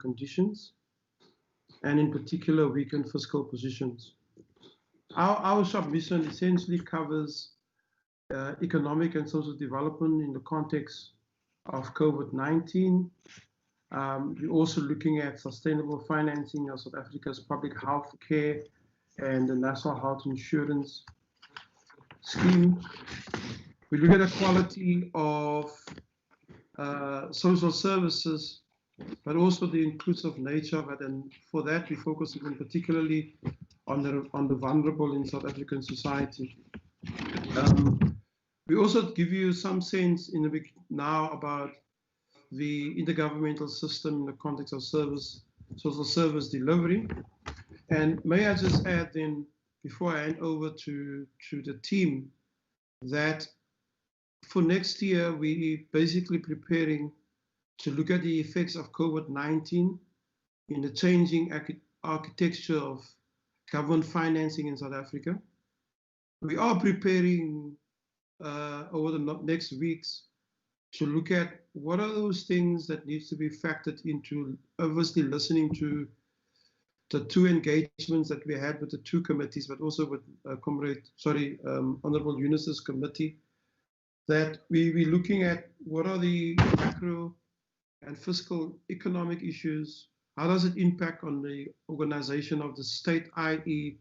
conditions, and in particular weakened fiscal positions. Our submission essentially covers economic and social development in the context of COVID-19. We're also looking at sustainable financing of South Africa's public health care and the National Health Insurance Scheme. We look at the quality of social services, but also the inclusive nature of it. And for that, we focus even particularly on the vulnerable in South African society. We also give you some sense in the now about the intergovernmental system in the context of social service delivery. And may I just add then, before I hand over to the team, that for next year, we're basically preparing to look at the effects of COVID-19 in the changing architecture of government financing in South Africa. We are preparing over the next weeks to look at what are those things that needs to be factored into, obviously listening to the two engagements that we had with the two committees, but also with Honorable Eunice's committee, that we're looking at what are the macro and fiscal economic issues, how does it impact on the organization of the state, i.e.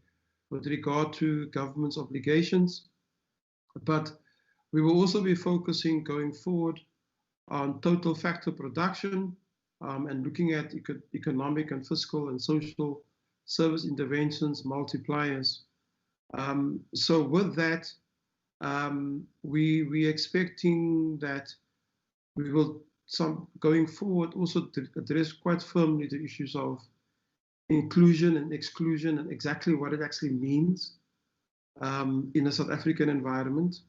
with regard to government's obligations. But we will also be focusing going forward on total factor production and looking at economic and fiscal and social service interventions, multipliers. So with that, we're expecting that we will, going forward, also to address quite firmly the issues of inclusion and exclusion and exactly what it actually means in a South African environment.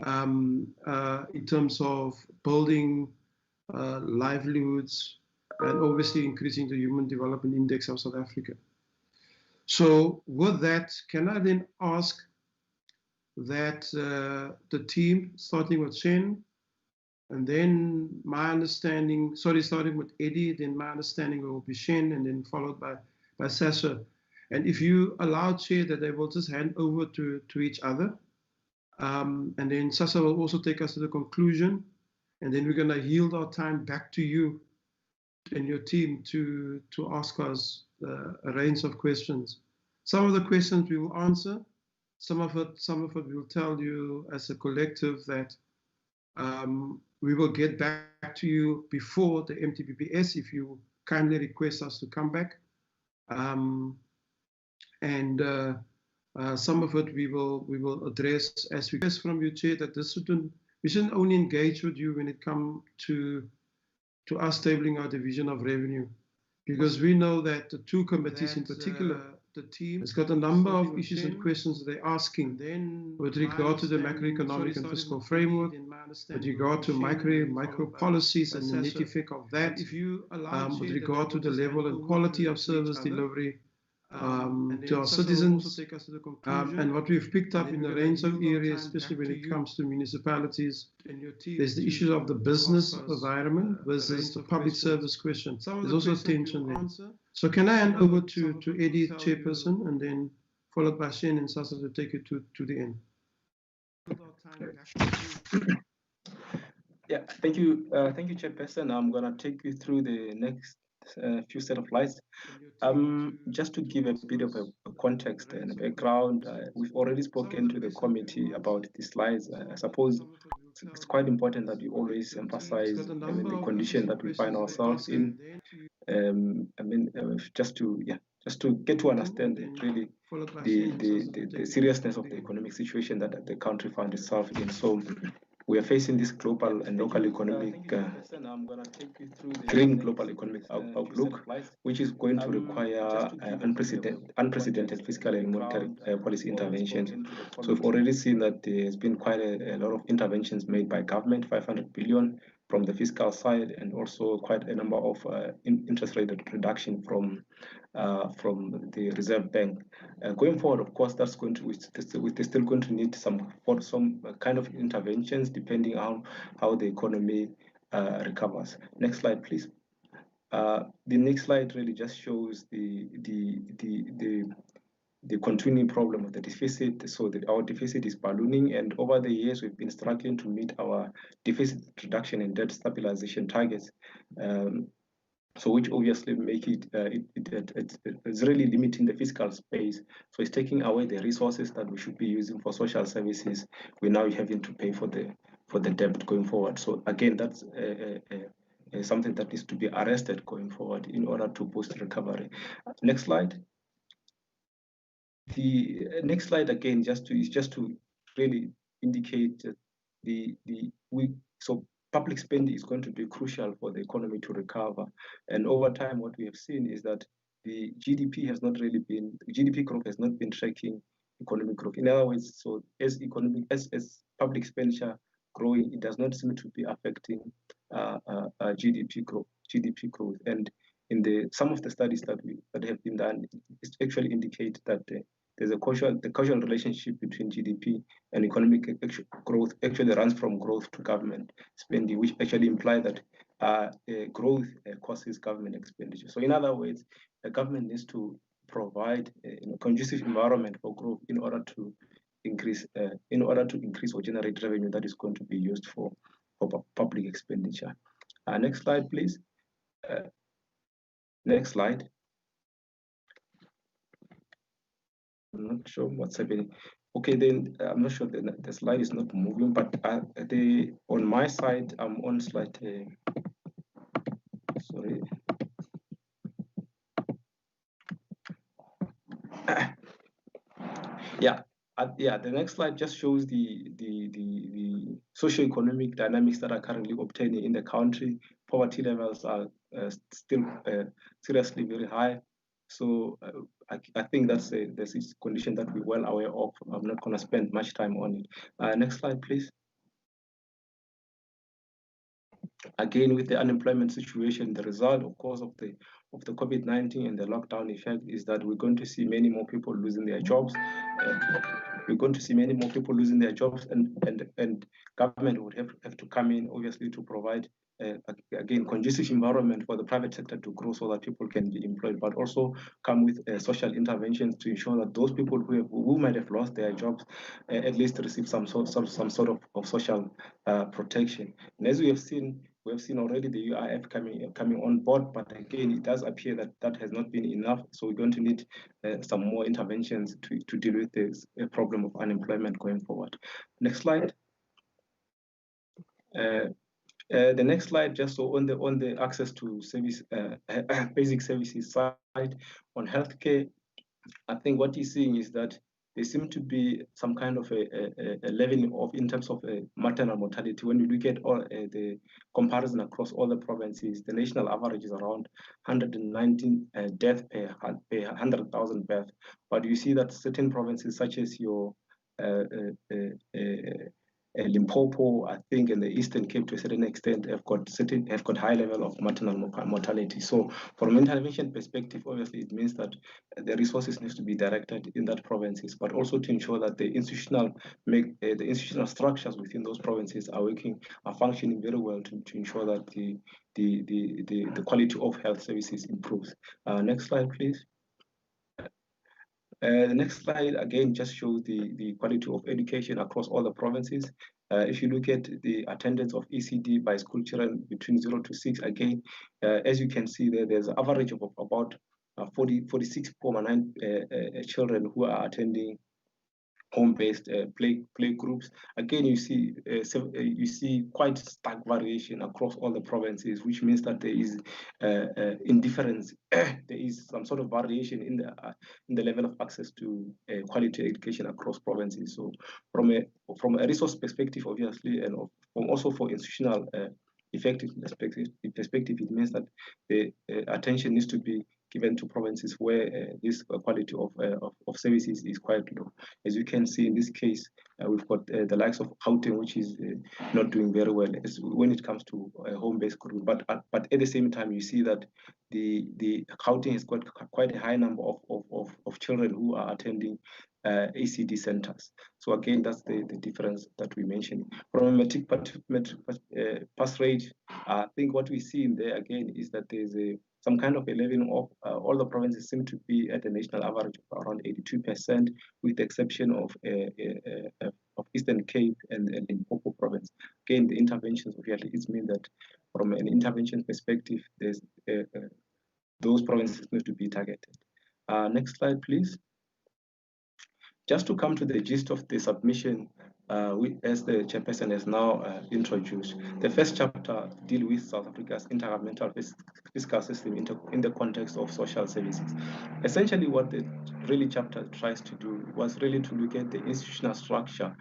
In terms of building livelihoods and obviously increasing the Human Development Index of South Africa. So with that, can I then ask that the team, starting with Shen, and then my understanding, starting with Eddie, then my understanding will be Shen, and then followed by Sasha. And if you allow, Chair, that they will just hand over to each other. And then Sasa will also take us to the conclusion, and then we're going to yield our time back to you and your team to ask us a range of questions. Some of the questions we will answer, some of it we will tell you as a collective that we will get back to you before the MTBPS if you kindly request us to come back. Some of it we will address as request from you, Chair, that we shouldn't only engage with you when it comes to us tabling our division of revenue, because we know that the two committees in particular, the team has got a number of issues and questions that they're asking with regard to the macroeconomic and fiscal framework, with regard to micro policies and the net effect of that, with regard to the level and quality of service delivery to our citizens, and what we've picked up in a range of areas, especially when it comes to municipalities. There's the issue of the business environment versus the public service question. There's also a tension there. So can I hand over to Eddie, Chairperson, and then followed by Shane and Sasa to take it to the end. Yeah, thank you, Chairperson. I'm going to take you through the next few set of slides. Just to give a bit of a context and a background, we've already spoken to the committee about these slides. I suppose it's quite important that we always emphasize the condition that we find ourselves in. Just to get to understand really the seriousness of the economic situation that the country finds itself in. So we are facing this global and local economic, grim global economic outlook, which is going to require unprecedented fiscal and monetary policy interventions. So we've already seen that there's been quite a lot of interventions made by government, 500 billion from the fiscal side, and also quite a number of interest rate reduction from the Reserve Bank. Going forward, of course, that's going to we're still going to need some kind of interventions depending on how the economy recovers. Next slide, please. The next slide really just shows the continuing problem of the deficit. So that our deficit is ballooning, and over the years we've been struggling to meet our deficit reduction and debt stabilization targets. So which obviously make it's really limiting the fiscal space. So it's taking away the resources that we should be using for social services. We're now having to pay for the debt going forward. So again, that's something that needs to be arrested going forward in order to boost recovery. Next slide. The next slide again is just to really indicate so public spending is going to be crucial for the economy to recover. And over time, what we have seen is that the GDP growth has not been tracking economic growth. In other words, so as public expenditure growing, it does not seem to be affecting GDP growth. And in some of the studies that have been done, it actually indicate that there's the causal relationship between GDP and economic growth actually runs from growth to government spending, which actually imply that growth causes government expenditure. So in other words, the government needs to provide a conducive environment for growth in order to increase or generate revenue that is going to be used for public expenditure. Next slide, please. Next slide. I'm not sure what's happening. Okay, then I'm not sure the slide is not moving, but on my side, I'm on slide. Sorry. The next slide just shows the socio-economic dynamics that are currently obtaining in the country. Poverty levels are still seriously very high. So I think that's a condition that we're well aware of. I'm not going to spend much time on it. Next slide, please. Again, with the unemployment situation, the result, of course, of the COVID-19 and the lockdown effect is that we're going to see many more people losing their jobs. We're going to see many more people losing their jobs, and government would have to come in, obviously, to provide again conducive environment for the private sector to grow so that people can be employed, but also come with social interventions to ensure that those people who might have lost their jobs at least receive some sort of social protection. And as we have seen already the UIF coming on board, but again, it does appear that has not been enough. So we're going to need some more interventions to deal with this problem of unemployment going forward. Next slide. The next slide, just so on the access to service, basic services side on healthcare, I think what you're seeing is that there seems to be some kind of a leveling off in terms of maternal mortality. When you look at all the comparison across all the provinces, the national average is around 119 deaths per 100,000 births. But you see that certain provinces, such as your Limpopo, I think, and the Eastern Cape to a certain extent have got high level of maternal mortality. So from an intervention perspective, obviously it means that the resources need to be directed in that provinces, but also to ensure that the institutional structures within those provinces are functioning very well to ensure that the quality of health services improves. Next slide, please. The next slide again just shows the quality of education across all the provinces. If you look at the attendance of ECD by school children between 0 to 6, again, as you can see there's an average of about 46.9 children who are attending home-based play groups. Again, you see quite stark variation across all the provinces, which means that there is indifference. There is some sort of variation in the level of access to quality education across provinces. So from a resource perspective, obviously, and also for institutional effective perspective, it means that the attention needs to be given to provinces where this quality of services is quite low. As you can see in this case, we've got the likes of Gauteng, which is not doing very well when it comes to home-based curriculum. But at the same time, you see that the Gauteng has got quite a high number of children who are attending ACD centers. So again, that's the difference that we mentioned. From a matric pass rate, I think what we see in there again is that there's some kind of a leveling off. All the provinces seem to be at a national average of around 82%, with the exception of Eastern Cape and Limpopo province. Again, the interventions obviously mean that from an intervention perspective, there's those provinces need to be targeted. Next slide, please. Just to come to the gist of the submission, as the chairperson has now introduced, the first chapter deals with South Africa's intergovernmental fiscal system in the context of social services. Essentially, what the chapter tries to do was really to look at the institutional structure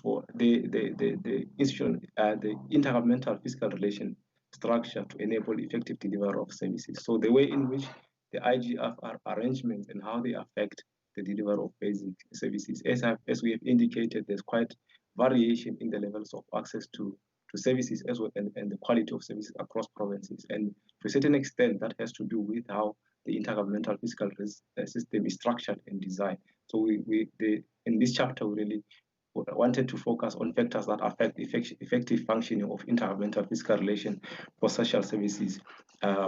for the intergovernmental fiscal relation structure to enable effective delivery of services. So the way in which the IGFR arrangements and how they affect the delivery of basic services. As we have indicated, there's quite variation in the levels of access to services as well, and the quality of services across provinces. And to a certain extent, that has to do with how the intergovernmental fiscal system is structured and designed. So in this chapter, we really wanted to focus on factors that affect effective functioning of intergovernmental fiscal relation for social services,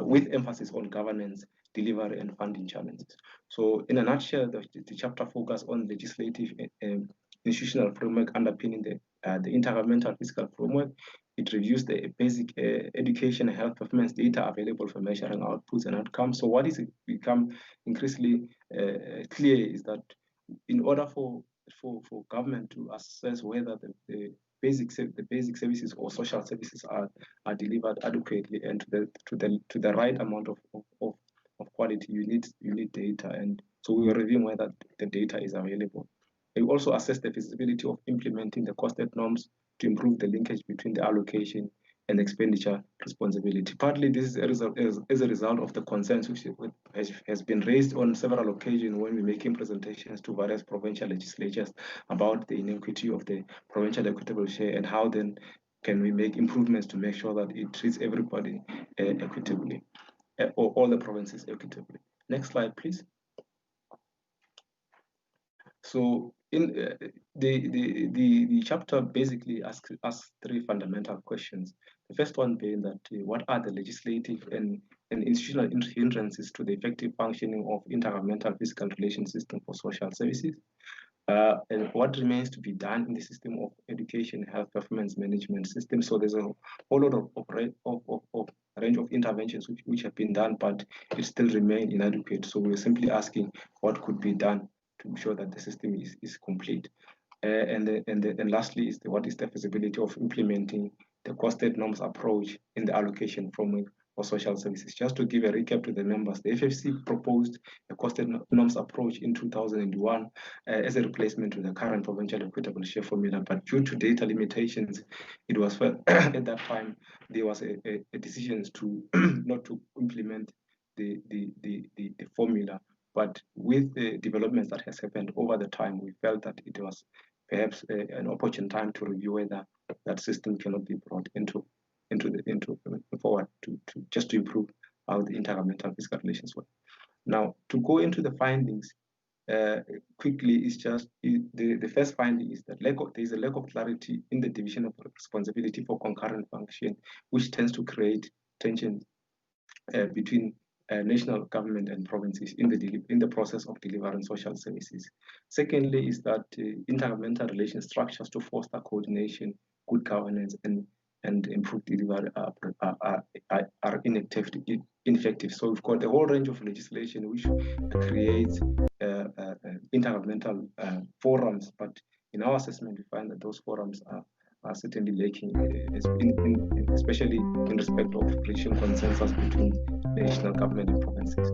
with emphasis on governance, delivery, and funding challenges. So in a nutshell, the chapter focuses on legislative institutional framework underpinning the intergovernmental fiscal framework. It reviews the basic education and health performance data available for measuring outputs and outcomes. So what is become increasingly clear is that in order for government to assess whether the basic services or social services are delivered adequately and to the right amount of quality, you need data, and so we are reviewing whether the data is available. We also assess the feasibility of implementing the costed norms to improve the linkage between the allocation and expenditure responsibility. Partly this is as a result of the concerns which has been raised on several occasions when we're making presentations to various provincial legislatures about the inequity of the provincial equitable share and how then can we make improvements to make sure that it treats everybody equitably, or all the provinces equitably. Next slide, please. So in the chapter basically asks three fundamental questions. The first one being that what are the legislative and institutional hindrances to the effective functioning of intergovernmental fiscal relation system for social services? And what remains to be done in the system of education, health, performance management system? So there's a whole lot of range of interventions which have been done, but it still remain inadequate. So we're simply asking what could be done to ensure that the system is complete. And lastly is what is the feasibility of implementing the costed norms approach in the allocation framework for social services. Just to give a recap to the members, the FFC proposed a costed norms approach in 2001 as a replacement to the current provincial equitable share formula, but due to data limitations, it was felt at that time there was a decision to not to implement the formula. But with the developments that has happened over the time, we felt that it was perhaps an opportune time to review whether that system cannot be brought into forward to just to improve how the intergovernmental fiscal relations work. Now, to go into the findings quickly, is just the first finding is that there is a lack of clarity in the division of responsibility for concurrent function, which tends to create tension between national government and provinces in the process of delivering social services. Secondly, is that intergovernmental relation structures to foster coordination, good governance, and improve delivery are ineffective. So we've got a whole range of legislation which creates intergovernmental forums, but in our assessment, we find that those forums are certainly lacking, especially in respect of reaching consensus between national government and provinces.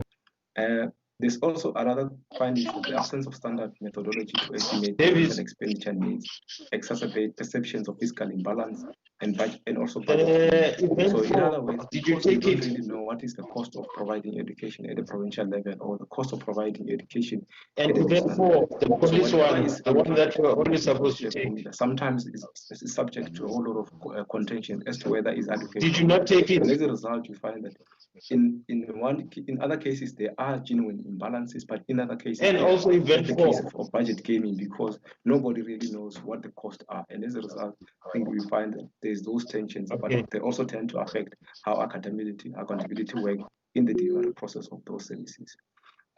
There's also another finding that the absence of standard methodology to estimate provincial expenditure needs exacerbate perceptions of fiscal imbalance and also budget. So in other words, because we don't really know what is the cost of providing education at the provincial level or the cost of providing education at the national level. The police So one that you're only supposed to take. Sometimes it's subject to a whole lot of contention as to whether it's adequate. Did you not take it? And as a result, you find that in other cases there are genuine imbalances, but in other cases and also event the case of budget gaming, because nobody really knows what the costs are, and as a result, I think we find that there's those tensions, but they also tend to affect how accountability work in the delivery process of those services.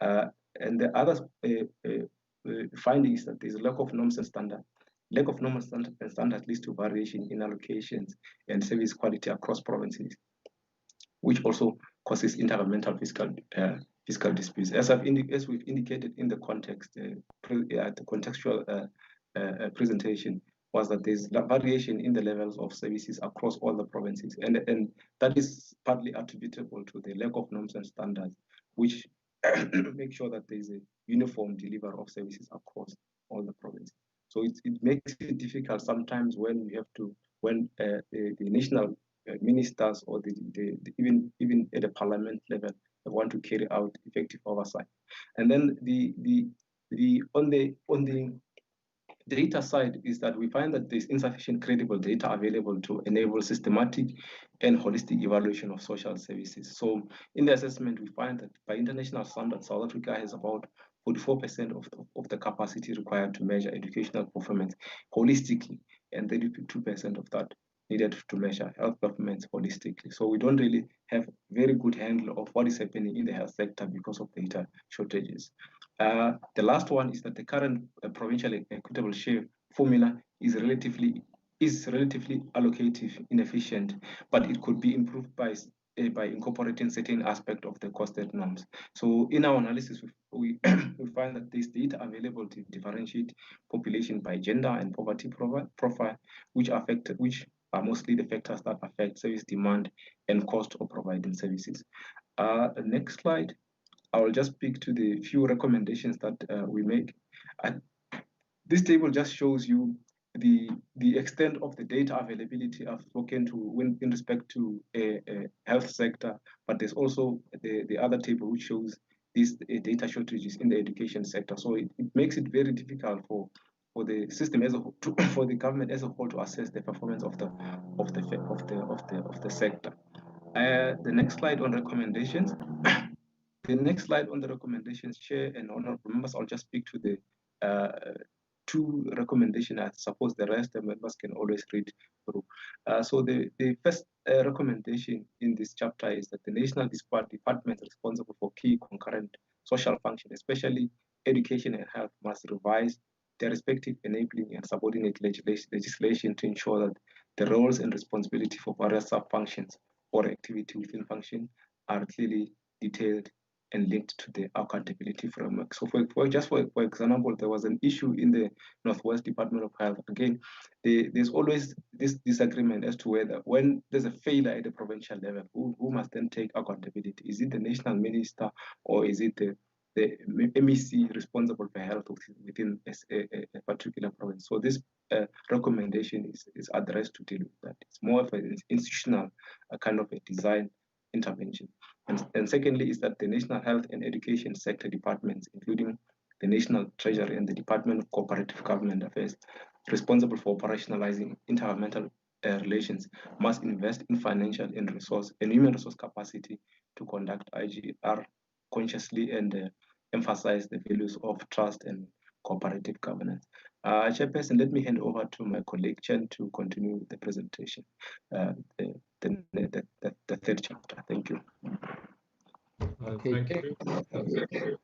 And the other finding is that there's a lack of norms and standards. Lack of norms and standards leads to variation in allocations and service quality across provinces, which also causes intergovernmental fiscal disputes. As we've indicated in the context, the contextual presentation, was that there's variation in the levels of services across all the provinces, and that is partly attributable to the lack of norms and standards, which make sure that there's a uniform delivery of services across all the provinces. So it makes it difficult sometimes when we have to, when the national ministers or even at the parliament level want to carry out effective oversight. And then on the data side is that we find that there's insufficient credible data available to enable systematic and holistic evaluation of social services. So in the assessment, we find that by international standards, South Africa has about 44% of the capacity required to measure educational performance holistically, and 32% of that needed to measure health performance holistically. So we don't really have very good handle of what is happening in the health sector because of data shortages. The last one is that the current provincial equitable share formula is relatively allocative, inefficient, but it could be improved by incorporating certain aspects of the costed norms. So in our analysis, we find that this data available to differentiate population by gender and poverty profile, which are mostly the factors that affect service demand and cost of providing services. The next slide, I will just speak to the few recommendations that we make. This table just shows you the extent of the data availability I've spoken to in respect to a health sector, but there's also the other table which shows these data shortages in the education sector. So it makes it very difficult for the system as a whole, for the government as a whole to assess the performance of the sector. The next slide on recommendations. The next slide on the recommendations, Chair and honorable members, I'll just speak to the two recommendations. I suppose the rest the members can always read through. So the first recommendation in this chapter is that the national departments responsible for key concurrent social functions, especially education and health, must revise their respective enabling and subordinate legislation to ensure that the roles and responsibility for various sub-functions or activity within function are clearly detailed and linked to the accountability framework. So for example, there was an issue in the Northwest Department of Health. Again, there's always this disagreement as to whether when there's a failure at the provincial level, who must then take accountability? Is it the national minister or is it the MEC responsible for health within a particular province? So this recommendation is addressed to deal with that. It's more of an institutional kind of a design intervention. And secondly is that the National Health and Education sector departments, including the National Treasury and the Department of Cooperative Government Affairs, responsible for operationalizing intergovernmental relations, must invest in financial and human resource capacity to conduct IGR consciously and emphasize the values of trust and cooperative governance. Chairperson, let me hand over to my colleague Chen to continue the presentation, the third chapter. Thank you. Thank you.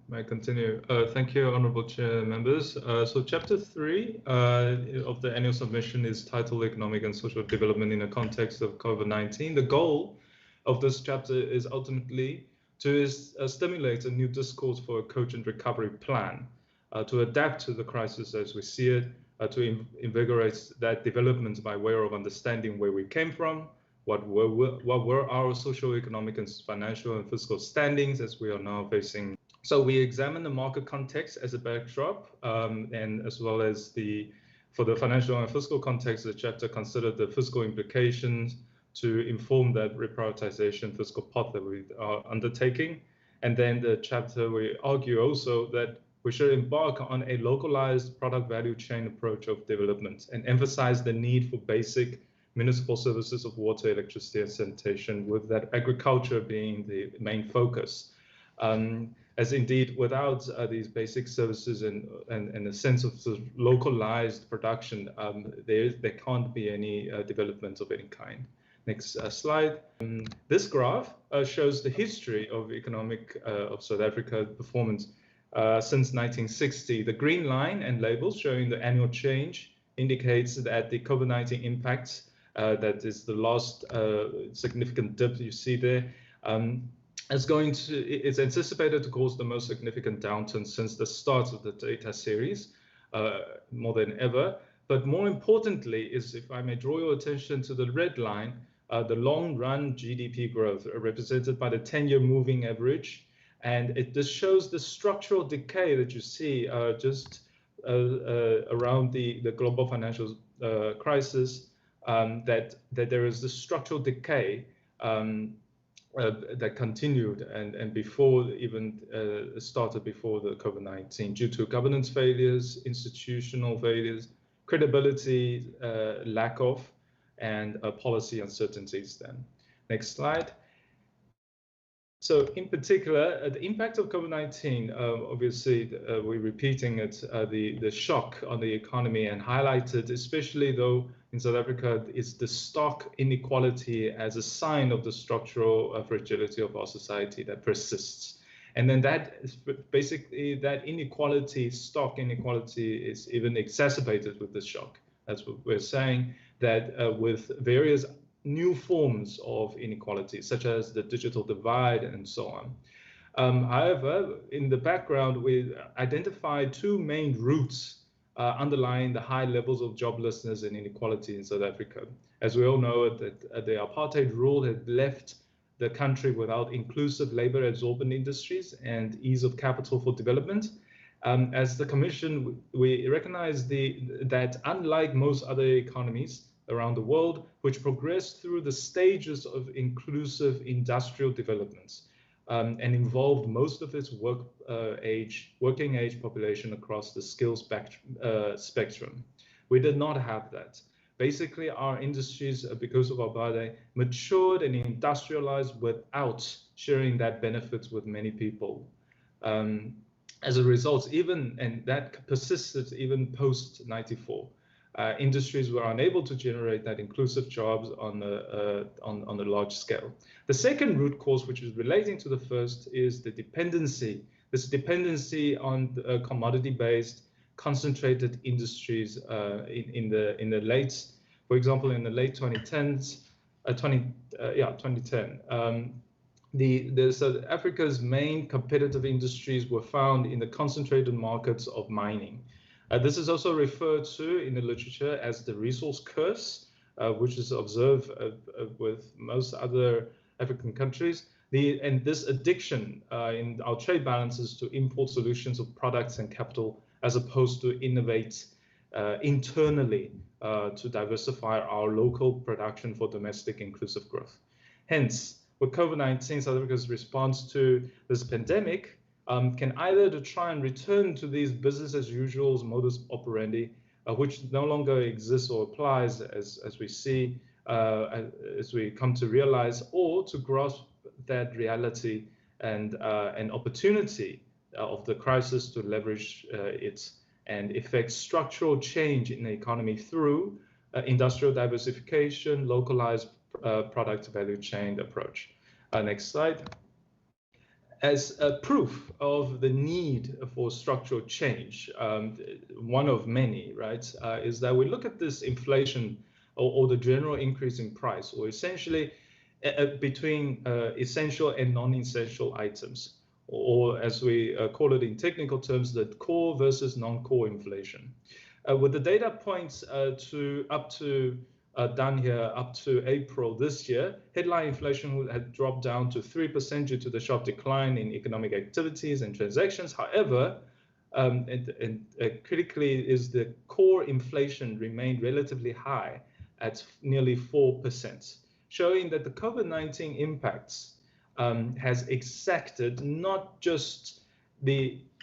May I continue? Thank you, Honourable Chair members. So Chapter 3 of the annual submission is titled Economic and Social Development in the Context of COVID-19. The goal of this chapter is ultimately to stimulate a new discourse for a cogent recovery plan, to adapt to the crisis as we see it, to invigorate that development by way of understanding where we came from, what were our socio-economic and financial and fiscal standings as we are now facing So we examine the market context as a backdrop, and as well as for the financial and fiscal context, the chapter considered the fiscal implications to inform that reprioritization fiscal path that we are undertaking. And then the chapter, we argue also that we should embark on a localized product value chain approach of development and emphasize the need for basic municipal services of water, electricity, and sanitation, with that agriculture being the main focus. As indeed, without these basic services and a sense of sort of localized production, there can't be any development of any kind. Next slide. This graph shows the history of economic of South Africa performance since 1960. The green line and labels showing the annual change indicates that the COVID-19 impacts, that is the last significant dip you see there, it's anticipated to cause the most significant downturn since the start of the data series, more than ever. But more importantly is, if I may draw your attention to the red line, the long run GDP growth represented by the 10-year moving average. And this shows the structural decay that you see just around the global financial crisis, that there is this structural decay that continued and before even started before the COVID-19, due to governance failures, institutional failures, credibility, lack of, and policy uncertainties then. Next slide. So in particular, the impact of COVID-19, obviously, we're repeating it, the shock on the economy, and highlighted, especially though in South Africa, is the stark inequality as a sign of the structural fragility of our society that persists. And then that is basically, that inequality, stark inequality, is even exacerbated with this shock. That's what we're saying, that with various new forms of inequality, such as the digital divide and so on. However, in the background, we identified two main roots underlying the high levels of joblessness and inequality in South Africa. As we all know, that the apartheid rule had left the country without inclusive labor-absorbent industries and ease of capital for development. As the Commission, we recognize that unlike most other economies around the world, which progressed through the stages of inclusive industrial developments and involved most of its working age population across the skills spectrum. We did not have that. Basically, our industries, because of apartheid, matured and industrialized without sharing that benefits with many people. As a result, and that persisted even post-94. Industries were unable to generate that inclusive jobs on a large scale. The second root cause, which is relating to the first, is the dependency. This dependency on commodity-based, concentrated industries in the late, for example, in the late 2010s, 2010. South Africa's main competitive industries were found in the concentrated markets of mining. This is also referred to in the literature as the resource curse, which is observed with most other African countries. And this addiction in our trade balances to import solutions of products and capital, as opposed to innovate internally to diversify our local production for domestic inclusive growth. Hence, with COVID-19, South Africa's response to this pandemic can either to try and return to these business as usual modus operandi, which no longer exists or applies as we see, as we come to realize, or to grasp that reality and an opportunity of the crisis to leverage it and effect structural change in the economy through industrial diversification, localized product value chain approach. Next slide. As a proof of the need for structural change, one of many, right, is that we look at this inflation or the general increase in price, or essentially between essential and non-essential items, or as we call it in technical terms, the core versus non-core inflation. With the data points to up to done here up to April this year, headline inflation had dropped down to 3% due to the sharp decline in economic activities and transactions. However, critically is the core inflation remained relatively high at nearly 4%, showing that the COVID-19 impacts has exacted not just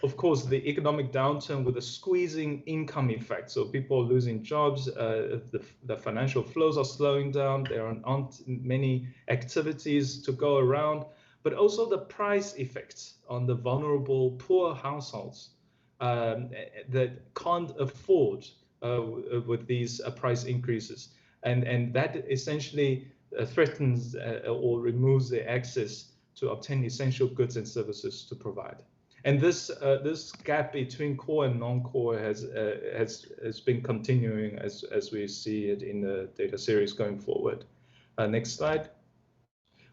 of course, the economic downturn with a squeezing income effect. So people are losing jobs, the financial flows are slowing down, there aren't many activities to go around, but also the price effects on the vulnerable, poor households that can't afford with these price increases. And that essentially threatens or removes the access to obtain essential goods and services to provide. And this gap between core and non-core has been continuing as we see it in the data series going forward. Next slide.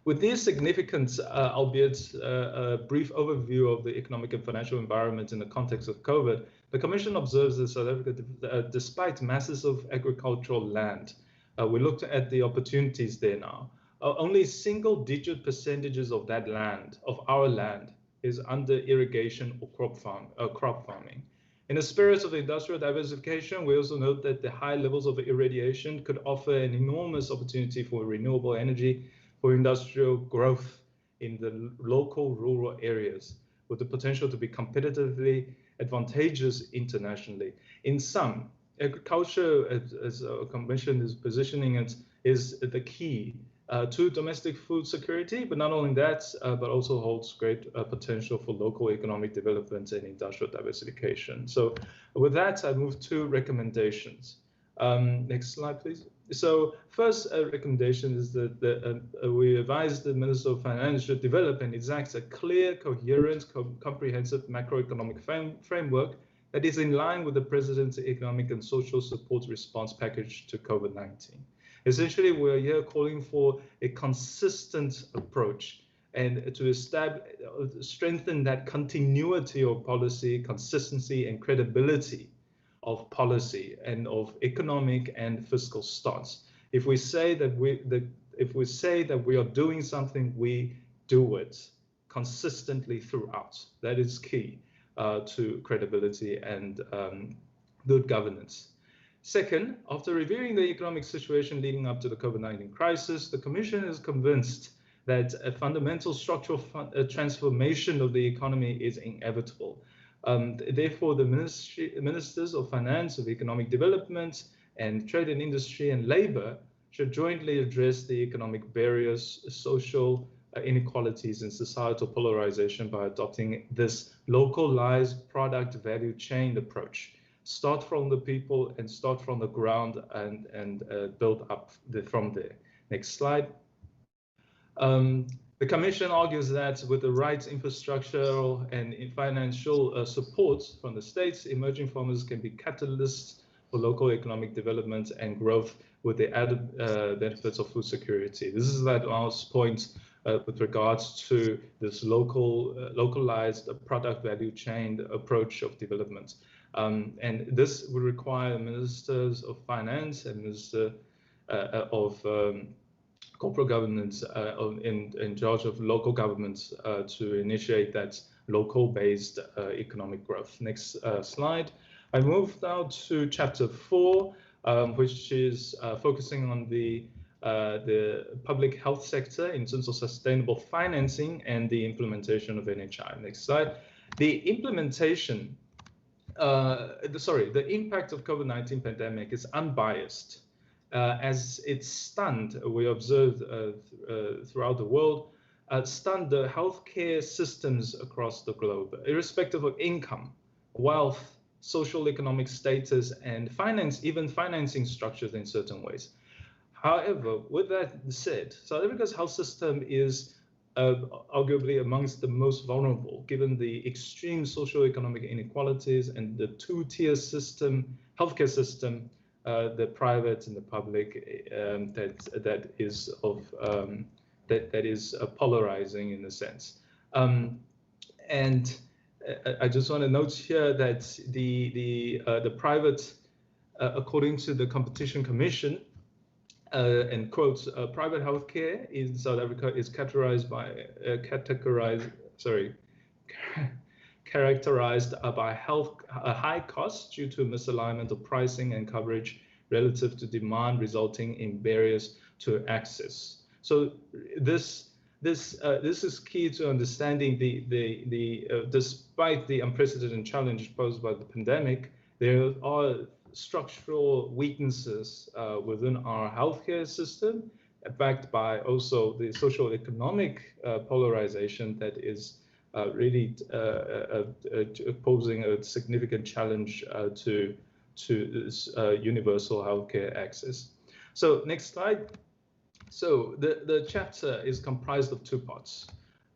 With this significant, albeit a brief overview of the economic and financial environment in the context of COVID, the Commission observes that South Africa, despite masses of agricultural land, we looked at the opportunities there now. Only single-digit percentages of that land, of our land, is under irrigation or crop farming. In the spirit of industrial diversification, we also note that the high levels of irradiation could offer an enormous opportunity for renewable energy, for industrial growth in the local rural areas, with the potential to be competitively advantageous internationally. In sum, agriculture, as a Commission is positioning it, is the key to domestic food security, but not only that, but also holds great potential for local economic development and industrial diversification. So with that, I move to recommendations. Next slide, please. So first recommendation is that we advise the Minister of Finance should develop and exact a clear, coherent, comprehensive macroeconomic framework that is in line with the President's economic and social support response package to COVID-19. Essentially, we're here calling for a consistent approach and to strengthen that continuity of policy, consistency, and credibility of policy and of economic and fiscal stance. If we say that we are doing something, we do it consistently throughout. That is key to credibility and good governance. Second, after reviewing the economic situation leading up to the COVID-19 crisis, the Commission is convinced that a fundamental structural transformation of the economy is inevitable. Therefore, the Ministers of Finance, of Economic Development, and Trade and Industry and Labour should jointly address the economic barriers, social inequalities, and societal polarization by adopting this localized product value chain approach. Start from the people and start from the ground and build up from there. Next slide. The Commission argues that with the right infrastructural and financial support from the states, emerging farmers can be catalysts for local economic development and growth with the added benefits of food security. This is that last point with regards to this localized product value chain approach of development. And this would require ministers of finance and minister of corporate governance in charge of local governments to initiate that local-based economic growth. Next slide. I move now to Chapter 4, which is focusing on the public health sector in terms of sustainable financing and the implementation of NHI. Next slide. The implementation the impact of COVID-19 pandemic is unbiased. As it stunned, we observed throughout the world, stunned the healthcare systems across the globe, irrespective of income, wealth, social economic status, and even financing structures in certain ways. However, with that said, South Africa's health system is arguably amongst the most vulnerable, given the extreme socio-economic inequalities and the two-tier system, healthcare system, the private and the public, that is polarizing in a sense. And I just want to note here that the private, according to the Competition Commission, and quotes, private healthcare in South Africa is characterized by high costs due to misalignment of pricing and coverage relative to demand, resulting in barriers to access. So this is key to understanding despite the unprecedented challenge posed by the pandemic, there are structural weaknesses within our healthcare system, backed by also the social economic polarization that is really posing a significant challenge to universal healthcare access. So next slide. So the chapter is comprised of two parts.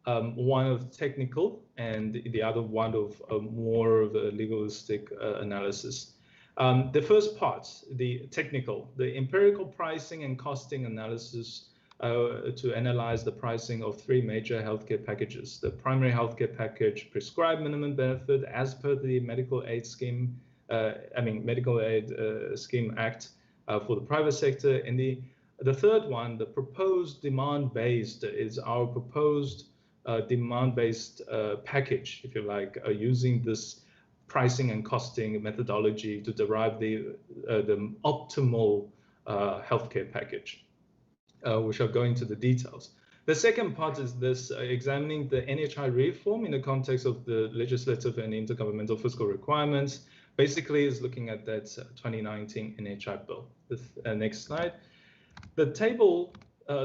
One of technical and the other one of more of a legalistic analysis. The first part, the technical, the empirical pricing and costing analysis to analyze the pricing of three major healthcare packages: the primary healthcare package, prescribed minimum benefit as per the Medical Aid Scheme, Medical Aid Scheme Act for the private sector, and the third one, the proposed demand-based, is our proposed demand-based package, if you like, using this pricing and costing methodology to derive the optimal healthcare package, which I'll go into the details. The second part is this, examining the NHI reform in the context of the legislative and intergovernmental fiscal requirements. Basically, is looking at that 2019 NHI bill. Next slide. The table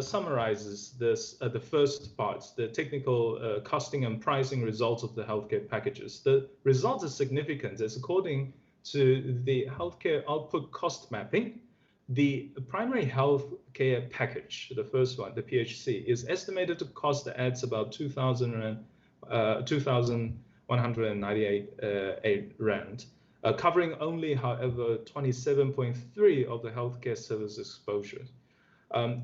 summarizes this, the first part, the technical costing and pricing results of the healthcare packages. The result is significant, as according to the healthcare output cost mapping, the primary healthcare package, the first one, the PHC, is estimated to cost the ads about 2,198 rand, covering only, however, 27.3 of the healthcare service exposure.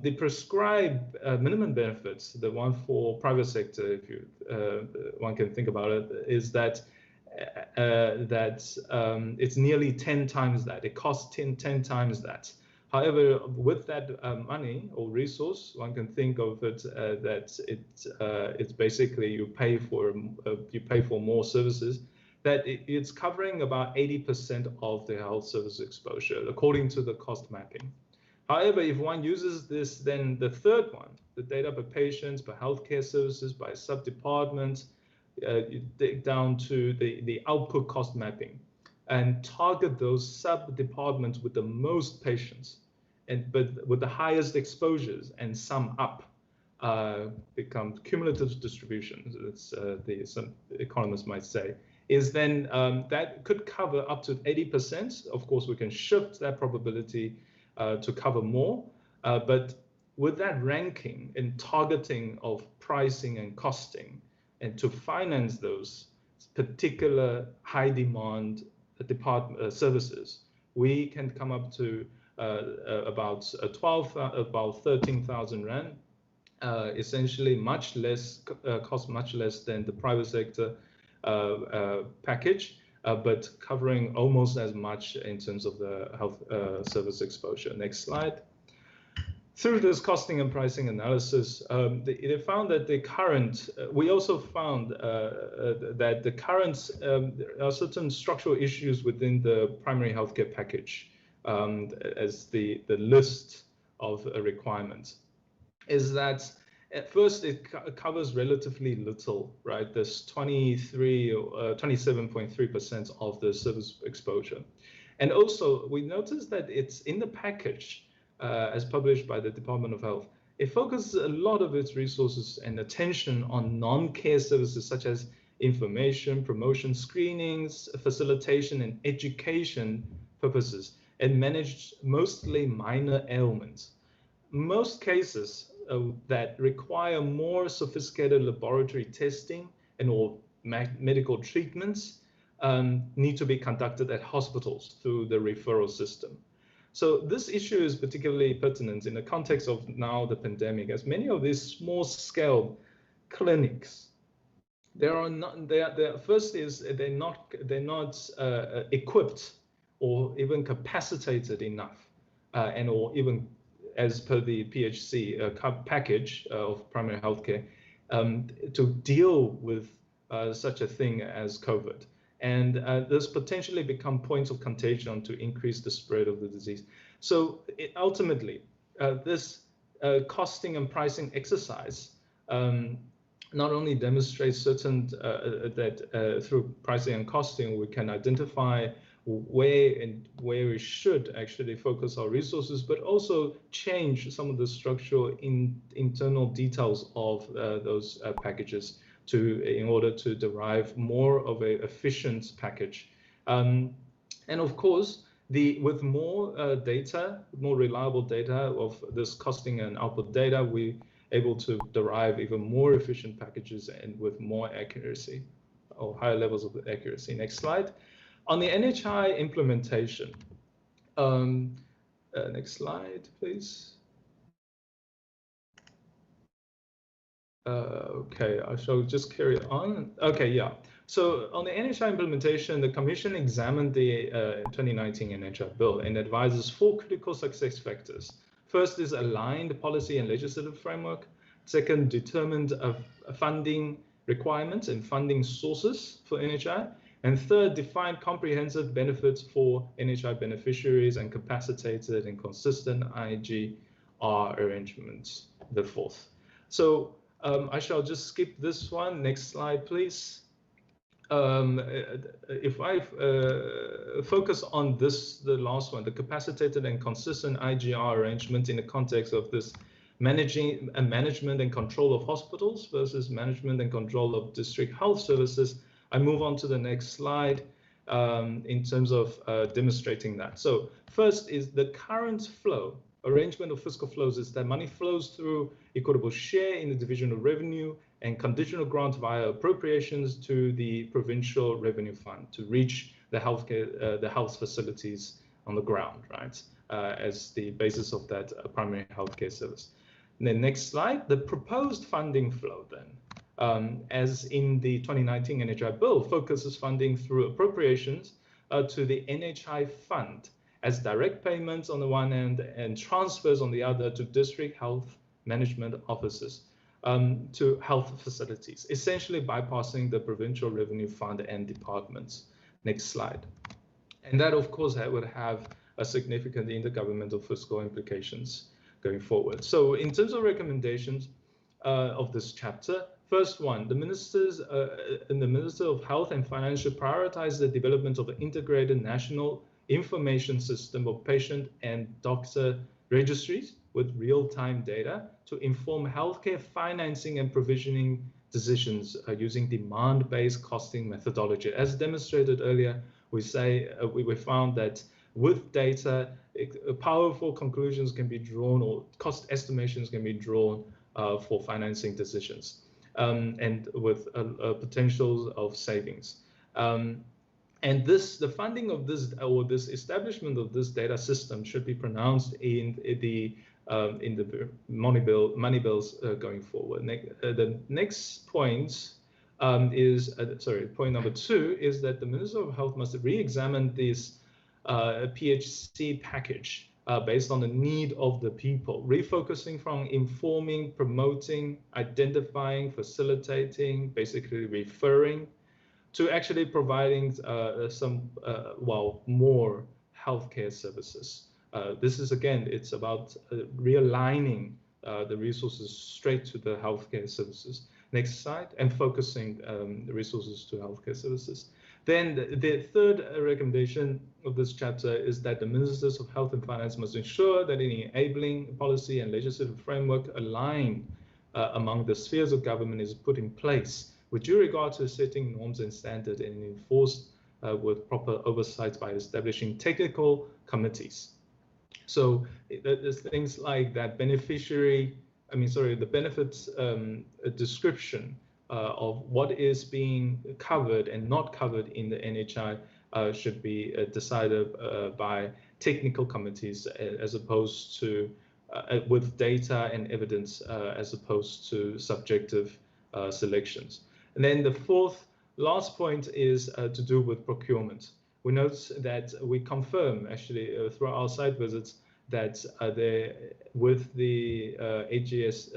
The prescribed minimum benefits, the one for private sector, if you one can think about it, is that it's nearly 10 times that. It costs 10 times that. However, with that money or resource, one can think of it that it's basically you pay for more services. That it's covering about 80% of the health service exposure, according to the cost mapping. However, if one uses this, then the third one, the data per patients, per healthcare services, by sub-departments, you dig down to the output cost mapping and target those sub-departments with the most patients, but with the highest exposures, and sum up become cumulative distributions, it's some economists might say, is then that could cover up to 80%. Of course, we can shift that probability to cover more, but with that ranking and targeting of pricing and costing, and to finance those particular high demand services, we can come up to about 13,000 rand, essentially much less, cost much less than the private sector package, but covering almost as much in terms of the health service exposure. Next slide. Through this costing and pricing analysis, they found that the current, we also found that the current, there are certain structural issues within the primary healthcare package as the list of requirements, is that at first it covers relatively little, right? There's 27.3% of the service exposure. And also we noticed that it's in the package as published by the Department of Health. It focuses a lot of its resources and attention on non-care services such as information, promotion, screenings, facilitation, and education purposes, and managed mostly minor ailments. Most cases that require more sophisticated laboratory testing and or medical treatments need to be conducted at hospitals through the referral system. So this issue is particularly pertinent in the context of now the pandemic, as many of these small-scale clinics, they're not equipped or even capacitated enough, and or even as per the PHC package of primary healthcare, to deal with such a thing as COVID. And this potentially become points of contagion to increase the spread of the disease. So ultimately, this costing and pricing exercise not only demonstrates certain that through pricing and costing we can identify where we should actually focus our resources, but also change some of the structural internal details of those packages in order to derive more of an efficient package. And of course, with more data, more reliable data of this costing and output data, we able to derive even more efficient packages and with more accuracy or higher levels of accuracy. Next slide. On the NHI implementation, next slide, please. Okay, I shall just carry on. Okay, yeah. So on the NHI implementation, the Commission examined the 2019 NHI bill and advises 4 critical success factors. First is aligned policy and legislative framework. Second, determined funding requirements and funding sources for NHI. And third, defined comprehensive benefits for NHI beneficiaries and capacitated and consistent IGR arrangements, the fourth. So I shall just skip this one. Next slide, please. If I focus on this, the last one, the capacitated and consistent IGR arrangement in the context of this management and control of hospitals versus management and control of district health services, I move on to the next slide in terms of demonstrating that. So first is the current flow. Arrangement of fiscal flows is that money flows through equitable share in the division of revenue and conditional grant via appropriations to the provincial revenue fund to reach the healthcare, the health facilities on the ground, right? As the basis of that primary healthcare service. And then next slide, the proposed funding flow then, as in the 2019 NHI bill, focuses funding through appropriations to the NHI fund as direct payments on the one hand and transfers on the other to district health management offices to health facilities, essentially bypassing the provincial revenue fund and departments. Next slide. And that, of course, would have a significant intergovernmental fiscal implications going forward. So in terms of recommendations of this chapter, first one, the ministers and the Minister of Health and Finance should prioritize the development of an integrated national information system of patient and doctor registries with real-time data to inform healthcare financing and provisioning decisions using demand-based costing methodology. As demonstrated earlier, we found that with data, powerful conclusions can be drawn or cost estimations can be drawn for financing decisions and with potentials of savings. And the funding of this or this establishment of this data system should be pronounced in the money bills going forward. The next point is point number 2 is that the Minister of Health must re-examine this PHC package based on the need of the people, refocusing from informing, promoting, identifying, facilitating, basically referring, to actually providing more healthcare services. This is, again, it's about realigning the resources straight to the healthcare services. Next slide, and focusing the resources to healthcare services. Then the third recommendation of this chapter is that the Ministers of Health and Finance must ensure that any enabling policy and legislative framework align among the spheres of government is put in place with due regard to setting norms and standards and enforced with proper oversight by establishing technical committees. So there's things like that the benefits description of what is being covered and not covered in the NHI should be decided by technical committees as opposed to with data and evidence as opposed to subjective selections. And then the last point is to do with procurement. We note that we confirm actually through our site visits that with the AGS,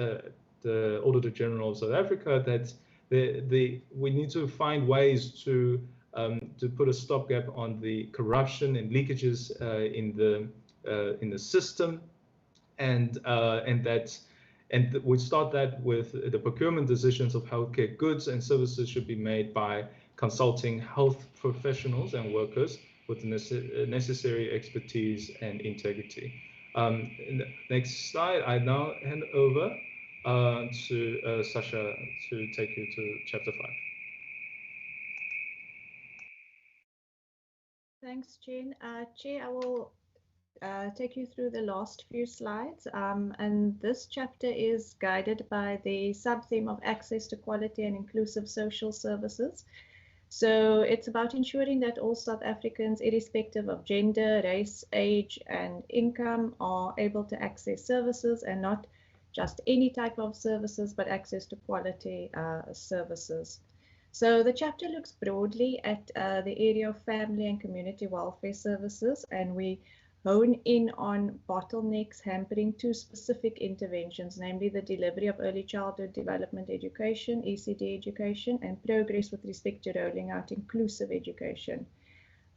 the Auditor General of South Africa, that we need to find ways to put a stopgap on the corruption and leakages in the system, and we start that with the procurement decisions of healthcare goods and services should be made by consulting health professionals and workers with necessary expertise and integrity. In the next slide, I now hand over to Sasha to take you to chapter 5. Thanks, Jane. Chair, I will take you through the last few slides. And this chapter is guided by the sub-theme of access to quality and inclusive social services. So it's about ensuring that all South Africans, irrespective of gender, race, age, and income, are able to access services, and not just any type of services, but access to quality services. So the chapter looks broadly at the area of family and community welfare services, and we hone in on bottlenecks hampering two specific interventions, namely the delivery of early childhood development education, ECD education, and progress with respect to rolling out inclusive education.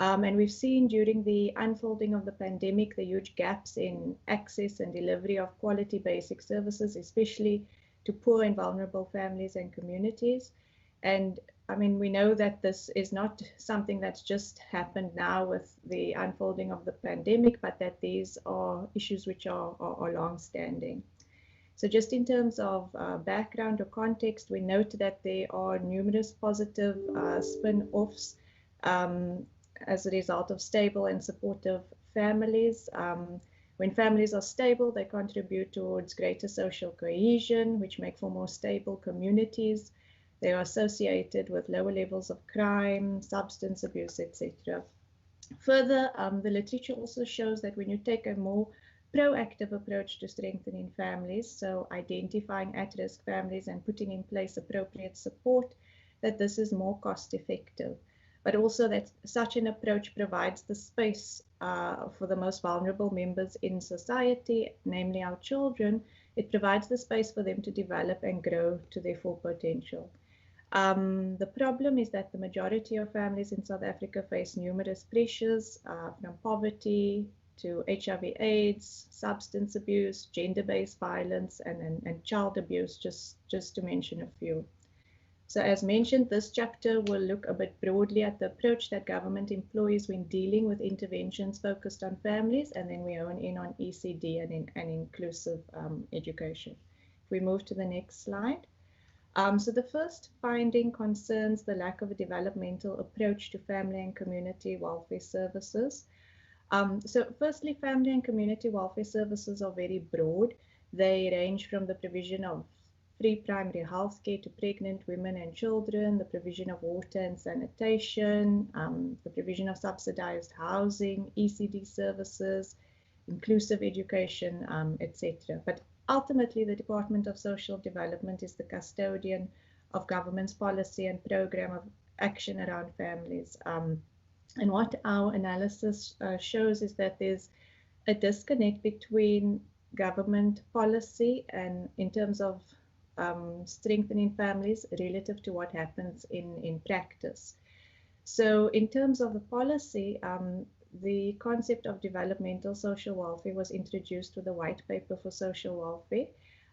And we've seen during the unfolding of the pandemic the huge gaps in access and delivery of quality basic services, especially to poor and vulnerable families and communities. And I mean, we know that this is not something that's just happened now with the unfolding of the pandemic, but that these are issues which are long-standing. So just in terms of background or context, we note that there are numerous positive spin-offs as a result of stable and supportive families. When families are stable, they contribute towards greater social cohesion, which make for more stable communities. They are associated with lower levels of crime, substance abuse, etc. Further, the literature also shows that when you take a more proactive approach to strengthening families, so identifying at-risk families and putting in place appropriate support, that this is more cost-effective. But also that such an approach provides the space for the most vulnerable members in society, namely our children. It provides the space for them to develop and grow to their full potential. The problem is that the majority of families in South Africa face numerous pressures, from poverty to HIV/AIDS, substance abuse, gender-based violence, and child abuse, just to mention a few. So as mentioned, this chapter will look a bit broadly at the approach that government employs when dealing with interventions focused on families, and then we hone in on ECD and inclusive education. If we move to the next slide. So the first finding concerns the lack of a developmental approach to family and community welfare services. So firstly, family and community welfare services are very broad. They range from the provision of free primary health care to pregnant women and children, the provision of water and sanitation, the provision of subsidized housing, ECD services, inclusive education, etc. But ultimately, the Department of Social Development is the custodian of government's policy and program of action around families. And what our analysis shows is that there's a disconnect between government policy and in terms of strengthening families relative to what happens in practice. So in terms of the policy, the concept of developmental social welfare was introduced with the white paper for social welfare,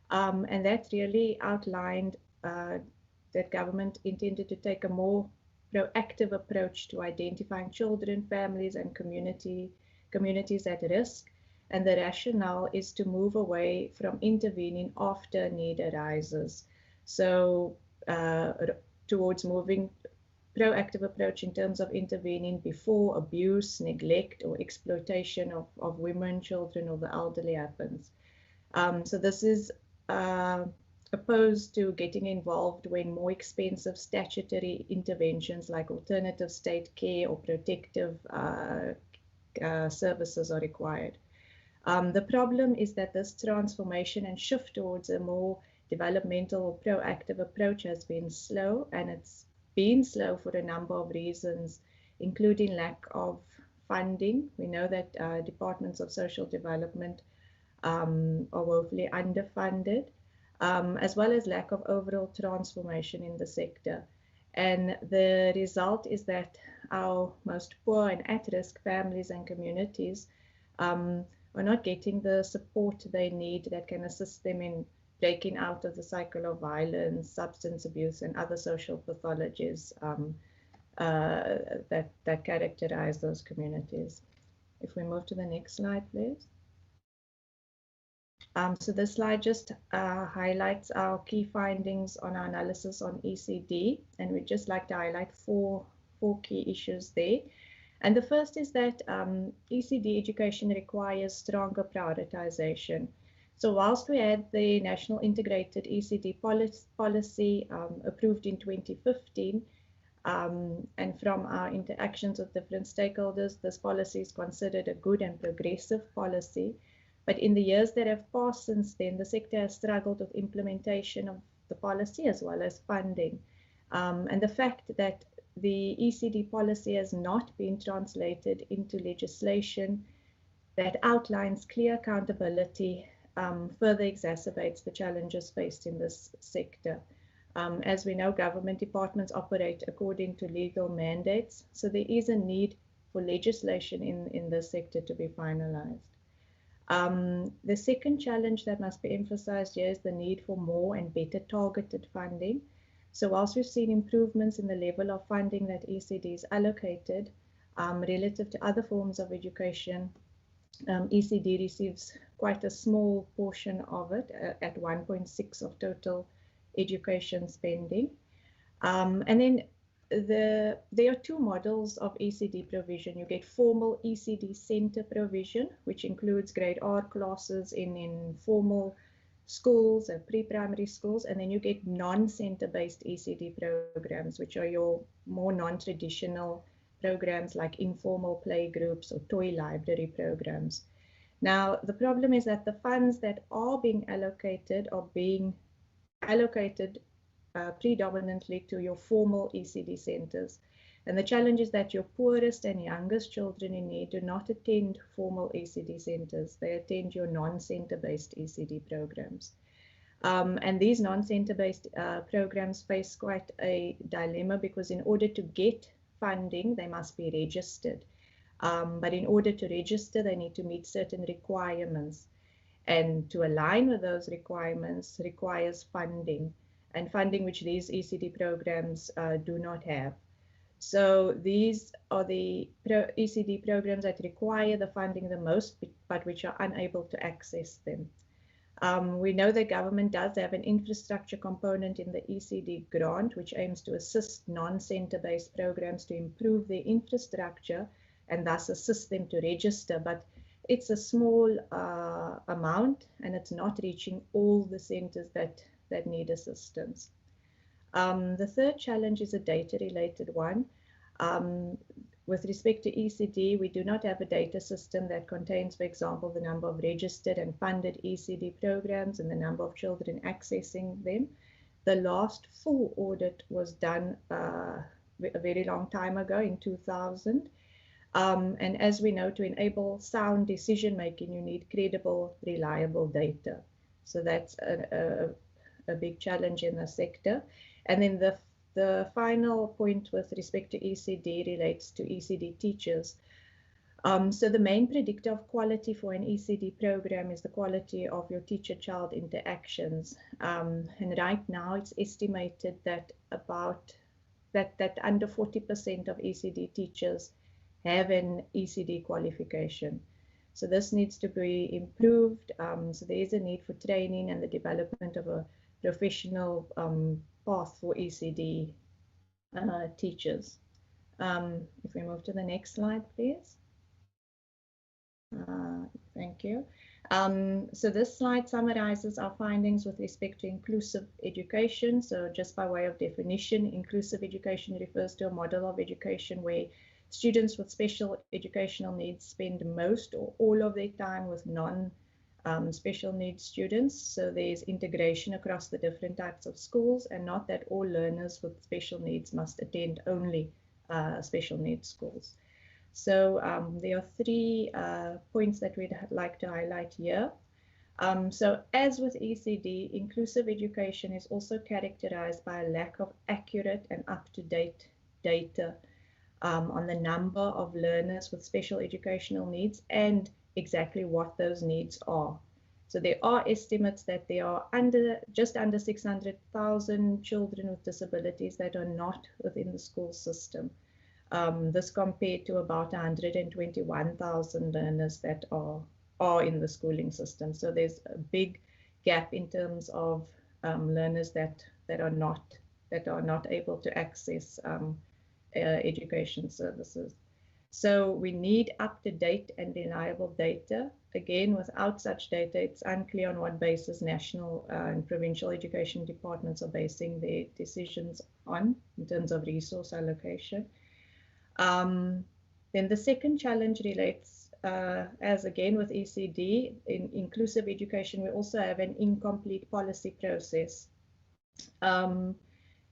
and that really outlined that government intended to take a more proactive approach to identifying children, families, and communities at risk. And the rationale is to move away from intervening after a need arises. So towards moving proactive approach in terms of intervening before abuse, neglect, or exploitation of women, children, or the elderly happens. So this is opposed to getting involved when more expensive statutory interventions like alternative state care or protective services are required. The problem is that this transformation and shift towards a more developmental or proactive approach has been slow, and it's been slow for a number of reasons, including lack of funding. We know that departments of social development are woefully underfunded, as well as lack of overall transformation in the sector. And the result is that our most poor and at-risk families and communities are not getting the support they need that can assist them in breaking out of the cycle of violence, substance abuse, and other social pathologies that characterize those communities. If we move to the next slide, please. So this slide just highlights our key findings on our analysis on ECD, and we'd just like to highlight four key issues there. And the first is that ECD education requires stronger prioritization. So whilst we had the National Integrated ECD policy approved in 2015, and from our interactions with different stakeholders, this policy is considered a good and progressive policy. But in the years that have passed since then, the sector has struggled with implementation of the policy as well as funding. And the fact that the ECD policy has not been translated into legislation that outlines clear accountability further exacerbates the challenges faced in this sector. As we know, government departments operate according to legal mandates, so there is a need for legislation in this sector to be finalized. The second challenge that must be emphasized here is the need for more and better targeted funding. So whilst we've seen improvements in the level of funding that ECD is allocated relative to other forms of education, ECD receives quite a small portion of it at 1.6% of total education spending. And then there are two models of ECD provision. You get formal ECD center provision, which includes grade R classes in formal schools and pre-primary schools, and then you get non-center based ECD programs, which are your more non-traditional programs like informal play groups or toy library programs. Now, the problem is that the funds that are being allocated predominantly to your formal ECD centers. And the challenge is that your poorest and youngest children in need do not attend formal ECD centers. They attend your non-center based ECD programs. And these non-center based programs face quite a dilemma because in order to get funding, they must be registered. But in order to register, they need to meet certain requirements. And to align with those requirements requires funding, and funding which these ECD programs do not have. So these are the ECD programs that require the funding the most, but which are unable to access them. We know the government does have an infrastructure component in the ECD grant, which aims to assist non-center-based programs to improve their infrastructure and thus assist them to register. But it's a small amount, and it's not reaching all the centers that need assistance. The third challenge is a data-related one. With respect to ECD, we do not have a data system that contains, for example, the number of registered and funded ECD programs and the number of children accessing them. The last full audit was done a very long time ago in 2000. And as we know, to enable sound decision-making, you need credible, reliable data. So that's a big challenge in the sector. And then the final point with respect to ECD relates to ECD teachers. So the main predictor of quality for an ECD program is the quality of your teacher-child interactions. And right now it's estimated that that under 40% of ECD teachers have an ECD qualification. So this needs to be improved. So there is a need for training and the development of a professional path for ECD teachers. If we move to the next slide, please. Thank you. So this slide summarizes our findings with respect to inclusive education. So just by way of definition, inclusive education refers to a model of education where students with special educational needs spend most or all of their time with non-special needs students. So there's integration across the different types of schools, and not that all learners with special needs must attend only special needs schools. So there are three points that we'd like to highlight here. So as with ECD, inclusive education is also characterized by a lack of accurate and up-to-date data on the number of learners with special educational needs and exactly what those needs are. So there are estimates that there are just under 600,000 children with disabilities that are not within the school system. This compared to about 121,000 learners that are in the schooling system. So there's a big gap in terms of learners that are not able to access education services. So we need up-to-date and reliable data. Again, without such data, it's unclear on what basis national and provincial education departments are basing their decisions on in terms of resource allocation. Then the second challenge relates, as again with ECD, in inclusive education, we also have an incomplete policy process.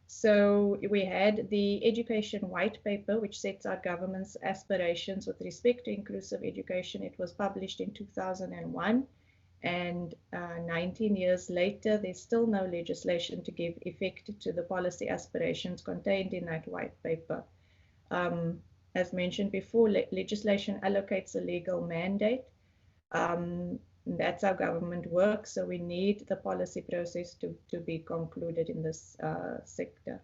So we had the education white paper, which sets out government's aspirations with respect to inclusive education. It was published in 2001, and 19 years later, there's still no legislation to give effect to the policy aspirations contained in that white paper. As mentioned before, legislation allocates a legal mandate. That's how government works, so we need the policy process to be concluded in this sector.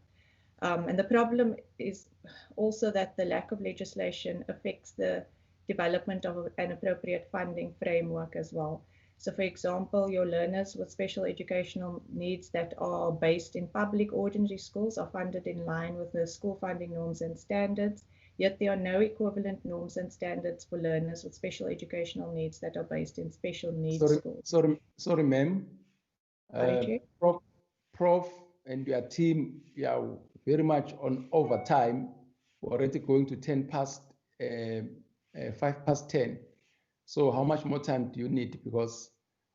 And the problem is also that the lack of legislation affects the development of an appropriate funding framework as well. So for example, your learners with special educational needs that are based in public ordinary schools are funded in line with the school funding norms and standards. Yet there are no equivalent norms and standards for learners with special educational needs that are based in special needs schools. Sorry, ma'am. Prof and your team, you are very much on overtime. We're already going to 5 past 10. So how much more time do you need? Because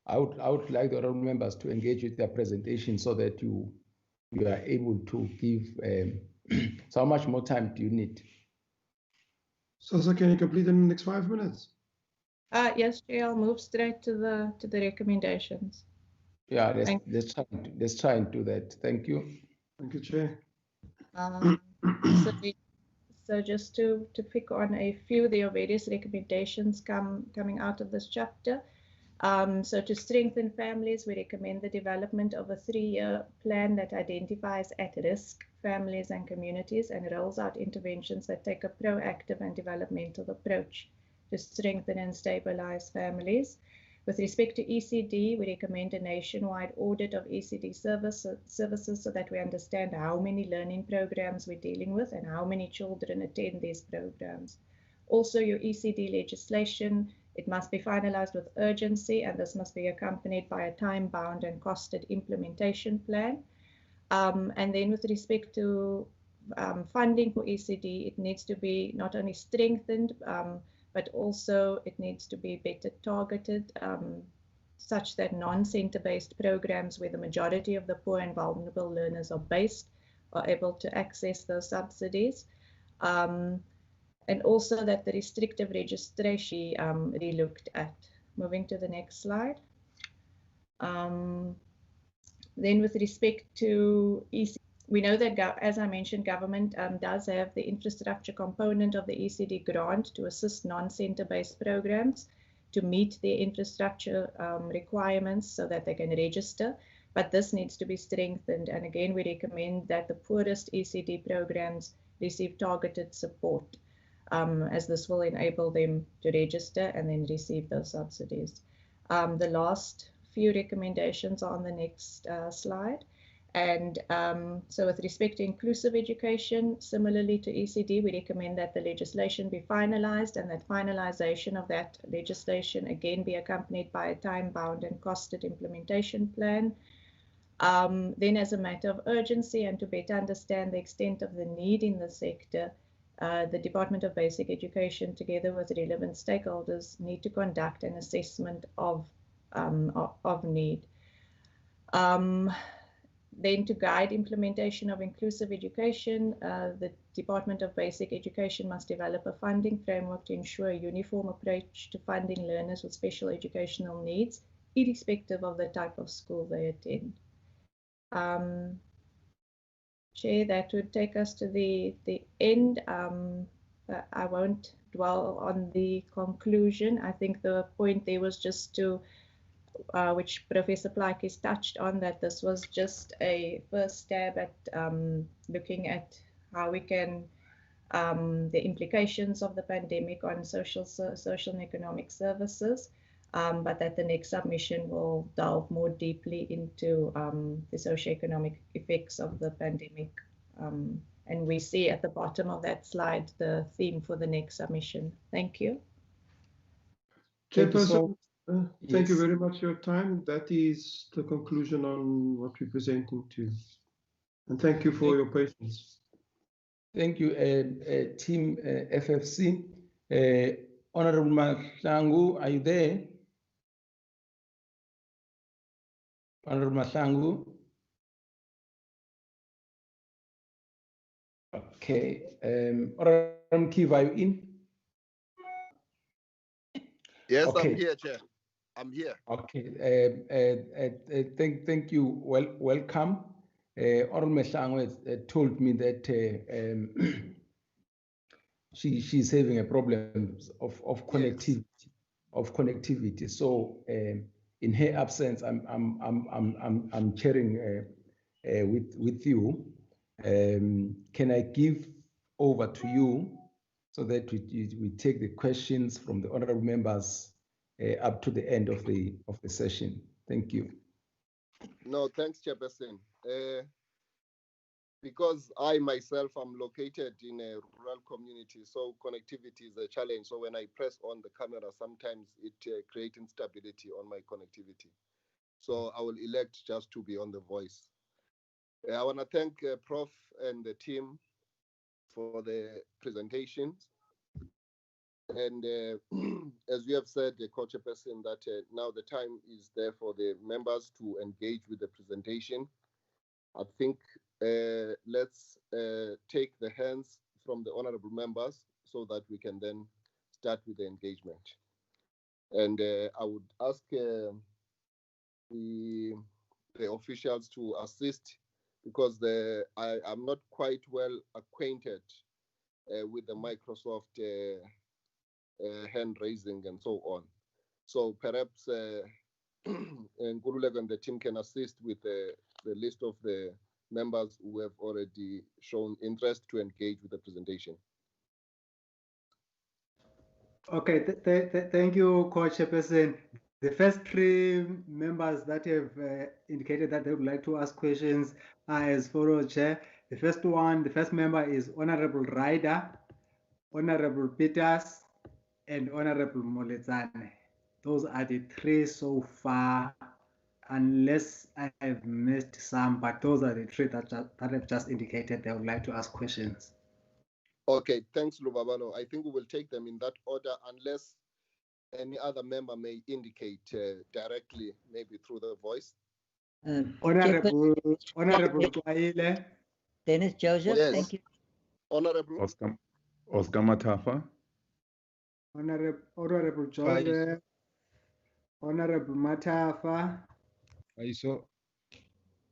I would like the other members to engage with their presentation so that you are able to give. So how much more time do you need? So can you complete in the next 5 minutes? Yes, Chair, I'll move straight to the recommendations. Yeah, let's try and do that. Thank you. Thank you, Chair. So just to pick on a few, there are various recommendations coming out of this chapter. So to strengthen families, we recommend the development of a 3-year plan that identifies at-risk families and communities and rolls out interventions that take a proactive and developmental approach to strengthen and stabilize families. With respect to ECD, we recommend a nationwide audit of ECD services so that we understand how many learning programs we're dealing with and how many children attend these programs. Also, your ECD legislation, it must be finalized with urgency, and this must be accompanied by a time-bound and costed implementation plan. And then with respect to funding for ECD, it needs to be not only strengthened, but also it needs to be better targeted, such that non-center-based programs where the majority of the poor and vulnerable learners are based are able to access those subsidies. And also that the restrictive registration be looked at. Moving to the next slide. Then with respect to ECD, we know that, as I mentioned, government does have the infrastructure component of the ECD grant to assist non-center-based programs to meet their infrastructure requirements so that they can register, but this needs to be strengthened. And again, we recommend that the poorest ECD programs receive targeted support, as this will enable them to register and then receive those subsidies. The last few recommendations are on the next slide. And so with respect to inclusive education, similarly to ECD, we recommend that the legislation be finalized and that finalization of that legislation again be accompanied by a time-bound and costed implementation plan. Then as a matter of urgency and to better understand the extent of the need in the sector, the Department of Basic Education, together with relevant stakeholders, need to conduct an assessment of need. Then to guide implementation of inclusive education, the Department of Basic Education must develop a funding framework to ensure a uniform approach to funding learners with special educational needs, irrespective of the type of school they attend. Chair, that would take us to the end. I won't dwell on the conclusion. I think the point there was just to, which Professor Plaatjes touched on, that this was just a first stab at looking at how we can, the implications of the pandemic on social and economic services, but that the next submission will delve more deeply into the socioeconomic effects of the pandemic. And we see at the bottom of that slide the theme for the next submission. Thank you. Chairperson, thank you Yes. very much for your time. That is the conclusion on what we're presenting to. And thank you for your patience. Thank you, Team FFC. Honorable Mahlangu, are you there? Honorable Mahlangu. Okay. Honorable Kiva, are you in? Yes, Okay. I'm here, Chair. I'm here. Okay. Thank you. Welcome. Honorable Mahlangu told me that she's having a problem of connectivity. Yes. Of connectivity. So in her absence, I'm chairing with you. Can I give over to you so that we take the questions from the honorable members up to the end of the session? Thank you. No, thanks, Chairperson. Because I myself am located in a rural community, so connectivity is a challenge. So when I press on the camera, sometimes it creates instability on my connectivity. So I will elect just to be on the voice. I want to thank Prof and the team for the presentations. And as we have said, the co-chairperson, that now the time is there for the members to engage with the presentation. I think let's take the hands from the honorable members so that we can then start with the engagement. And I would ask the officials to assist, because I'm not quite well acquainted with the Microsoft hand raising and so on. So perhaps Ngululeko and the team can assist with the list of the members who have already shown interest to engage with the presentation. Okay, thank you, Co-Chairperson. The first three members that have indicated that they would like to ask questions are as follows, Chair. The first member is Honorable Ryder, Honorable Peters, and Honorable Moletsane. Those are the three so far, unless I have missed some, but those are the three that have just indicated they would like to ask questions. Okay, thanks, Lubabano. I think we will take them in that order, unless any other member may indicate directly, maybe through the voice. Honorable Kwaile. Dennis Joseph, Yes. thank you. Honorable Oscar Matafa. Honorable Joseph. Honorable Matafa. Aiso.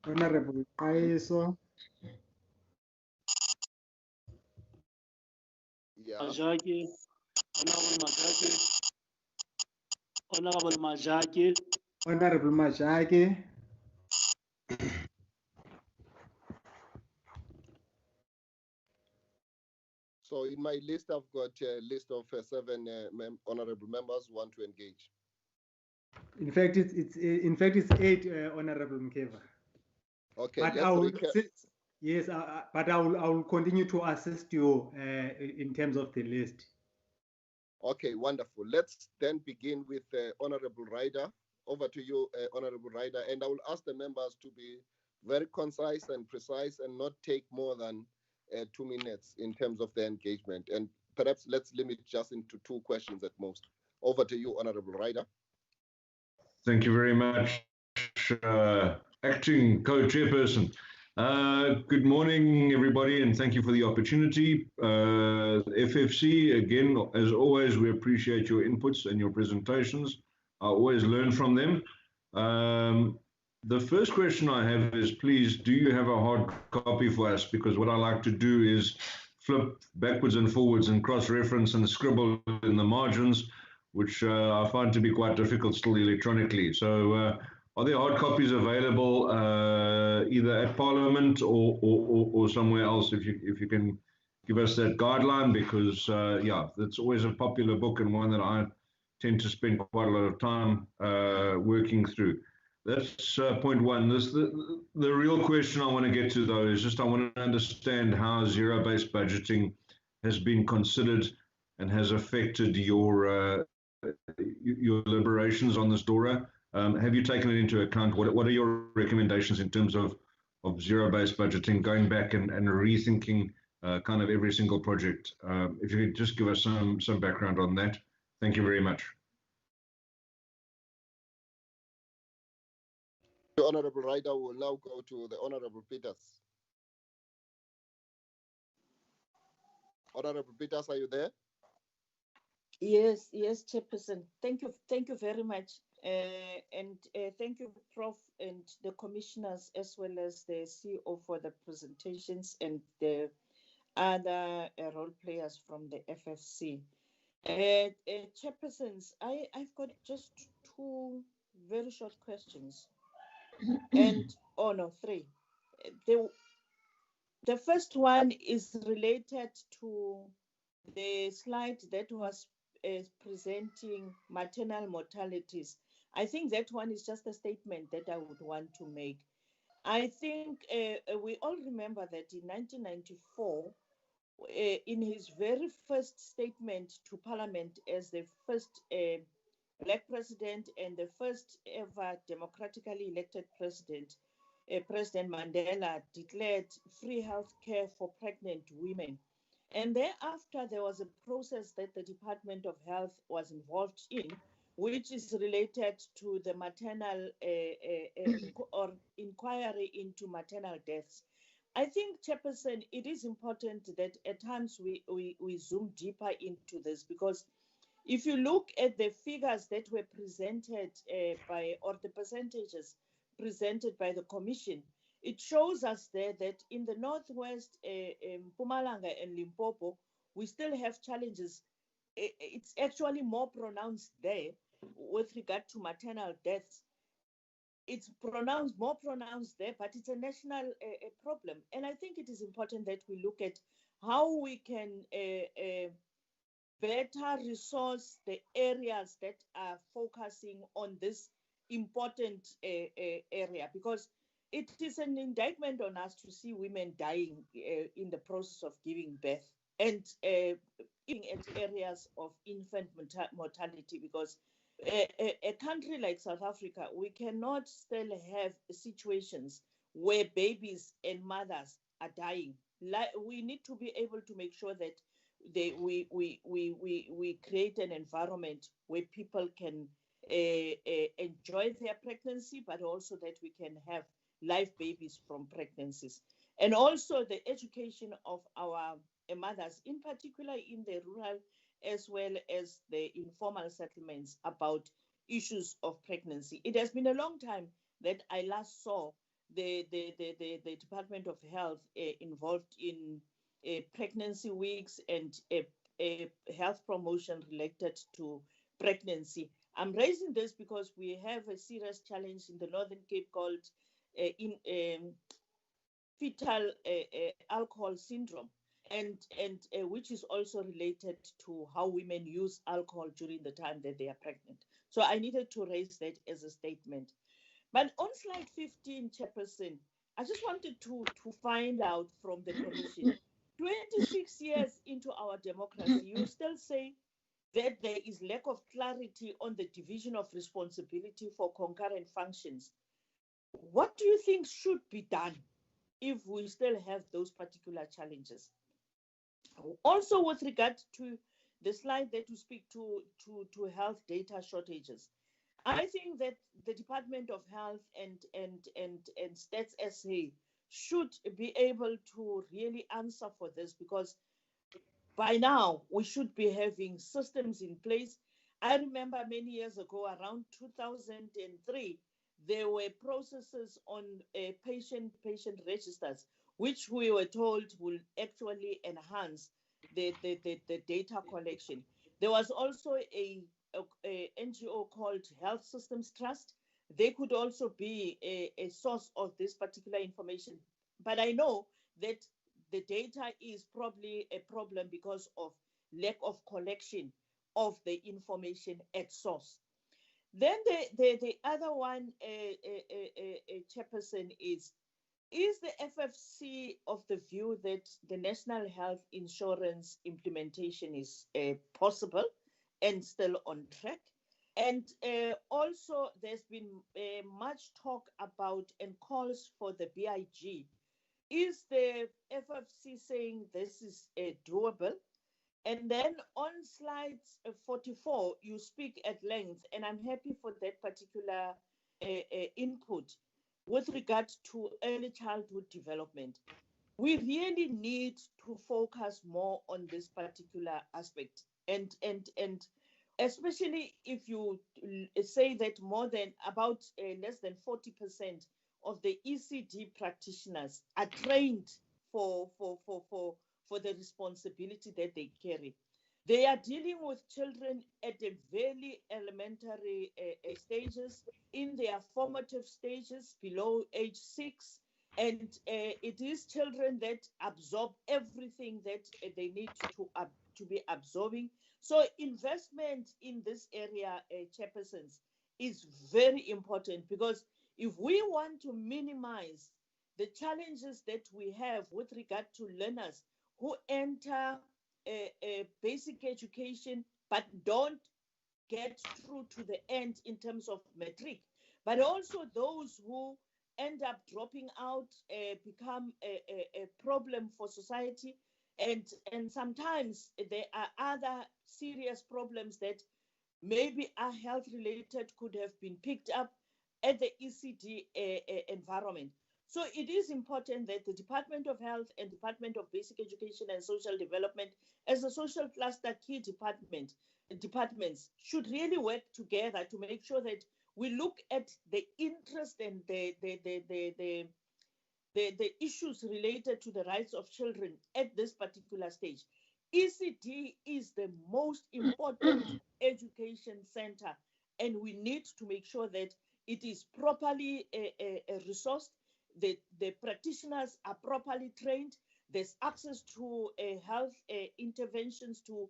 Honorable Kaiso. Yeah. Majaki, Honorable Majaki, Honorable Majaki, Honorable Majaki. So in my list, I've got a list of 7 honorable members who want to engage. In fact, it's 8, Honorable Mkeva. Okay, But I will continue to assist you in terms of the list. Okay, wonderful. Let's then begin with Honorable Ryder. Over to you, Honorable Ryder. And I will ask the members to be very concise and precise and not take more than 2 minutes in terms of the engagement. And perhaps let's limit just into 2 questions at most. Over to you, Honorable Ryder. Thank you very much, acting co-chairperson. Good morning, everybody, and thank you for the opportunity. FFC, again, as always, we appreciate your inputs and your presentations. I always learn from them. The first question I have is, please, do you have a hard copy for us? Because what I like to do is flip backwards and forwards and cross-reference and scribble in the margins, which I find to be quite difficult still electronically. So are there hard copies available either at Parliament or somewhere else, if you can give us that guideline? Because yeah, it's always a popular book and one that I tend to spend quite a lot of time working through. That's point one. The real question I want to get to, though, is just I want to understand how zero-based budgeting has been considered and has affected your deliberations on this, Dora. Have you taken it into account? What are your recommendations in terms of zero-based budgeting, going back and rethinking kind of every single project? If you could just give us some background on that. Thank you very much. The Honourable Ryder will now go to the Honourable Peters. Honourable Peters, are you there? Yes, Chairperson. Thank you very much. And thank you, Prof, and the commissioners, as well as the CEO for the presentations and the other role players from the FFC. Chairpersons, I've got just two very short questions. And three. The first one is related to the slide that was presenting maternal mortalities. I think that one is just a statement that I would want to make. I think we all remember that in 1994, in his very first statement to Parliament as the first Black president and the first ever democratically elected president, President Mandela declared free health care for pregnant women. And thereafter, there was a process that the Department of Health was involved in, which is related to the maternal or inquiry into maternal deaths. I think, Chairperson, it is important that at times we zoom deeper into this, because if you look at the figures that were presented or the percentages presented by the Commission, it shows us there that in the Northwest, Mpumalanga and Limpopo, we still have challenges. It's actually more pronounced there with regard to maternal deaths. It's more pronounced there, but it's a national problem. And I think it is important that we look at how we can better resource the areas that are focusing on this important area, because it is an indictment on us to see women dying in the process of giving birth, and looking at areas of infant mortality, because a country like South Africa, we cannot still have situations where babies and mothers are dying. We need to be able to make sure that we create an environment where people can enjoy their pregnancy, but also that we can have live babies from pregnancies. And also the education of our mothers, in particular in the rural as well as the informal settlements, about issues of pregnancy. It has been a long time that I last saw the Department of Health involved in pregnancy weeks and health promotion related to pregnancy. I'm raising this because we have a serious challenge in the Northern Cape called fetal alcohol syndrome, and which is also related to how women use alcohol during the time that they are pregnant. So I needed to raise that as a statement. But on slide 15, Chairperson, I just wanted to find out from the Commission, 26 years into our democracy, you still say that there is lack of clarity on the division of responsibility for concurrent functions. What do you think should be done if we still have those particular challenges? Also, with regard to the slide that you speak to health data shortages, I think that the Department of Health and Stats SA should be able to really answer for this, because by now we should be having systems in place. I remember many years ago, around 2003, there were processes on patient registers, which we were told will actually enhance the data collection. There was also a NGO called Health Systems Trust. They could also be a source of this particular information. But I know that the data is probably a problem because of lack of collection of the information at source. Then the other one, Chairperson, is the FFC of the view that the National Health Insurance implementation is possible and still on track? And also there's been much talk about and calls for the BIG. Is the FFC saying this is doable? And then on slide 44, you speak at length, and I'm happy for that particular input with regard to early childhood development. We really need to focus more on this particular aspect, and especially if you say that more than about less than 40% of the ECD practitioners are trained for the responsibility that they carry. They are dealing with children at a very elementary stages, in their formative stages below age 6, and it is children that absorb everything that they need to be absorbing. So investment in this area, Chairpersons, is very important, because if we want to minimize the challenges that we have with regard to learners who enter basic education but don't get through to the end in terms of matric, but also those who end up dropping out, become a problem for society, and sometimes there are other serious problems that maybe are health related, could have been picked up at the ECD environment. So it is important that the Department of Health and Department of Basic Education and Social Development, as a social cluster key departments, should really work together to make sure that we look at the interest and the issues related to the rights of children at this particular stage. ECD is the most important education center, and we need to make sure that it is properly resourced, the practitioners are properly trained, there's access to health interventions to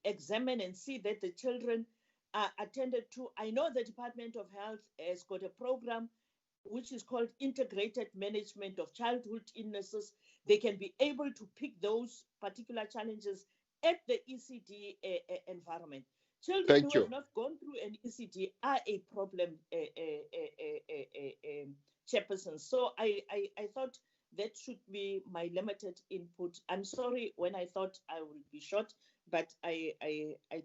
examine and see that the children are attended to. I know the Department of Health has got a program which is called Integrated Management of Childhood Illnesses. They can be able to pick those particular challenges at the ECD environment. Children who have not gone through an ECD are a problem, Chairperson. So I thought that should be my limited input. I'm sorry when I thought I would be short, but I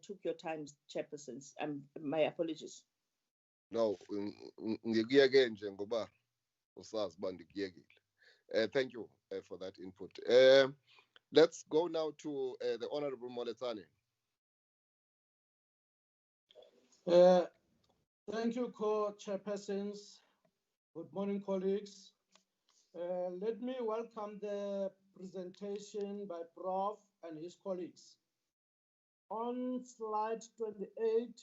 took your time, Chairpersons. My apologies. No, thank you for that input. Let's go now to the Honorable Moletsane. Thank you, co-chairpersons. Good morning, colleagues. Let me welcome the presentation by Prof. and his colleagues. On slide 28,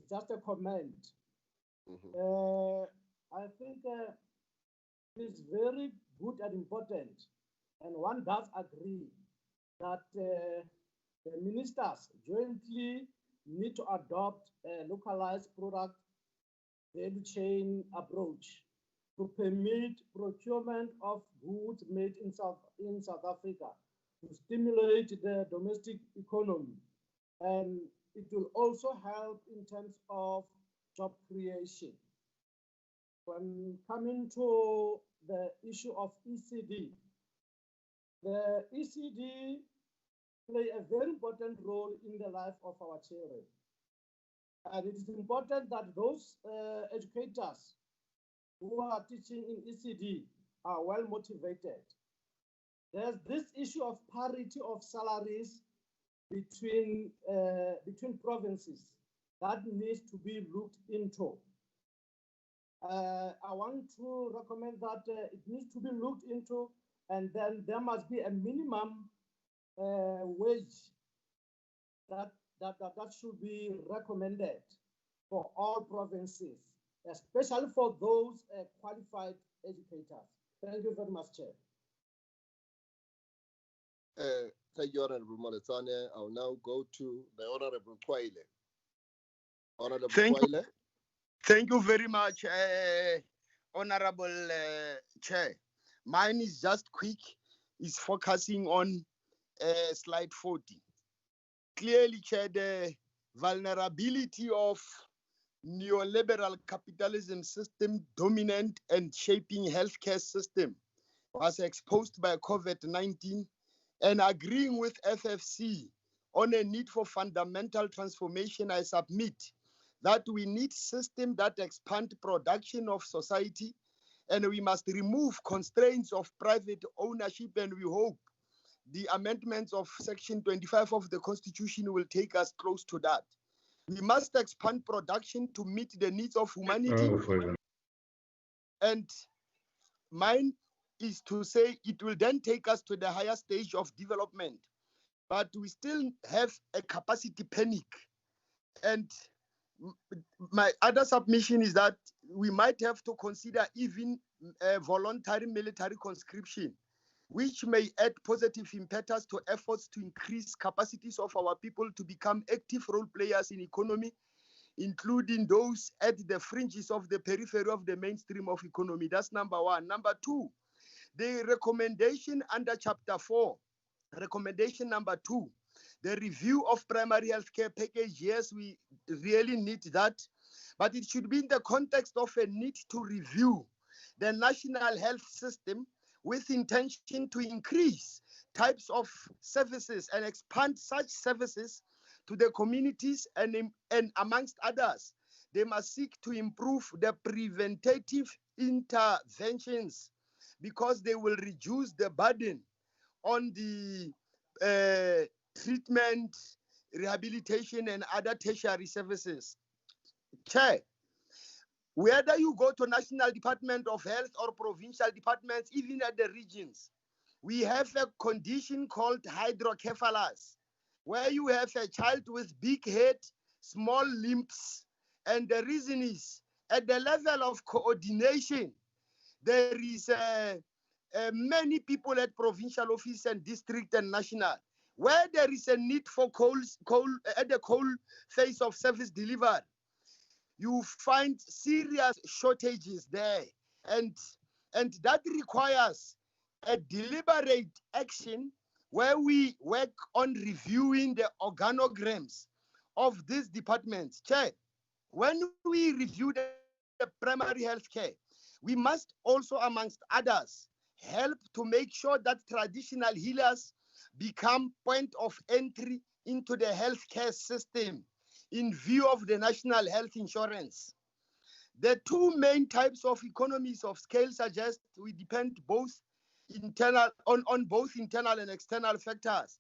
just a comment. I think it's very good and important, and one does agree that the ministers jointly need to adopt a localized product value chain approach to permit procurement of goods made in South Africa to stimulate the domestic economy. And it will also help in terms of job creation. When coming to the issue of ECD, the ECD play a very important role in the life of our children. And it is important that those educators who are teaching in ECD are well motivated. There's this issue of parity of salaries between provinces that needs to be looked into. I want to recommend that it needs to be looked into, and then there must be a minimum wage that should be recommended for all provinces, especially for those qualified educators. Thank you very much, Chair. Thank you, Honorable Malesane. I'll now go to the Honorable Kwaile. Honorable Kwaile. Thank you very much, Honorable Chair. Mine is just quick, is focusing on slide 40. Clearly, Chair, the vulnerability of neoliberal capitalism system dominant and shaping healthcare system was exposed by COVID-19, and agreeing with FFC on a need for fundamental transformation, I submit that we need systems that expand production of society, and we must remove constraints of private ownership, and we hope the amendments of Section 25 of the Constitution will take us close to that. We must expand production to meet the needs of humanity. And mine is to say it will then take us to the higher stage of development. But we still have a capacity panic. And my other submission is that we might have to consider even voluntary military conscription, which may add positive impetus to efforts to increase capacities of our people to become active role players in economy, including those at the fringes of the periphery of the mainstream of economy. That's number one. Number two, the recommendation under Chapter 4, recommendation number 2, the review of primary healthcare package. Yes, we really need that, but it should be in the context of a need to review the national health system with intention to increase types of services and expand such services to the communities, and amongst others, they must seek to improve the preventative interventions because they will reduce the burden on the treatment, rehabilitation, and other tertiary services. Chair, whether you go to National Department of Health or provincial departments, even at the regions, we have a condition called hydrocephalus, where you have a child with big head, small limbs, and the reason is at the level of coordination, there is many people at provincial office and district and national, where there is a need for at the coal phase of service delivery. You find serious shortages there, and that requires a deliberate action where we work on reviewing the organograms of these departments. Chair, when we review the primary health care, we must also, amongst others, help to make sure that traditional healers become point of entry into the healthcare system in view of the national health insurance. The two main types of economies of scale suggest we depend both on both internal and external factors.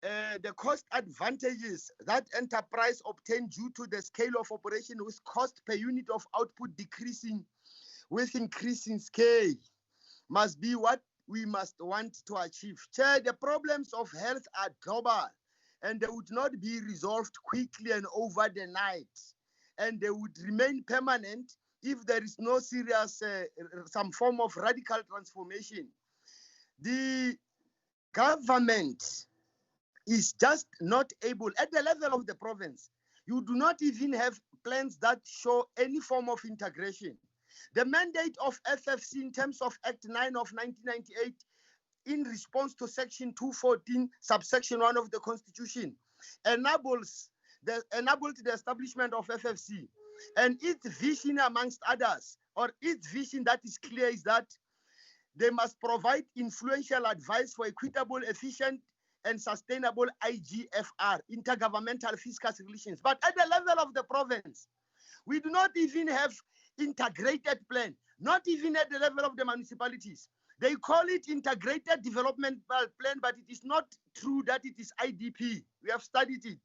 The cost advantages that enterprise obtain due to the scale of operation with cost per unit of output decreasing with increasing scale must be what we must want to achieve. Chair, the problems of health are global, and they would not be resolved quickly and over the night, and they would remain permanent if there is no serious, some form of radical transformation. The government is just not able, at the level of the province, you do not even have plans that show any form of integration. The mandate of FFC in terms of Act 9 of 1998 in response to Section 214, subsection 1 of the Constitution, enabled the establishment of FFC. And its vision, amongst others, or its vision that is clear, is that they must provide influential advice for equitable, efficient, and sustainable IGFR, intergovernmental fiscal relations. But at the level of the province, we do not even have integrated plan, not even at the level of the municipalities. They call it integrated developmental plan, but it is not true that it is IDP. We have studied it.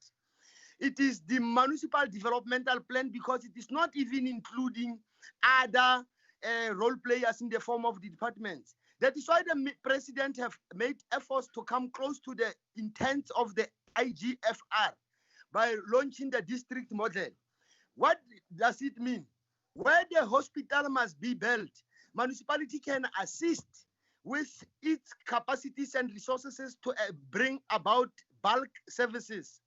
It is the municipal developmental plan because it is not even including other role players in the form of the departments. That is why the president have made efforts to come close to the intent of the IGFR by launching the district model. What does it mean? Where the hospital must be built, municipality can assist with its capacities and resources to bring about bulk services.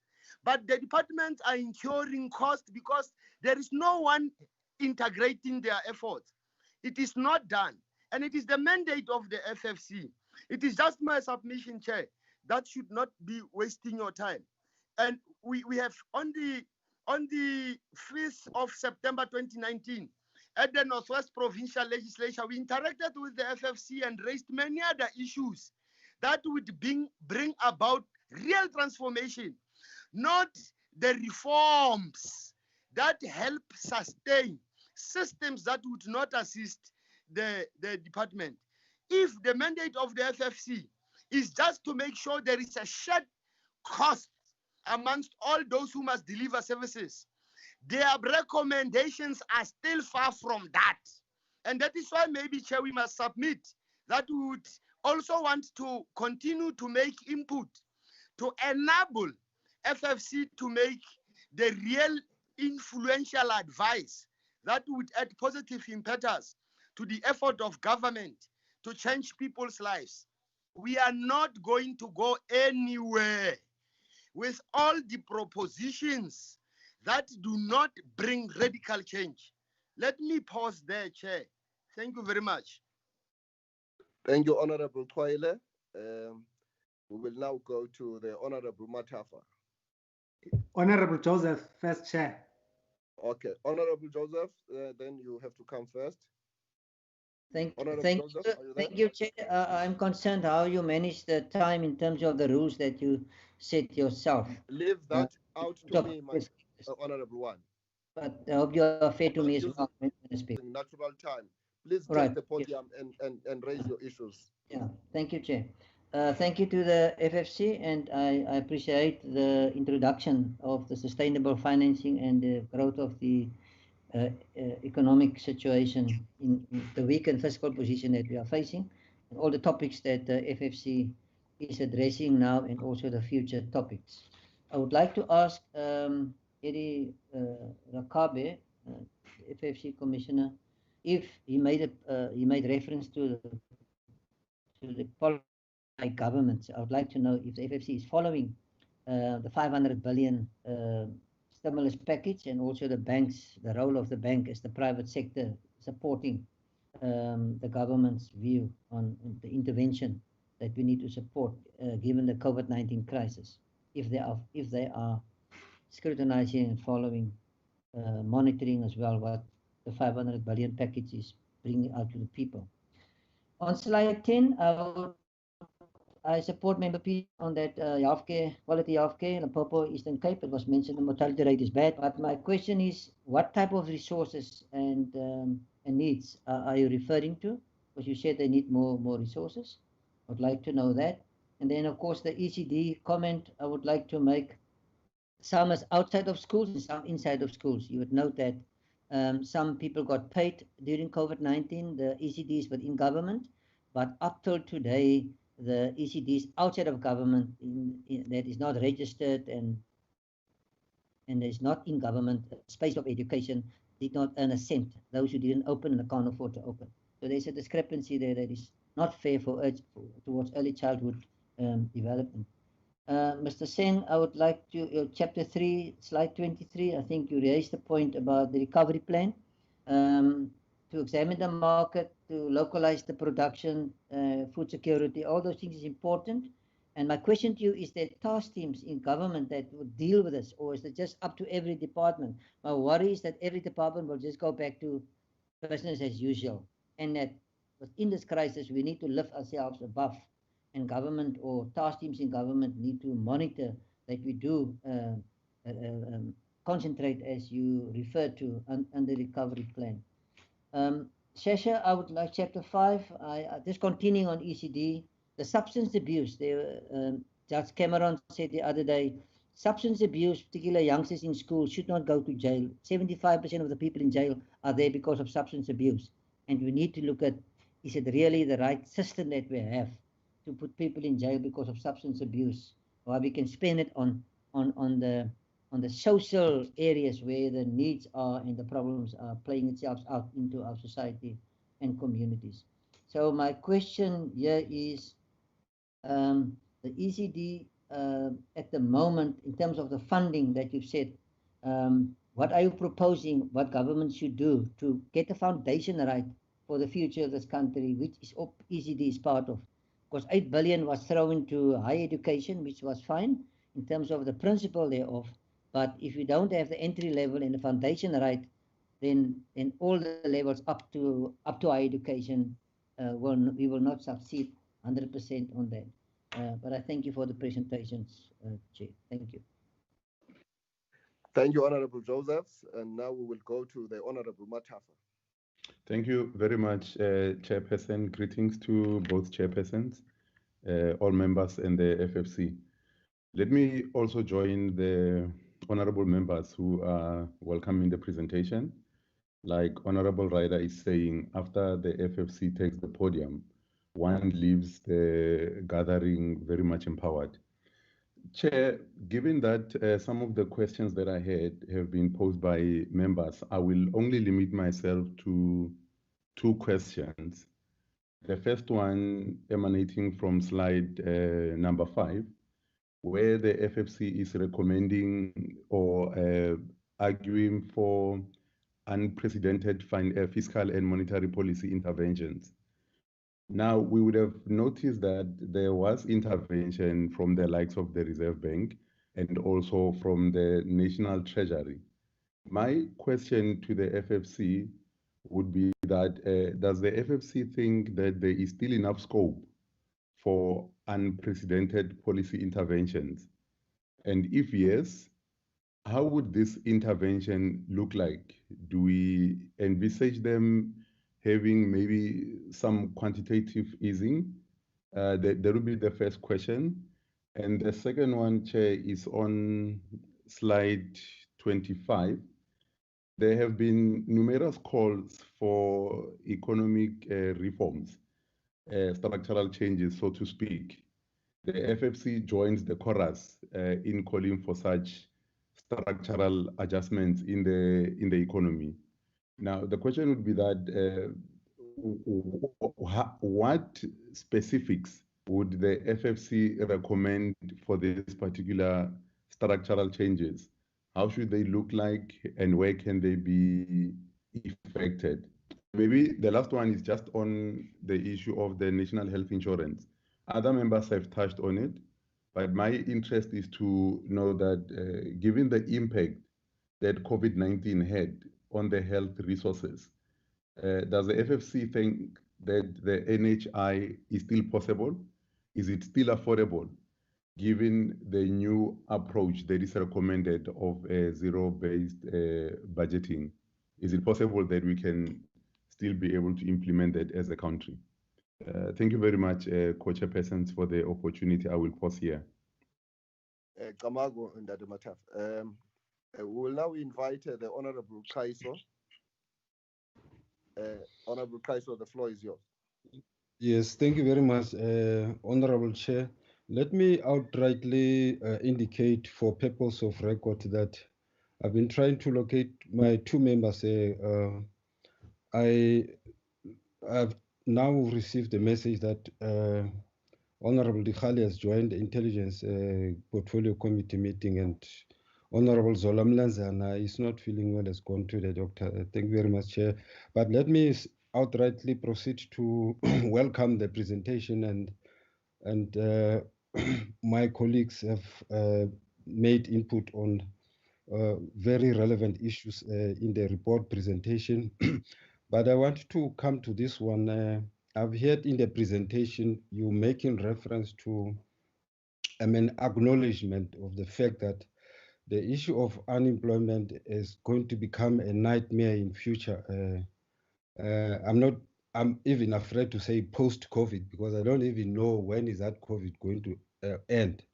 But the departments are incurring cost because there is no one integrating their efforts. It is not done. And it is the mandate of the FFC. It is just my submission, Chair. That should not be wasting your time. And we have on the 5th of September 2019, at the Northwest Provincial Legislature, we interacted with the FFC and raised many other issues that would bring about real transformation, not the reforms that help sustain systems that would not assist the department. If the mandate of the FFC is just to make sure there is a shared cost amongst all those who must deliver services, their recommendations are still far from that. And that is why maybe, Chair, we must submit that we would also want to continue to make input to enable FFC to make the real influential advice that would add positive impetus to the effort of government to change people's lives. We are not going to go anywhere with all the propositions that do not bring radical change. Let me pause there, Chair. Thank you very much. Thank you, Honorable Twaile. We will now go to the Honorable Matafa. Honorable Joseph, first Chair. Okay, Honorable Joseph, then you have to come first. Thank you, Chair. I'm concerned how you manage the time in terms of the rules that you set yourself. Leave that out to me, my Honorable one. But I hope you are fair to me as well when I speak. Natural time. Please take the podium and raise your issues. Yeah, thank you, Chair. Thank you to the FFC, and I appreciate the introduction of the sustainable financing and the growth of the economic situation in the weakened fiscal position that we are facing, and all the topics that the FFC is addressing now, and also the future topics. I would like to ask Eddie Rakabe, FFC Commissioner, if he made reference to the policy by governments. I would like to know if the FFC is following the 500 billion stimulus package, and also the banks, the role of the bank as the private sector supporting the government's view on the intervention that we need to support given the COVID-19 crisis, if they are scrutinizing and following, monitoring as well what the 500 billion package is bringing out to the people. On slide 10, I support Member P on that healthcare, quality healthcare in Limpopo, Eastern Cape. It was mentioned the mortality rate is bad, but my question is, what type of resources and needs are you referring to? Because you said they need more resources. I would like to know that. And then, of course, the ECD comment I would like to make. Some is outside of schools and some inside of schools. You would note that some people got paid during COVID-19, the ECDs within government, but up till today, the ECDs outside of government that is not registered and is not in government space of education did not earn a cent. Those who didn't open and can't afford to open. So there's a discrepancy there that is not fair towards early childhood development. Mr. Sen, I would like to, chapter 3, slide 23, I think you raised the point about the recovery plan, to examine the market, to localize the production, food security, all those things is important. And my question to you, is there task teams in government that would deal with this, or is it just up to every department? My worry is that every department will just go back to business as usual, and that within this crisis, we need to lift ourselves above and government or task teams in government need to monitor that we do concentrate, as you referred to, on the recovery plan. Shesha, I would like chapter 5, just continuing on ECD, the substance abuse. Judge Cameron said the other day, substance abuse, particularly youngsters in school, should not go to jail. 75% of the people in jail are there because of substance abuse. And we need to look at, is it really the right system that we have to put people in jail because of substance abuse? Or we can spend it on the social areas where the needs are and the problems are playing itself out into our society and communities. So my question here is, the ECD at the moment, in terms of the funding that you've said, what are you proposing, what government should do to get the foundation right for the future of this country, which is ECD is part of? Because 8 billion was thrown into higher education, which was fine in terms of the principle thereof. But if you don't have the entry level and the foundation right, then all the levels up to higher education, we will not succeed 100% on that. But I thank you for the presentations, Chair. Thank you. Thank you, Honorable Joseph. And now we will go to the Honorable Matafa. Thank you very much, Chairperson. Greetings to both chairpersons, all members, and the FFC. Let me also join the honorable members who are welcoming the presentation. Like Honorable Ryder is saying, after the FFC takes the podium, one leaves the gathering very much empowered. Chair, given that some of the questions that I had have been posed by members, I will only limit myself to 2 questions. The first one emanating from slide number 5, where the FFC is recommending or arguing for unprecedented fiscal and monetary policy interventions. Now, we would have noticed that there was intervention from the likes of the Reserve Bank and also from the National Treasury. My question to the FFC would be that does the FFC think that there is still enough scope for unprecedented policy interventions? And if yes, how would this intervention look like? Do we envisage them having maybe some quantitative easing? That would be the first question. And the second one, Chair, is on slide 25. There have been numerous calls for economic reforms, structural changes, so to speak. The FFC joins the chorus in calling for such structural adjustments in the economy. Now, the question would be that what specifics would the FFC recommend for this particular structural changes? How should they look like and where can they be effected? Maybe the last one is just on the issue of the national health insurance. Other members have touched on it, but my interest is to know that given the impact that COVID-19 had on the health resources, does the FFC think that the NHI is still possible? Is it still affordable, given the new approach that is recommended of zero-based budgeting? Is it possible that we can still be able to implement that as a country? Thank you very much, co-chairpersons, for the opportunity. I will pause here. Kamago and Mataf. We will now invite the Honorable Kaiso. Honorable Kaiso, the floor is yours. Yes, thank you very much, Honorable Chair. Let me outrightly indicate for purpose of record that I've been trying to locate my 2 members. I've now received a message that Honorable Dikhali has joined the Intelligence Portfolio Committee meeting, and Honorable Zola Mlanzana is not feeling well, has gone to the doctor. Thank you very much, Chair. But let me outrightly proceed to welcome the presentation, and my colleagues have made input on very relevant issues in the report presentation. But I want to come to this one. I've heard in the presentation you making reference to acknowledgement of the fact that the issue of unemployment is going to become a nightmare in future. I'm even afraid to say post-COVID because I don't even know when is that COVID going to end.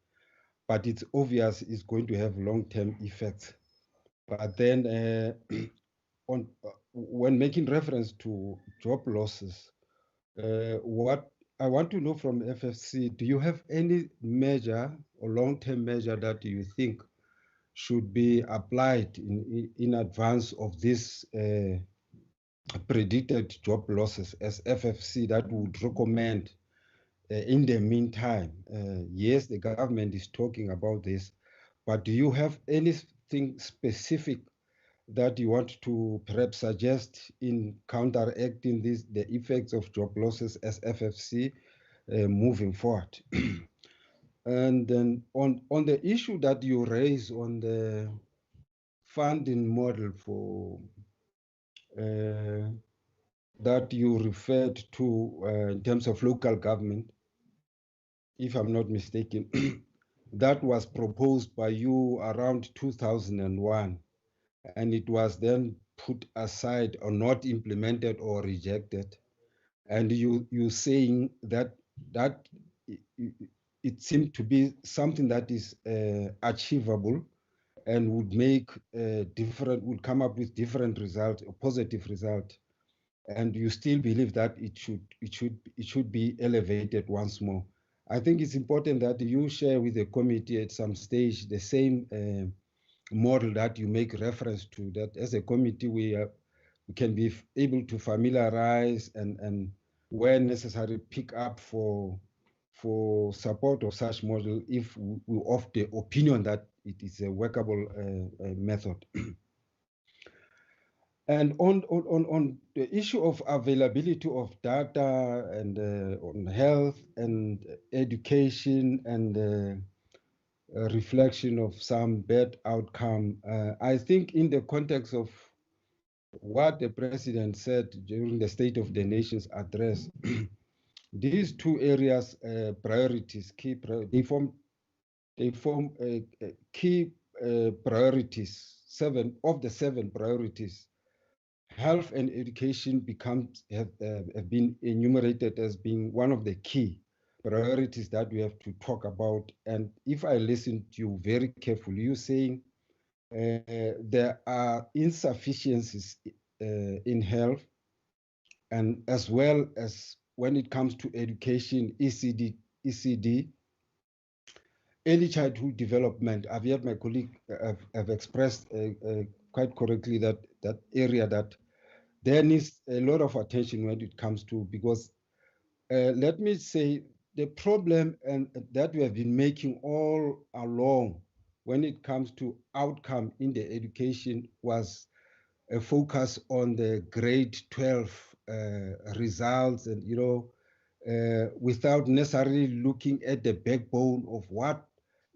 But it's obvious it's going to have long-term effects. But then when making reference to job losses, what I want to know from FFC, do you have any measure or long-term measure that you think should be applied in advance of this predicted job losses as FFC that would recommend in the meantime? Yes, the government is talking about this, but do you have anything specific that you want to perhaps suggest in counteracting the effects of job losses as FFC moving forward? And then on the issue that you raise on the funding model for that you referred to in terms of local government, if I'm not mistaken, that was proposed by you around 2001, and it was then put aside or not implemented or rejected. And you saying that it seemed to be something that is achievable and would make would come up with different result, a positive result. And you still believe that it should be elevated once more. I think it's important that you share with the committee at some stage the same model that you make reference to, that as a committee we can be able to familiarize and where necessary pick up for support of such model if we of the opinion that it is a workable method. And on the issue of availability of data and on health and education and reflection of some bad outcome, I think in the context of what the president said during the State of the Nation's address, these two areas, priorities, they form key priorities. 7 of the 7 priorities. Health and education have been enumerated as being one of the key priorities that we have to talk about. And if I listen to you very carefully, you're saying there are insufficiencies in health, and as well as when it comes to education, ECD, early childhood development. I've heard my colleague have expressed quite correctly that area that there needs a lot of attention when it comes to, because let me say the problem and that we have been making all along when it comes to outcome in the education was a focus on the grade 12 results, and without necessarily looking at the backbone of what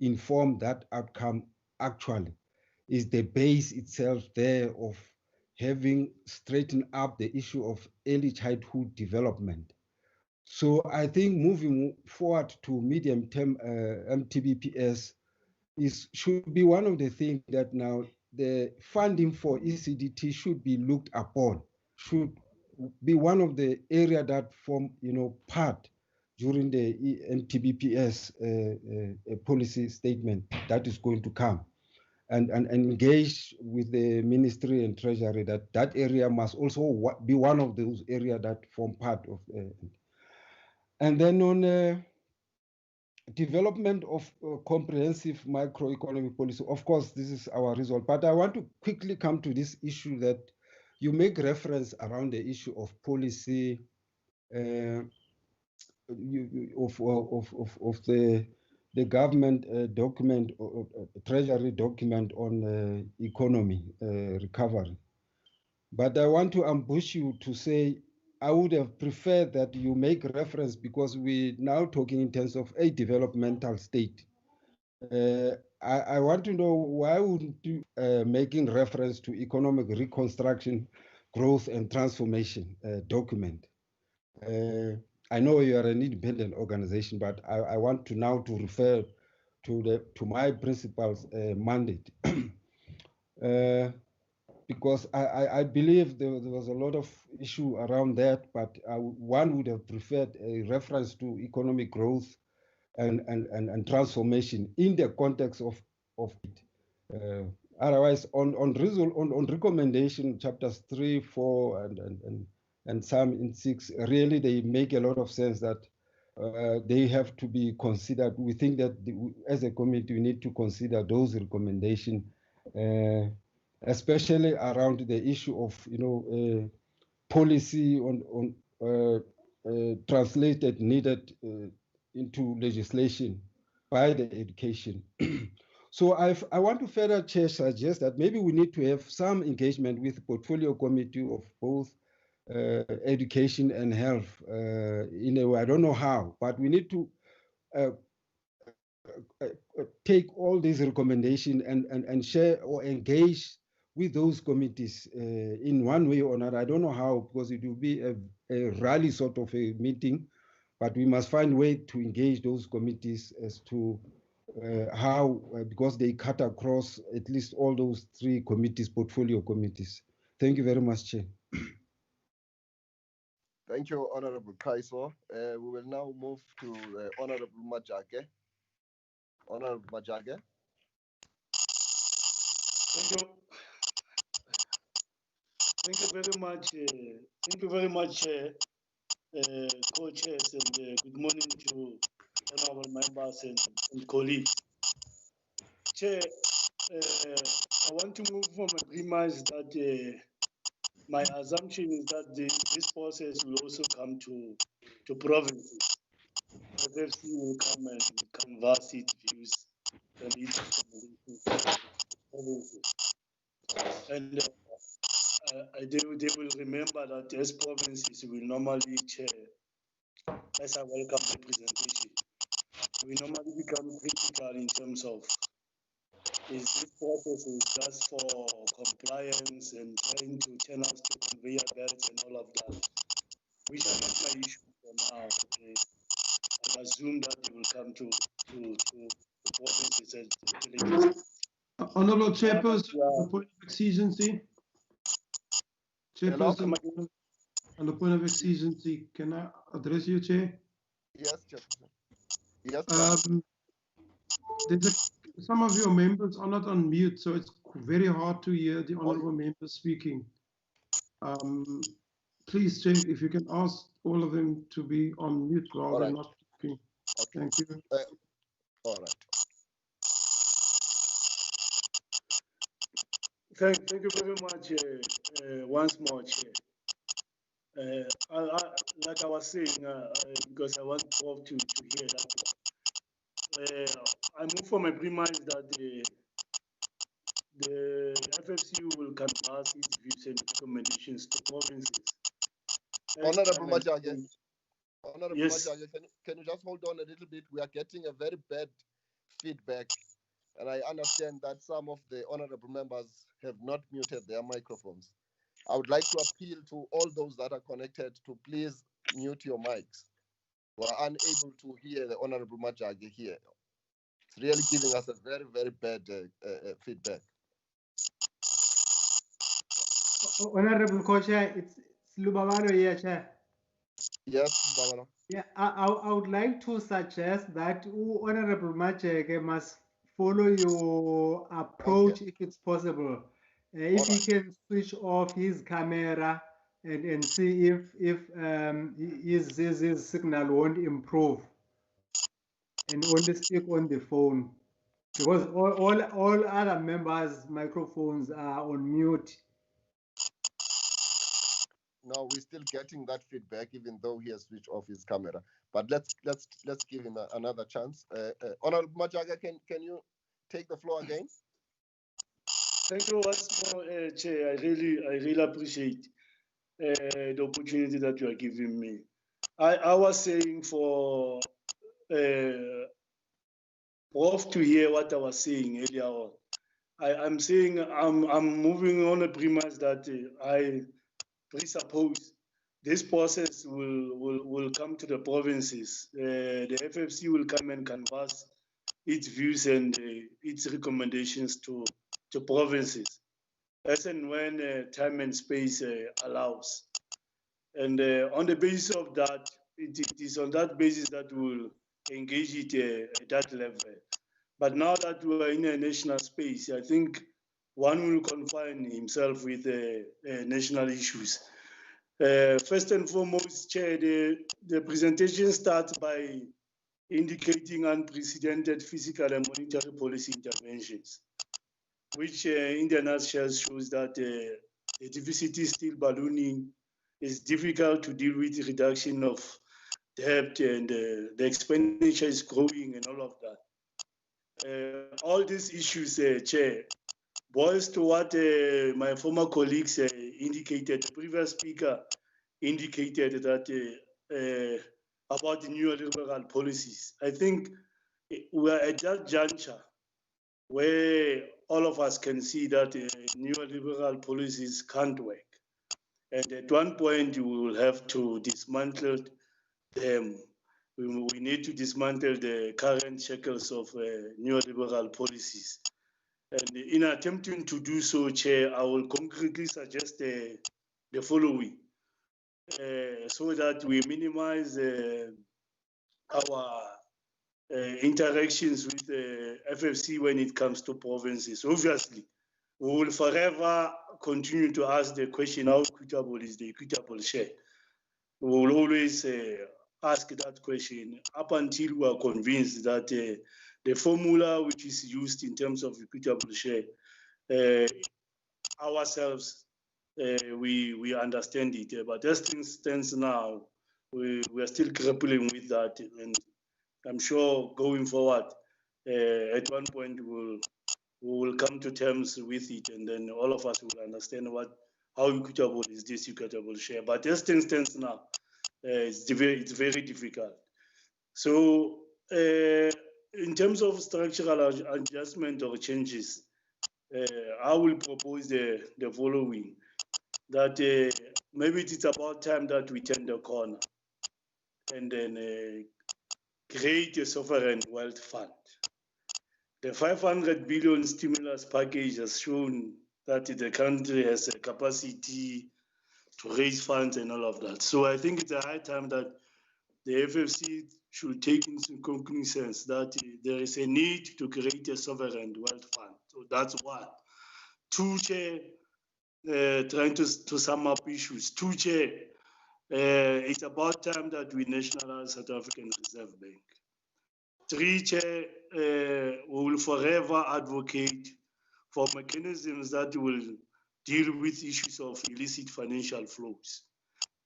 informed that outcome actually is the base itself there of having straightened up the issue of early childhood development. So I think moving forward to medium-term MTBPS should be one of the things that now the funding for ECDT should be looked upon, should be one of the area that form part during the MTBPS policy statement that is going to come. And engage with the ministry and treasury that area must also be one of those areas that form part of. And then on development of comprehensive microeconomic policy, of course, this is our result. But I want to quickly come to this issue that you make reference around the issue of policy of the government document, treasury document on economy recovery. But I want to ambush you to say, I would have preferred that you make reference, because we're now talking in terms of a developmental state. I want to know why wouldn't you making reference to economic reconstruction, growth and transformation document? I know you are an independent organization, but I want to now to refer to my principal's mandate. Because I believe there was a lot of issue around that, but one would have preferred a reference to economic growth and transformation in the context of it. Otherwise, on recommendation, chapters 3, 4, and some in 6, really they make a lot of sense that they have to be considered. We think that as a committee, we need to consider those recommendations, especially around the issue of policy on translated needed into legislation by the education. So I want to further suggest that maybe we need to have some engagement with the portfolio committee of both education and health in a way. I don't know how, but we need to take all these recommendations and share or engage with those committees in one way or another. I don't know how, because it will be a rally sort of a meeting, but we must find a way to engage those committees as to how, because they cut across at least all those 3 committees, portfolio committees. Thank you very much, Chair. Thank you, Honorable Kaiso. We will now move to Honorable Majake. Honorable Majake. Thank you. Thank you very much. Thank you very much, co-chairs, and good morning to honorable members and colleagues. Chair, I want to move from a premise that my assumption is that this process will also come to provinces. FFC will come and canvass its views and its recommendations to provinces. And they will remember that as provinces we normally chair, as I welcome the presentation, we normally become critical in terms of is this process is just for compliance and trying to turn us to conveyor belts and all of that, which are not my issue for now. I assume that they will come to provinces and villages. Honorable Chairperson, on the point of exigency. Chairperson, on the point of exigency, can I address you, Chair? Yes, Chairperson. Yes, some of your members are not on mute, so it's very hard to hear the honourable members speaking. Please, Chair, if you can ask all of them to be on mute while they're not speaking. Okay. Thank you. All right. Thank you very much once more, Chair. Like I was saying, because I want Prof to hear that. I move from a premise that the FFC will canvass its views and recommendations to provinces. Honorable Majage, yes. Majage, can you just hold on a little bit? We are getting a very bad feedback, and I understand that some of the honorable members have not muted their microphones. I would like to appeal to all those that are connected to please mute your mics. We are unable to hear the Honorable Majage here. It's really giving us a very, very bad feedback. Honorable Co-Chair, it's Lubabalo here, Chair. Yes, Lubabalo. Yeah, I would like to suggest that Honorable Majage must follow your approach if it's possible. If he can switch off his camera and see if his signal won't improve, and only speak on the phone, because all other members' microphones are on mute. No, we're still getting that feedback, even though he has switched off his camera. But let's give him another chance. Honorable Majaga, can you take the floor again? Thank you once more, Chair. I really appreciate the opportunity that you are giving me. I was saying for Prof to hear what I was saying earlier on. I'm saying I'm moving on a premise that I presuppose this process will come to the provinces. The FFC will come and canvass its views and its recommendations to provinces, as and when time and space allows. And on the basis of that, it is on that basis that we'll engage it at that level. But now that we are in a national space, I think one will confine himself with national issues. First and foremost, Chair, the presentation starts by indicating unprecedented fiscal and monetary policy interventions, which in the nutshell shows that the deficit is still ballooning. It's difficult to deal with the reduction of debt, and the expenditure is growing and all of that. All these issues, Chair, boils to what my former colleagues indicated. The previous speaker indicated that about the neoliberal policies. I think we are at that juncture where all of us can see that neoliberal policies can't work. And at one point, we will have to dismantle them. We need to dismantle the current shackles of neoliberal policies. And in attempting to do so, Chair, I will concretely suggest the following, so that we minimize our interactions with the FFC when it comes to provinces. Obviously, we will forever continue to ask the question, how equitable is the equitable share? We will always ask that question up until we are convinced that the formula which is used in terms of equitable share, ourselves, we understand it. But as things stand now, we are still grappling with that. And I'm sure going forward, at one point we will come to terms with it, and then all of us will understand how equitable is this equitable share. But as things stand now, it's very difficult. So in terms of structural adjustment or changes, I will propose the following, that maybe it's about time that we turn the corner and then create a sovereign wealth fund. The 500 billion stimulus package has shown that the country has a capacity to raise funds and all of that. So I think it's a high time that the FFC should take into cognizance that there is a need to create a sovereign wealth fund. So that's one. Two, Chair, trying to sum up issues. Two, Chair, it's about time that we nationalize South African Reserve Bank. Three, Chair, we will forever advocate for mechanisms that will deal with issues of illicit financial flows,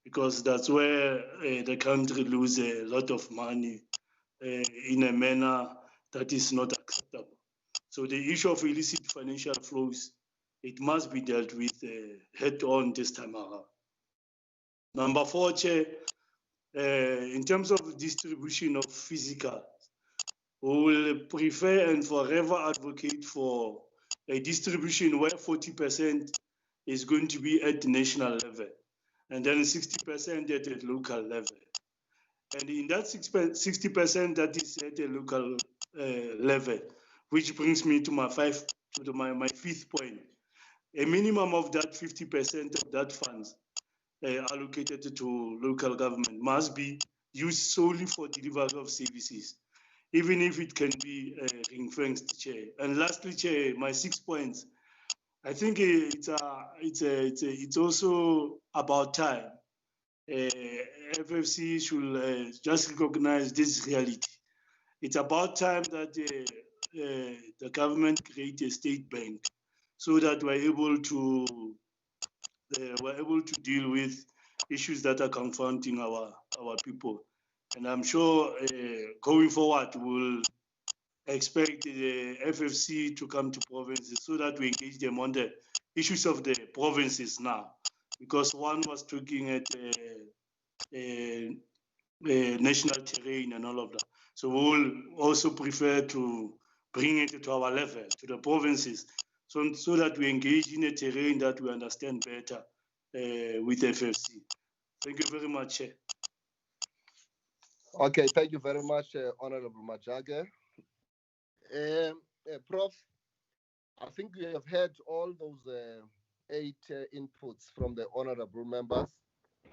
because that's where the country loses a lot of money in a manner that is not acceptable. So the issue of illicit financial flows, it must be dealt with head on this time around. Number four, Chair, in terms of distribution of physical, we will prefer and forever advocate for a distribution where 40% is going to be at the national level, and then 60% at a local level. And in that 60% that is at a local level, which brings me to my fifth point, a minimum of that 50% of that funds allocated to local government must be used solely for delivery of services, even if it can be ring-fenced, Chair. And lastly, Chair, my 6 points, I think it's also about time. FFC should just recognize this reality. It's about time that the government create a state bank so that we're able to deal with issues that are confronting our people. And I'm sure going forward, we'll expect the FFC to come to provinces so that we engage them on the issues of the provinces now. Because one was talking at national terrain and all of that. So we will also prefer to bring it to our level, to the provinces, so that we engage in a terrain that we understand better with FFC. Thank you very much, Chair. Okay, thank you very much, Honorable Majage. Prof, I think we have heard all those 8 inputs from the honorable members,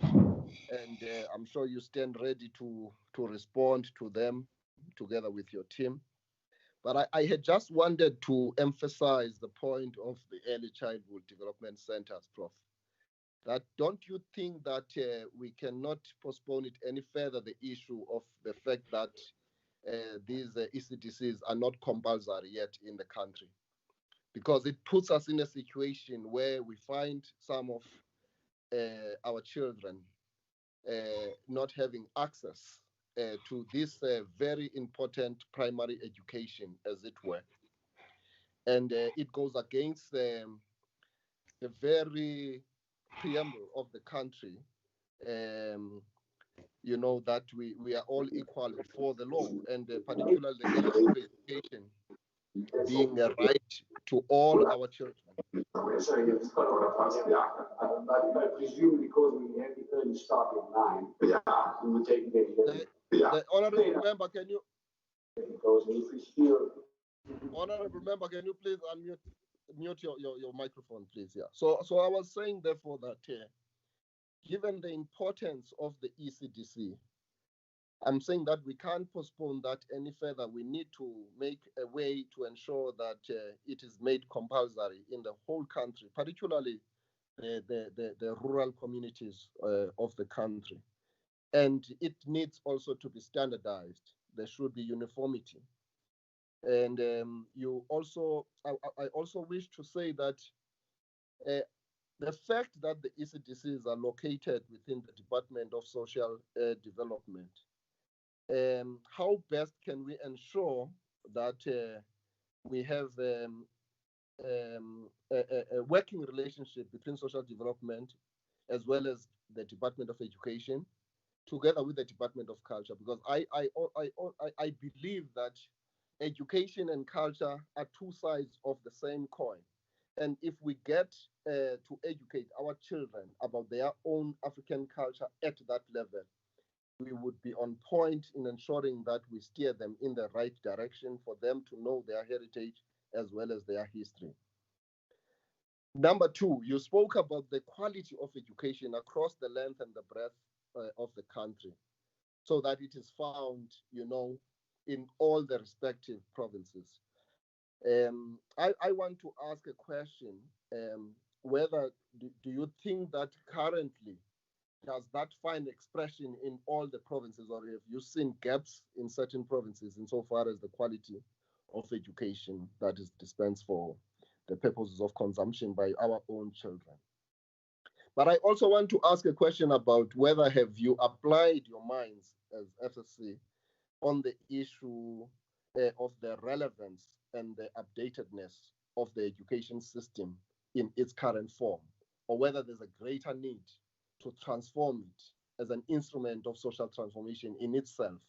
and I'm sure you stand ready to respond to them together with your team. But I had just wanted to emphasize the point of the early childhood development centers, Prof. That don't you think that we cannot postpone it any further, the issue of the fact that these ECDCs are not compulsory yet in the country? Because it puts us in a situation where we find some of our children not having access to this very important primary education, as it were. And it goes against the very preamble of the country, you know, that we are all equal before the law, and particularly the early childhood education being a right to all our children. I presume because we have the early start at 9, we will take the honorable member, can you? Because if we still. Honorable member, can you please mute your microphone, please? Yeah. So I was saying, therefore, that given the importance of the ECDC, I'm saying that we can't postpone that any further. We need to make a way to ensure that it is made compulsory in the whole country, particularly the rural communities of the country. And it needs also to be standardized. There should be uniformity. And you also, I also wish to say that the fact that the ECDCs are located within the Department of Social Development, how best can we ensure that we have a working relationship between social development as well as the Department of Education, together with the Department of Culture? Because I believe that education and culture are two sides of the same coin. And if we get to educate our children about their own African culture at that level, we would be on point in ensuring that we steer them in the right direction for them to know their heritage as well as their history. Number 2, you spoke about the quality of education across the length and the breadth of the country, so that it is found, you know, in all the respective provinces. I want to ask a question, whether do you think that currently does that find expression in all the provinces, or have you seen gaps in certain provinces insofar as the quality of education that is dispensed for the purposes of consumption by our own children? But I also want to ask a question about whether have you applied your minds as FSC on the issue of the relevance and the updatedness of the education system in its current form, or whether there's a greater need to transform it as an instrument of social transformation in itself,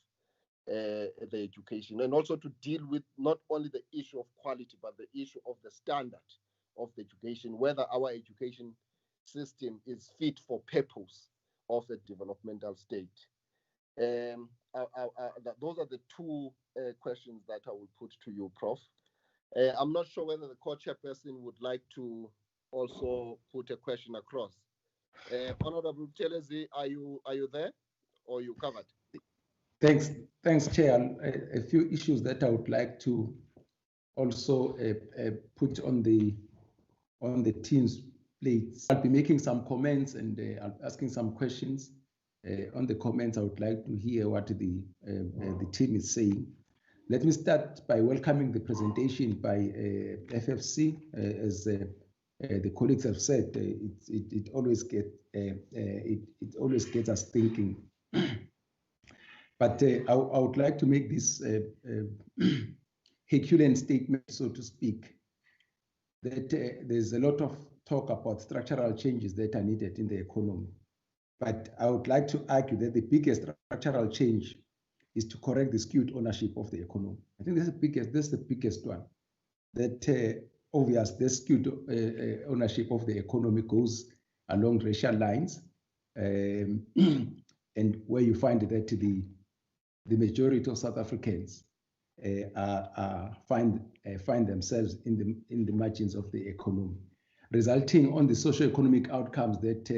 the education, and also to deal with not only the issue of quality, but the issue of the standard of the education, whether our education system is fit for purpose of the developmental state. Those are the 2 questions that I will put to you, Prof. I'm not sure whether the co-chairperson would like to also put a question across. Honorable Chelezi, are you there, or you covered? Thanks, Chair. A few issues that I would like to also put on the team's plates. I'll be making some comments and I'll be asking some questions. On the comments, I would like to hear what the team is saying. Let me start by welcoming the presentation by FFC. As the colleagues have said, it always gets us thinking. But I would like to make this Herculean statement, so to speak, that there's a lot of talk about structural changes that are needed in the economy. But I would like to argue that the biggest structural change is to correct the skewed ownership of the economy. I think that's the biggest one. That obvious, the skewed ownership of the economy goes along racial lines, and where you find that the majority of South Africans find themselves in the margins of the economy, resulting on the socio-economic outcomes that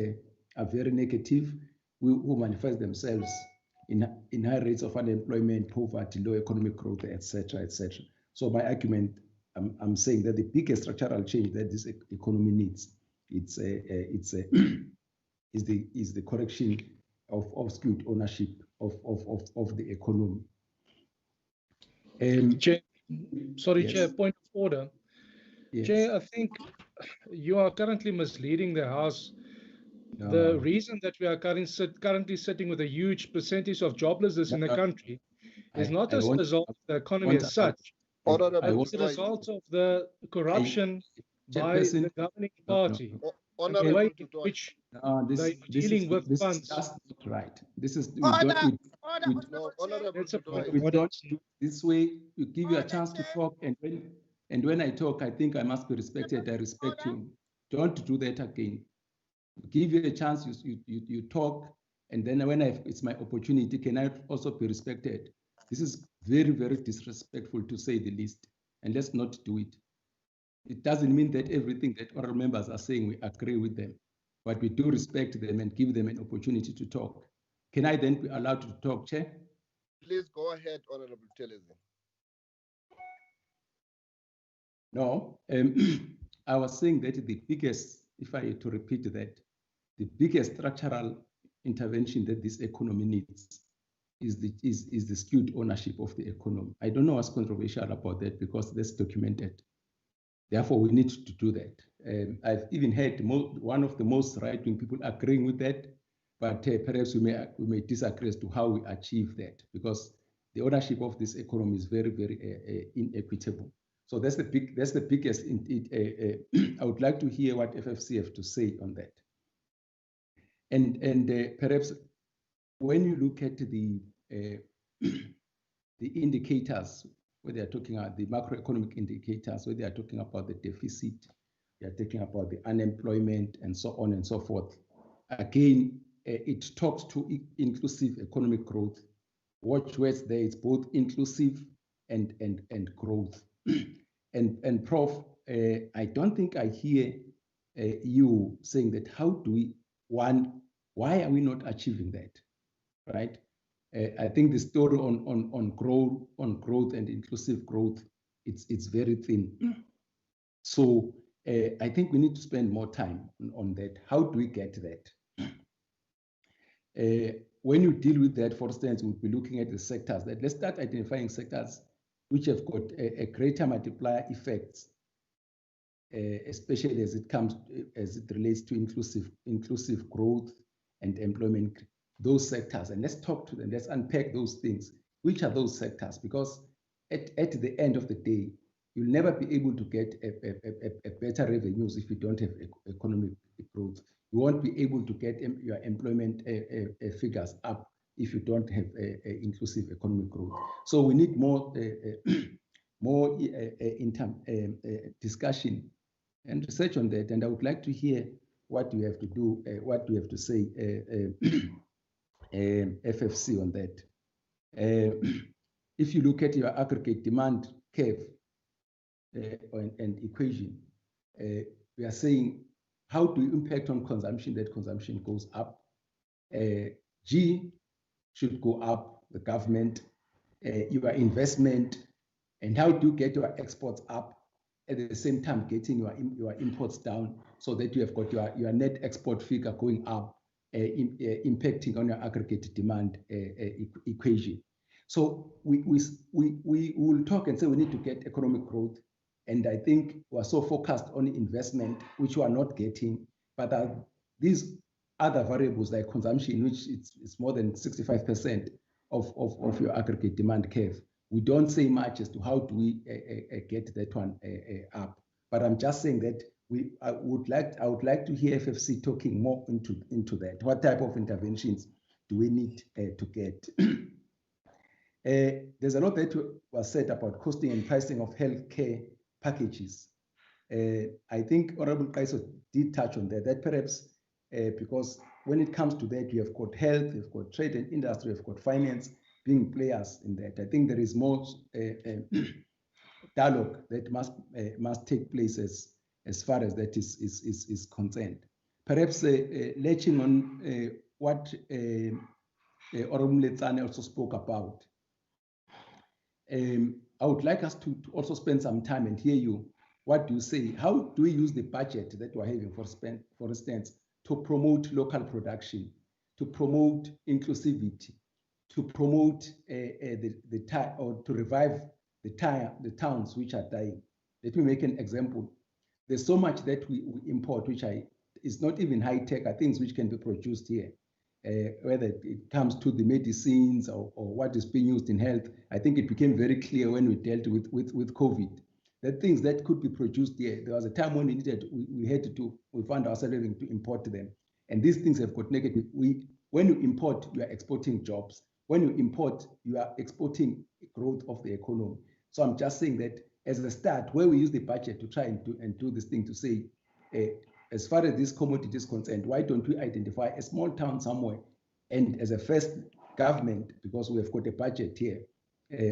are very negative, who manifest themselves in high rates of unemployment, poverty, low economic growth, etc., etc. So my argument, I'm saying that the biggest structural change that this economy needs, is the correction of skewed ownership of the economy. Chair, sorry, yes. Chair, point of order. Yes. Chair, I think you are currently misleading the House. No. The reason that we are currently sitting with a huge percentage of joblessness in the country is not as a result of the economy as such. It's a result of the corruption by the governing party. And the way in which they are dealing with funds. That's not right. This is we Order, don't no, Honorable we don't do this way. You give you a chance to talk, and when I talk, I think I must be respected. I respect you. Don't do that again. Give you a chance. You talk, and then when it's my opportunity, can I also be respected? This is very, very disrespectful, to say the least, and let's not do it. It doesn't mean that everything that oral members are saying we agree with them, but we do respect them and give them an opportunity to talk. Can I then be allowed to talk, Chair? Please go ahead, Honorable Telezi. No, I was saying that the biggest, if I to repeat that, the biggest structural intervention that this economy needs is the skewed ownership of the economy. I don't know what's controversial about that, because that's documented. Therefore, we need to do that. I've even heard one of the most right-wing people agreeing with that, but perhaps we may disagree as to how we achieve that, because the ownership of this economy is very, very inequitable. So that's the biggest. I would like to hear what FFC have to say on that. And perhaps when you look at the indicators, where they are talking about the macroeconomic indicators, where they are talking about the deficit, they are talking about the unemployment, and so on and so forth. Again, it talks to inclusive economic growth. Watch words there, it's both inclusive and growth. and Prof, I don't think I hear you saying that why are we not achieving that, right? I think the story on growth and inclusive growth, it's very thin. So I think we need to spend more time on that. How do we get that? When you deal with that, for instance, we'll be looking at the sectors. Let's start identifying sectors which have got a greater multiplier effects, especially as it relates to inclusive growth and employment. Those sectors, and let's talk to them. Let's unpack those things. Which are those sectors? Because at the end of the day, you'll never be able to get a better revenues if you don't have economic growth. You won't be able to get your employment figures up if you don't have inclusive economic growth. So we need more discussion and research on that. And I would like to hear what you have to do, what you have to say, FFC, on that. If you look at your aggregate demand curve and equation, we are saying, how do you impact on consumption? That consumption goes up. G should go up, the government, your investment, and how do you get your exports up at the same time getting your imports down, so that you have got your net export figure going up, impacting on your aggregate demand equation. So we will talk and say we need to get economic growth, and I think we're so focused on investment, which we are not getting, but these other variables like consumption, which it's more than 65% of your aggregate demand curve. We don't say much as to how do we get that one up. But I'm just saying that I would like to hear FFC talking more into that. What type of interventions do we need to get? There's a lot that was said about costing and pricing of healthcare packages. I think Honorable Kaiso did touch on that. That perhaps because when it comes to that, you have got health, you've got trade and industry, you've got finance being players in that. I think there is more dialogue that must take place as far as that is concerned. Perhaps latching on what Honorable Letsane also spoke about, I would like us to also spend some time and hear you. What do you say? How do we use the budget that we're having, for instance, to promote local production, to promote inclusivity, to promote or to revive the towns which are dying? Let me make an example. There's so much that we import, which is not even high tech, are things which can be produced here. Whether it comes to the medicines or what is being used in health, I think it became very clear when we dealt with COVID, that things that could be produced here, there was a time when we found ourselves having to import them. And these things have got negative. When you import, you are exporting jobs. When you import, you are exporting growth of the economy. So I'm just saying that as a start, where we use the budget to try and do this thing to say, as far as this commodity is concerned, why don't we identify a small town somewhere, and as a first government, because we have got a budget here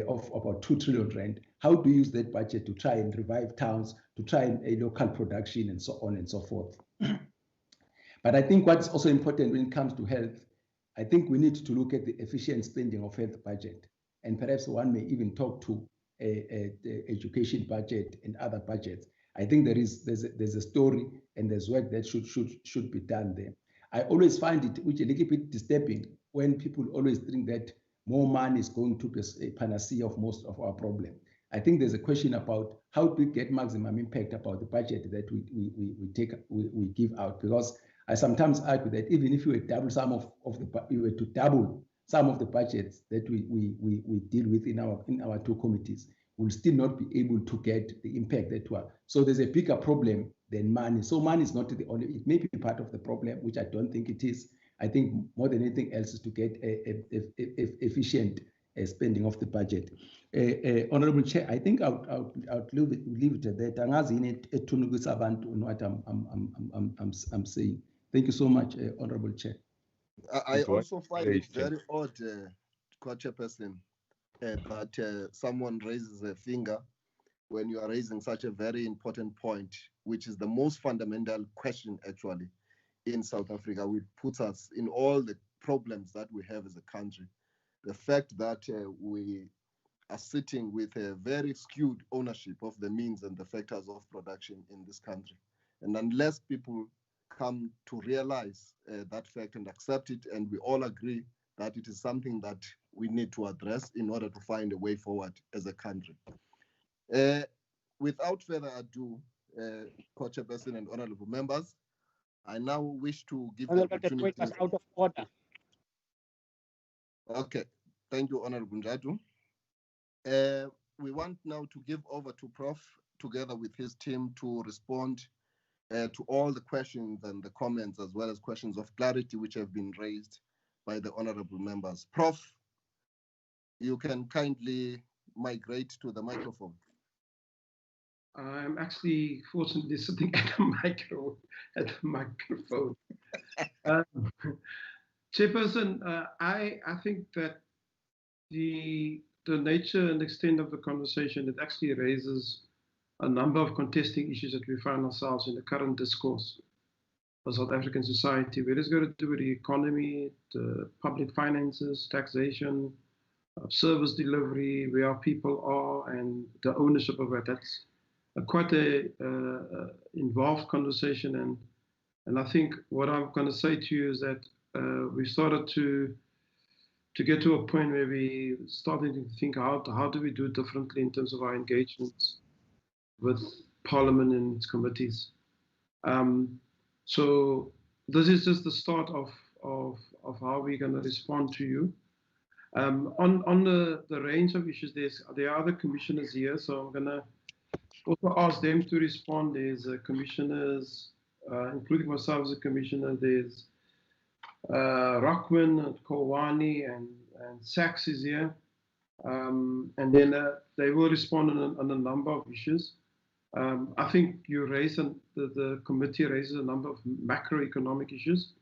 of about 2 trillion rand, how do we use that budget to try and revive towns, to try and local production and so on and so forth. But I think what's also important when it comes to health, I think we need to look at the efficient spending of health budget, and perhaps one may even talk to the education budget and other budgets. I think there's a story and there's work that should be done there. I always find it which a little bit disturbing when people always think that more money is going to be a panacea of most of our problems. I think there's a question about how do we get maximum impact about the budget that we give out, because I sometimes argue that even if we were to double some of the budgets that we deal with in our two committees, we'll still not be able to get the impact that we are. So there's a bigger problem than money. So money is not the only, it may be part of the problem, which I don't think it is. I think more than anything else is to get efficient spending of the budget. Honorable Chair, I think I would leave it at that. Angazi etunukisa abantu what I'm saying. Thank you so much, Honorable Chair. I also find it very odd, Co-Chairperson, that someone raises a finger when you are raising such a very important point, which is the most fundamental question actually in South Africa, which puts us in all the problems that we have as a country. The fact that we are sitting with a very skewed ownership of the means and the factors of production in this country. And unless people come to realize that fact and accept it, and we all agree that it is something that we need to address in order to find a way forward as a country. Without further ado, Co-Chairperson and honorable members, I now wish to give the opportunity. The point was out of order. Okay, thank you, Honorable Njadu. We want now to give over to Prof, together with his team, to respond to all the questions and the comments, as well as questions of clarity which have been raised by the honorable members. Prof, you can kindly migrate to the microphone. I'm actually fortunately sitting at the microphone. Chairperson, I think that the nature and extent of the conversation, it actually raises a number of contesting issues that we find ourselves in the current discourse of South African society, where it's got to do with the economy, the public finances, taxation, service delivery, where our people are, and the ownership of it. That's quite a involved conversation, and I think what I'm going to say to you is that we started to get to a point where we started to think how do we do it differently in terms of our engagements with Parliament and its committees. So this is just the start of how we're going to respond to you. On the range of issues, there are other commissioners here, so I'm going to also ask them to respond. There's commissioners, including myself as a commissioner. There's Rockman, Kowani, and Sachs is here. And then they will respond on a number of issues. I think you raised, the committee raises a number of macroeconomic issues.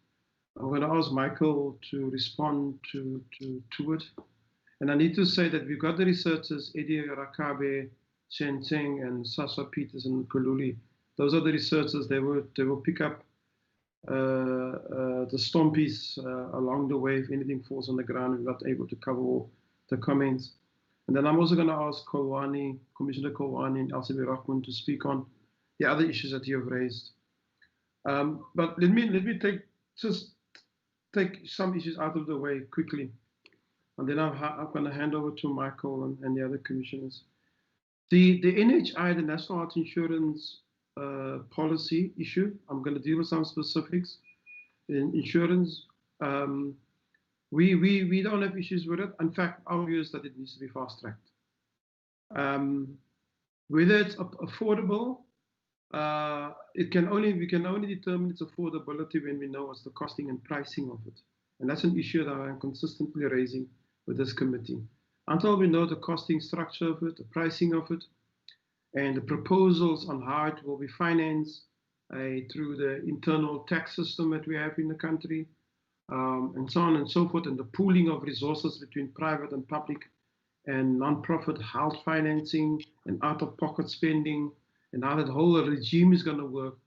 I'm going to ask Michael to respond to it. And I need to say that we've got the researchers, Eddie Rakabe, Chen Cheng, and Sasha Peters and Kululi. Those are the researchers. They will pick up the stompies along the way if anything falls on the ground. We're not able to cover all the comments. And then I'm also going to ask Commissioner Kolwani and LCB Rahman to speak on the other issues that you have raised. But let me take some issues out of the way quickly. And then I'm going to hand over to Michael and the other commissioners. The NHI, the National Health Insurance policy issue, I'm going to deal with some specifics. In insurance, we don't have issues with it. In fact, our view is that it needs to be fast-tracked. Whether it's affordable, we can only determine its affordability when we know what's the costing and pricing of it. And that's an issue that I'm consistently raising with this committee. Until we know the costing structure of it, the pricing of it, and the proposals on how it will be financed through the internal tax system that we have in the country, and so on and so forth, and the pooling of resources between private and public and non-profit health financing and out-of-pocket spending, and how that whole regime is going to work.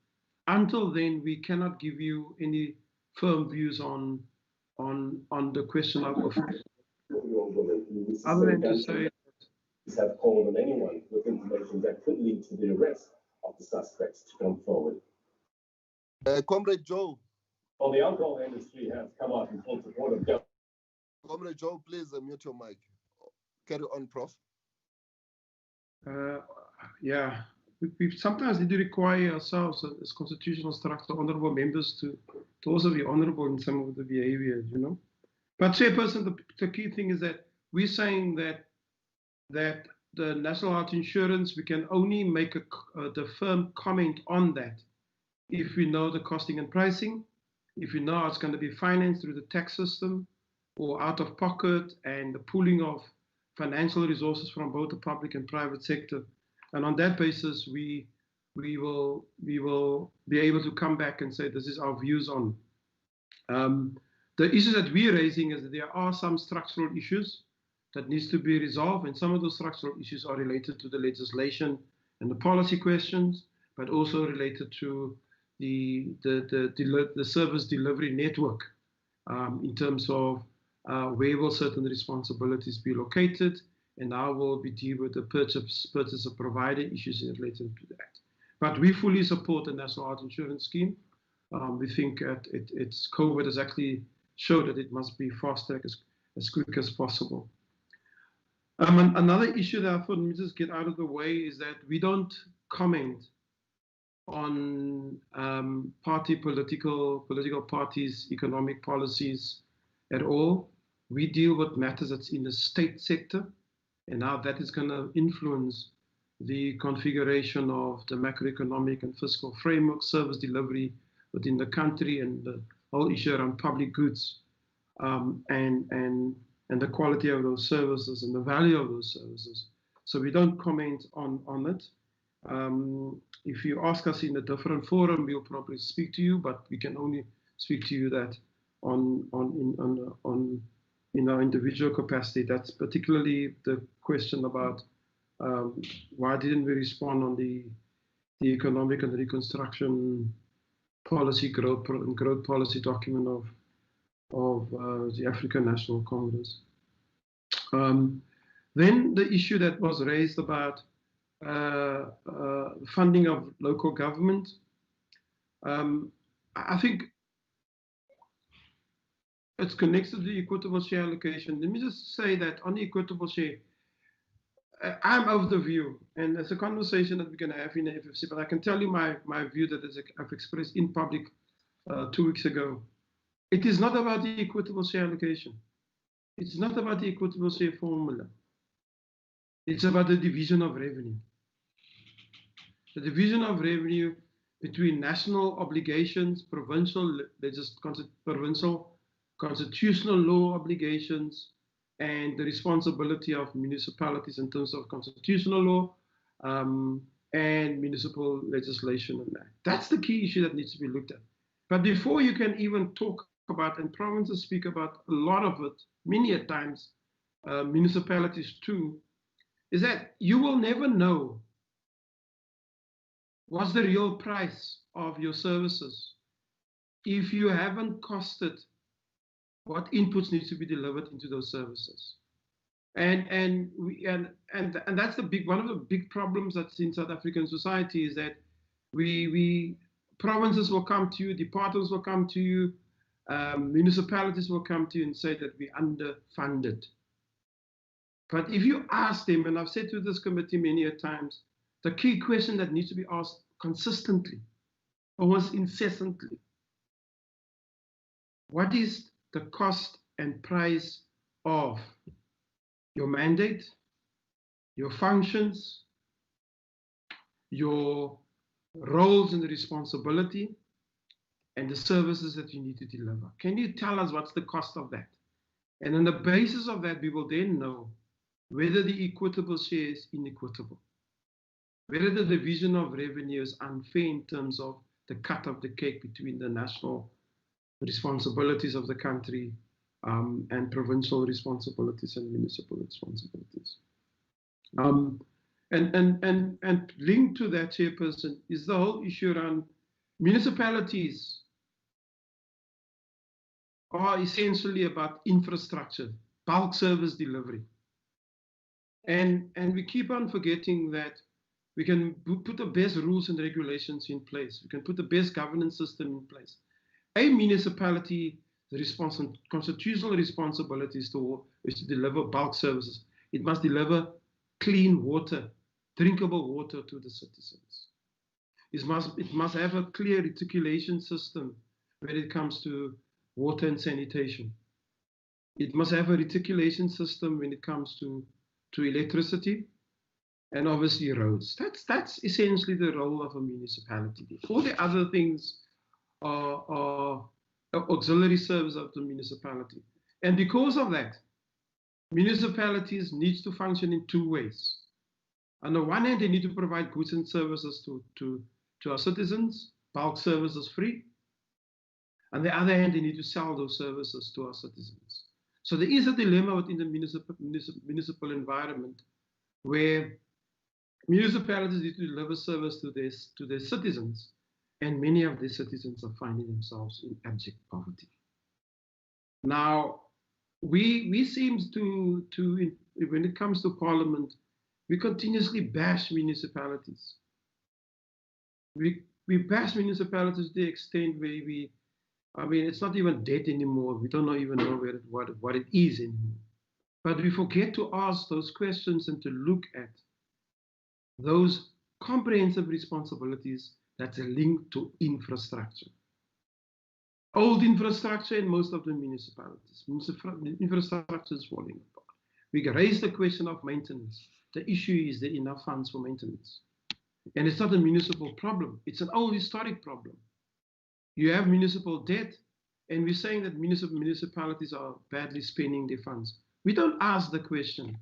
Until then, we cannot give you any firm views on the question of other than to say have called on anyone with information that could lead to the arrest of the suspects to come forward. Comrade Joe. Well, the alcohol industry has come out in full support of government. Comrade Joe, please mute your mic. Carry on, Prof. Yeah, we sometimes need to require ourselves as constitutional structure, honorable members, to also be honorable in some of the behaviors, you know. But Chairperson, the key thing is that we're saying that the National Health Insurance, we can only make the firm comment on that if we know the costing and pricing, if we know how it's going to be financed through the tax system or out of pocket, and the pooling of financial resources from both the public and private sector. And on that basis, we will be able to come back and say this is our views on. The issues that we're raising is that there are some structural issues that needs to be resolved, and some of those structural issues are related to the legislation and the policy questions, but also related to the service delivery network in terms of where will certain responsibilities be located, and how will we deal with the purchase of provider issues related to that. But we fully support the National Health Insurance Scheme. We think that COVID has actually showed that it must be fast-tracked as quick as possible. Another issue that I thought we just get out of the way is that we don't comment on political parties' economic policies at all. We deal with matters that's in the state sector and how that is going to influence the configuration of the macroeconomic and fiscal framework, service delivery within the country, and the whole issue around public goods and the quality of those services and the value of those services. So we don't comment on it. If you ask us in a different forum, we'll probably speak to you, but we can only speak to you that in our individual capacity. That's particularly the question about why didn't we respond on the economic and reconstruction policy growth policy document of the African National Congress. Then the issue that was raised about funding of local government. I think it's connected to the equitable share allocation. Let me just say that on the equitable share, I'm of the view, and it's a conversation that we're going to have in the FFC, but I can tell you my view that I've expressed in public 2 weeks ago. It is not about the equitable share allocation. It's not about the equitable share formula. It's about the division of revenue. The division of revenue between national obligations, provincial constitutional law obligations, and the responsibility of municipalities in terms of constitutional law and municipal legislation and that. That's the key issue that needs to be looked at. But before you can even talk about, and provinces speak about a lot of it, many a times, municipalities too, is that you will never know what's the real price of your services if you haven't costed what inputs need to be delivered into those services. And that's one of the big problems that's in South African society, is that provinces will come to you, departments will come to you, municipalities will come to you and say that we're underfunded. But if you ask them, and I've said to this committee many a times, the key question that needs to be asked consistently, almost incessantly, what is the cost and price of your mandate, your functions, your roles and responsibility, and the services that you need to deliver? Can you tell us what's the cost of that? And on the basis of that, we will then know whether the equitable share is inequitable, whether the division of revenue is unfair in terms of the cut of the cake between the national responsibilities of the country and provincial responsibilities and municipal responsibilities. And linked to that, Chairperson, is the whole issue around municipalities are essentially about infrastructure, bulk service delivery. And we keep on forgetting that we can put the best rules and regulations in place. We can put the best governance system in place. A municipality, the constitutional responsibility is to deliver bulk services. It must deliver clean water, drinkable water to the citizens. It must have a clear reticulation system when it comes to water and sanitation. It must have a reticulation system when it comes to electricity and obviously roads. That's essentially the role of a municipality. All the other things are auxiliary service of the municipality. And because of that, municipalities need to function in two ways. On the one hand, they need to provide goods and services to our citizens, bulk services free. On the other hand, they need to sell those services to our citizens. So there is a dilemma within the municipal environment where municipalities need to deliver service to their citizens, and many of their citizens are finding themselves in abject poverty. Now, we seem to when it comes to Parliament, we continuously bash municipalities. We bash municipalities to the extent where it's not even dead anymore. We don't even know what it is anymore. But we forget to ask those questions and to look at those comprehensive responsibilities that's a link to infrastructure. Old infrastructure in most of the municipalities. Infrastructure is falling apart. We can raise the question of maintenance. The issue is there enough funds for maintenance? And it's not a municipal problem. It's an old historic problem. You have municipal debt, and we're saying that municipalities are badly spending their funds. We don't ask the question,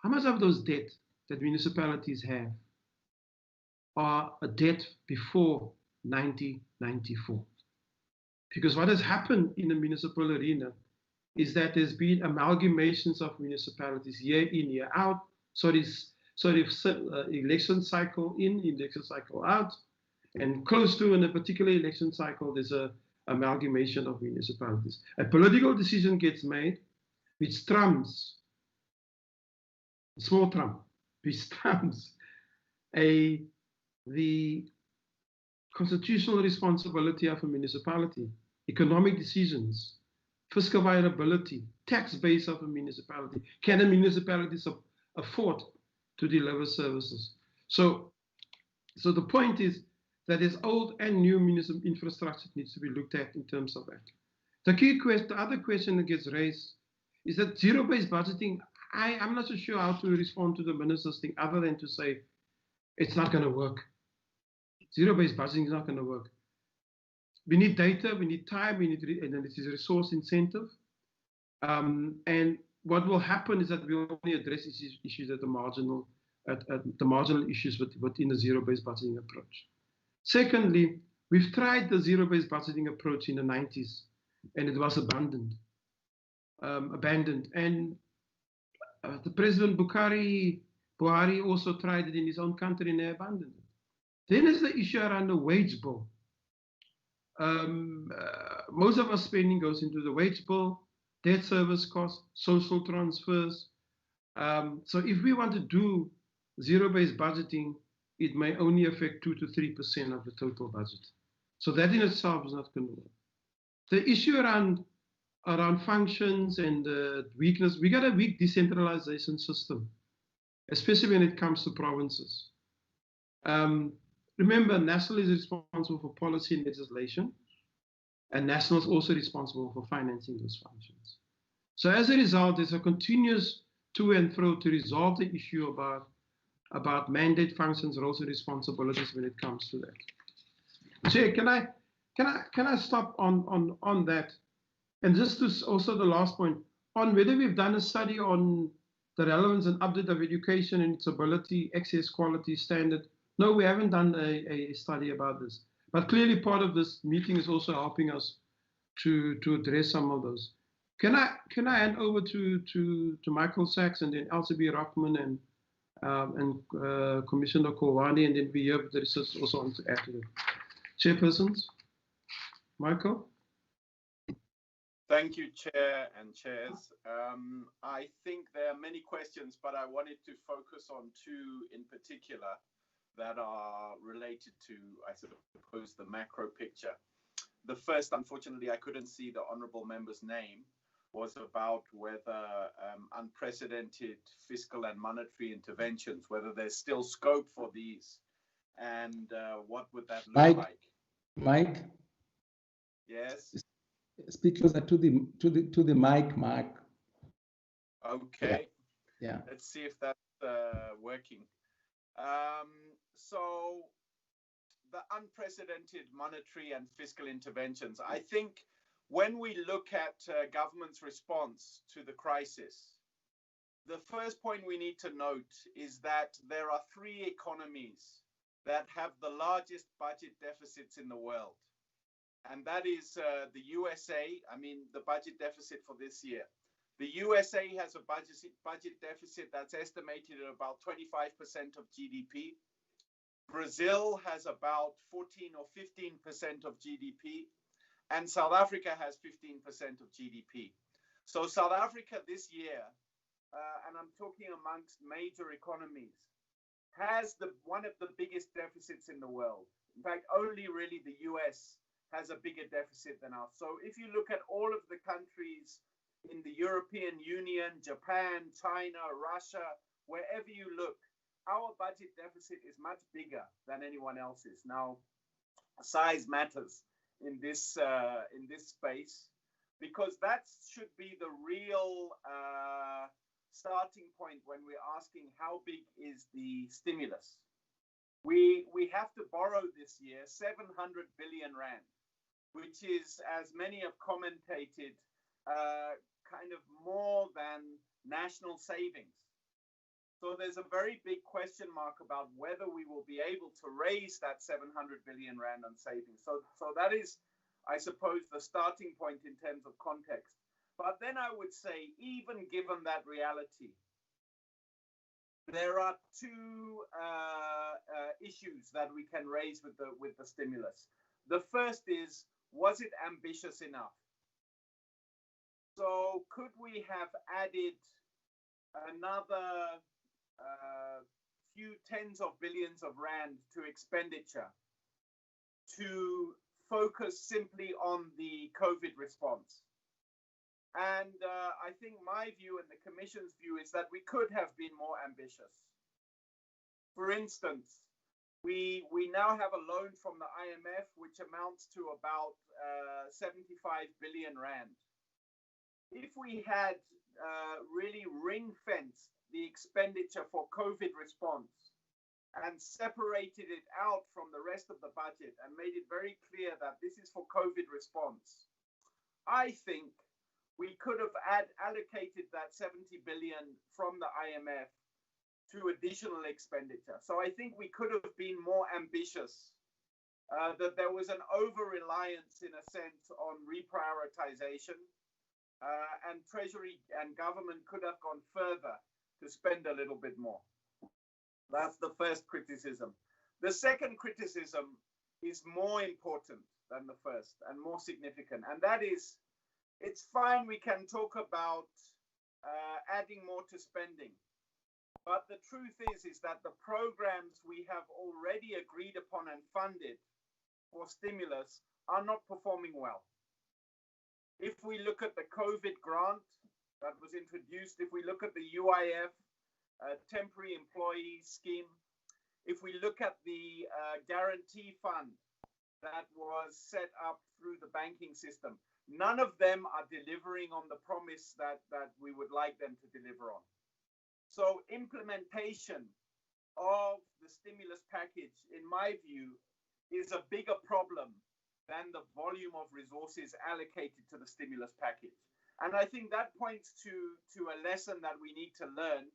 how much of those debt that municipalities have are a debt before 1994? Because what has happened in the municipal arena is that there's been amalgamations of municipalities year in, year out. Election cycle in, election cycle out, and close to in a particular election cycle, there's a amalgamation of municipalities. A political decision gets made, which trumps, a small trump, which trumps the constitutional responsibility of a municipality, economic decisions, fiscal viability, tax base of a municipality. Can a municipality afford to deliver services? So the point is that there's old and new municipal infrastructure needs to be looked at in terms of that. The other question that gets raised is that zero-based budgeting. I'm not so sure how to respond to the minister's thing other than to say it's not going to work. Zero-based budgeting is not going to work. We need data, we need time, and it is a resource incentive. And what will happen is that we will only address issues at the marginal issues within the zero-based budgeting approach. Secondly, we've tried the zero-based budgeting approach in the 90s, and it was abandoned. And the President Buhari also tried it in his own country and they abandoned it. Then is the issue around the wage bill. Most of our spending goes into the wage bill, debt service costs, social transfers. So if we want to do zero-based budgeting, it may only affect 2 to 3% of the total budget. So that in itself is not going to work. The issue around functions and weakness, we got a weak decentralization system, especially when it comes to provinces. Remember, national is responsible for policy and legislation, and national is also responsible for financing those functions. So as a result, there's a continuous to and fro to resolve the issue about mandate functions, roles and responsibilities when it comes to that. Chair, can I stop on that? And just to also the last point on whether we've done a study on the relevance and update of education and its ability, access, quality, standard. No, we haven't done a study about this. But clearly part of this meeting is also helping us to address some of those. Can I hand over to Michael Sachs and then LCB Rockman and Commissioner Kowani, and then we have the research also on to add to it. Chairpersons, Michael. Thank you, Chair and Chairs. I think there are many questions, but I wanted to focus on two in particular that are related to, I suppose, the macro picture. The first, unfortunately, I couldn't see the honourable member's name, was about whether unprecedented fiscal and monetary interventions, whether there's still scope for these, and what would that look like? Mike? Yes? Speak closer to the mic, Mark. Okay. Yeah. Let's see if that's working. So the unprecedented monetary and fiscal interventions, I think when we look at government's response to the crisis, the first point we need to note is that there are three economies that have the largest budget deficits in the world. And that is the USA, I mean, the budget deficit for this year. The USA has a budget deficit that's estimated at about 25% of GDP. Brazil has about 14 or 15% of GDP. And South Africa has 15% of GDP. So South Africa this year, and I'm talking amongst major economies, has one of the biggest deficits in the world. In fact, only really the US has a bigger deficit than us. So if you look at all of the countries in the European Union, Japan, China, Russia, wherever you look, our budget deficit is much bigger than anyone else's. Now, size matters in this space, because that should be the real starting point when we're asking how big is the stimulus. We have to borrow this year 700 billion rand, which is, as many have commentated, kind of more than national savings. So there's a very big question mark about whether we will be able to raise that 700 billion rand on savings. So that is, I suppose, the starting point in terms of context. But then I would say, even given that reality, there are two issues that we can raise with the stimulus. The first is, was it ambitious enough? So could we have added another few tens of billions of rand to expenditure to focus simply on the COVID response? And I think my view and the Commission's view is that we could have been more ambitious. For instance, we now have a loan from the IMF, which amounts to about 75 billion rand. If we had really ring-fenced the expenditure for COVID response and separated it out from the rest of the budget and made it very clear that this is for COVID response, I think we could have allocated that 70 billion from the IMF to additional expenditure. So I think we could have been more ambitious that there was an over-reliance, in a sense, on reprioritization, and Treasury and government could have gone further to spend a little bit more. That's the first criticism. The second criticism is more important than the first and more significant, and that is, it's fine, we can talk about adding more to spending, but the truth is that the programs we have already agreed upon and funded for stimulus are not performing well. If we look at the COVID grant that was introduced, if we look at the UIF, temporary employee scheme, if we look at the guarantee fund that was set up through the banking system, none of them are delivering on the promise that we would like them to deliver on. So implementation of the stimulus package, in my view, is a bigger problem than the volume of resources allocated to the stimulus package. And I think that points to a lesson that we need to learn,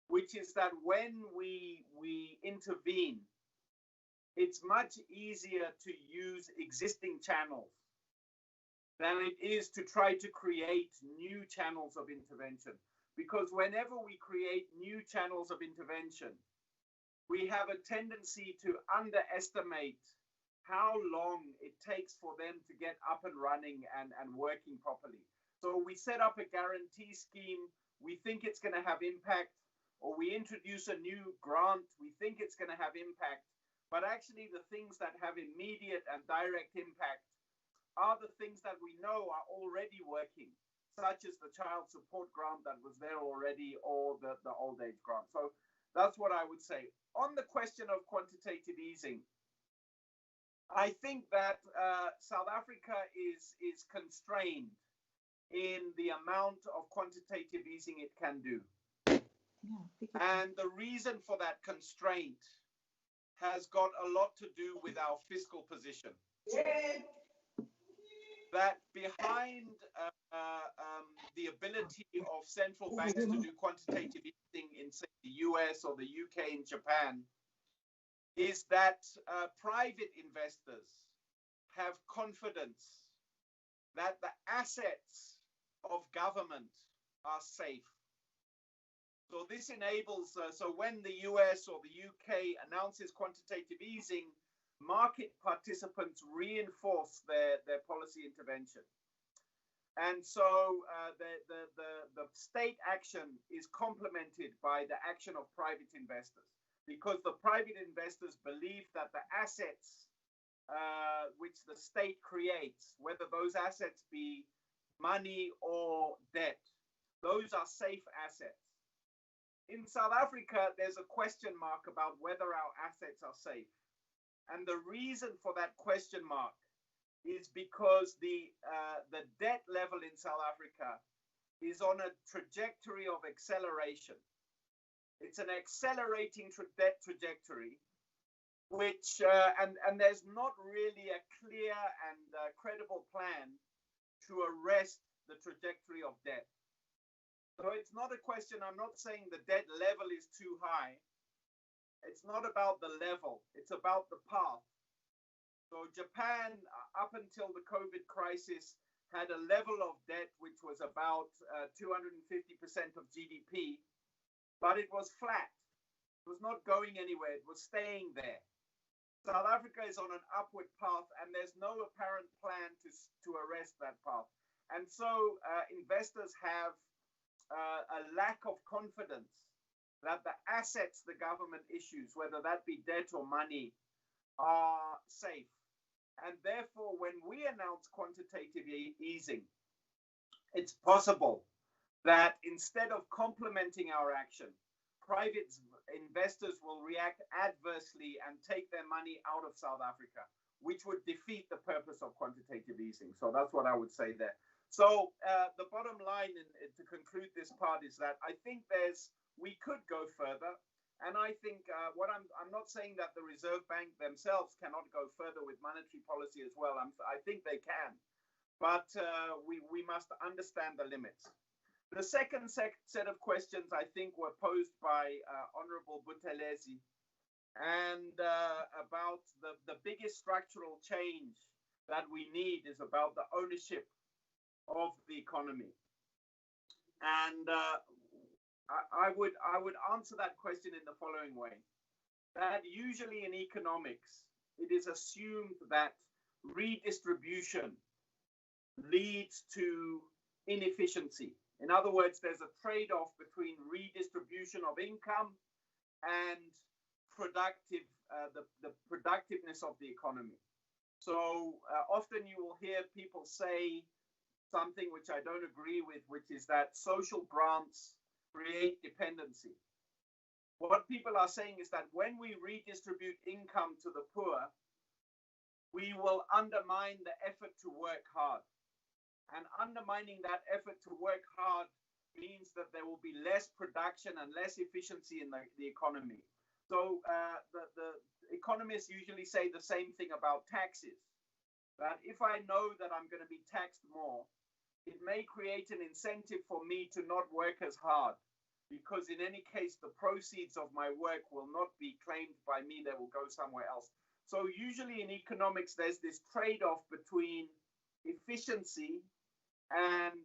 which is that when we intervene, it's much easier to use existing channels than it is to try to create new channels of intervention. Because whenever we create new channels of intervention, we have a tendency to underestimate how long it takes for them to get up and running and working properly. So we set up a guarantee scheme, we think it's going to have impact, or we introduce a new grant, we think it's going to have impact, but actually the things that have immediate and direct impact are the things that we know are already working, such as the child support grant that was there already, or the old age grant. So that's what I would say. On the question of quantitative easing, I think that South Africa is constrained in the amount of quantitative easing it can do. And the reason for that constraint has got a lot to do with our fiscal position. That behind the ability of central banks to do quantitative easing in, say, the US or the UK and Japan, is that private investors have confidence that the assets of government are safe. So this enables, so when the US or the UK announces quantitative easing, market participants reinforce their policy intervention. And so the state action is complemented by the action of private investors, because the private investors believe that the assets which the state creates, whether those assets be money or debt, those are safe assets. In South Africa, there's a question mark about whether our assets are safe. And the reason for that question mark is because the debt level in South Africa is on a trajectory of acceleration. It's an accelerating debt trajectory, which, and there's not really a clear and credible plan to arrest the trajectory of debt. So it's not a question, I'm not saying the debt level is too high. It's not about the level, it's about the path. So Japan, up until the COVID crisis, had a level of debt which was about 250% of GDP, but it was flat. It was not going anywhere, it was staying there. South Africa is on an upward path, and there's no apparent plan to arrest that path. And so investors have a lack of confidence that the assets the government issues, whether that be debt or money, are safe. And therefore, when we announce quantitative easing, it's possible that instead of complementing our action, private investors will react adversely and take their money out of South Africa, which would defeat the purpose of quantitative easing. So that's what I would say there. So the bottom line, to conclude this part, is that I think we could go further. And I think I'm not saying that the Reserve Bank themselves cannot go further with monetary policy as well. I think they can, but we must understand the limits. The second set of questions, I think, were posed by Honorable Buthelezi, and about the biggest structural change that we need is about the ownership of the economy. And I would answer that question in the following way: that usually in economics, it is assumed that redistribution leads to inefficiency. In other words, there's a trade-off between redistribution of income and the productiveness of the economy. So often you will hear people say something which I don't agree with, which is that social grants create dependency. What people are saying is that when we redistribute income to the poor, we will undermine the effort to work hard. And undermining that effort to work hard means that there will be less production and less efficiency in the economy. So the economists usually say the same thing about taxes, that if I know that I'm going to be taxed more, it may create an incentive for me to not work as hard, because in any case, the proceeds of my work will not be claimed by me, they will go somewhere else. So usually in economics, there's this trade-off between efficiency and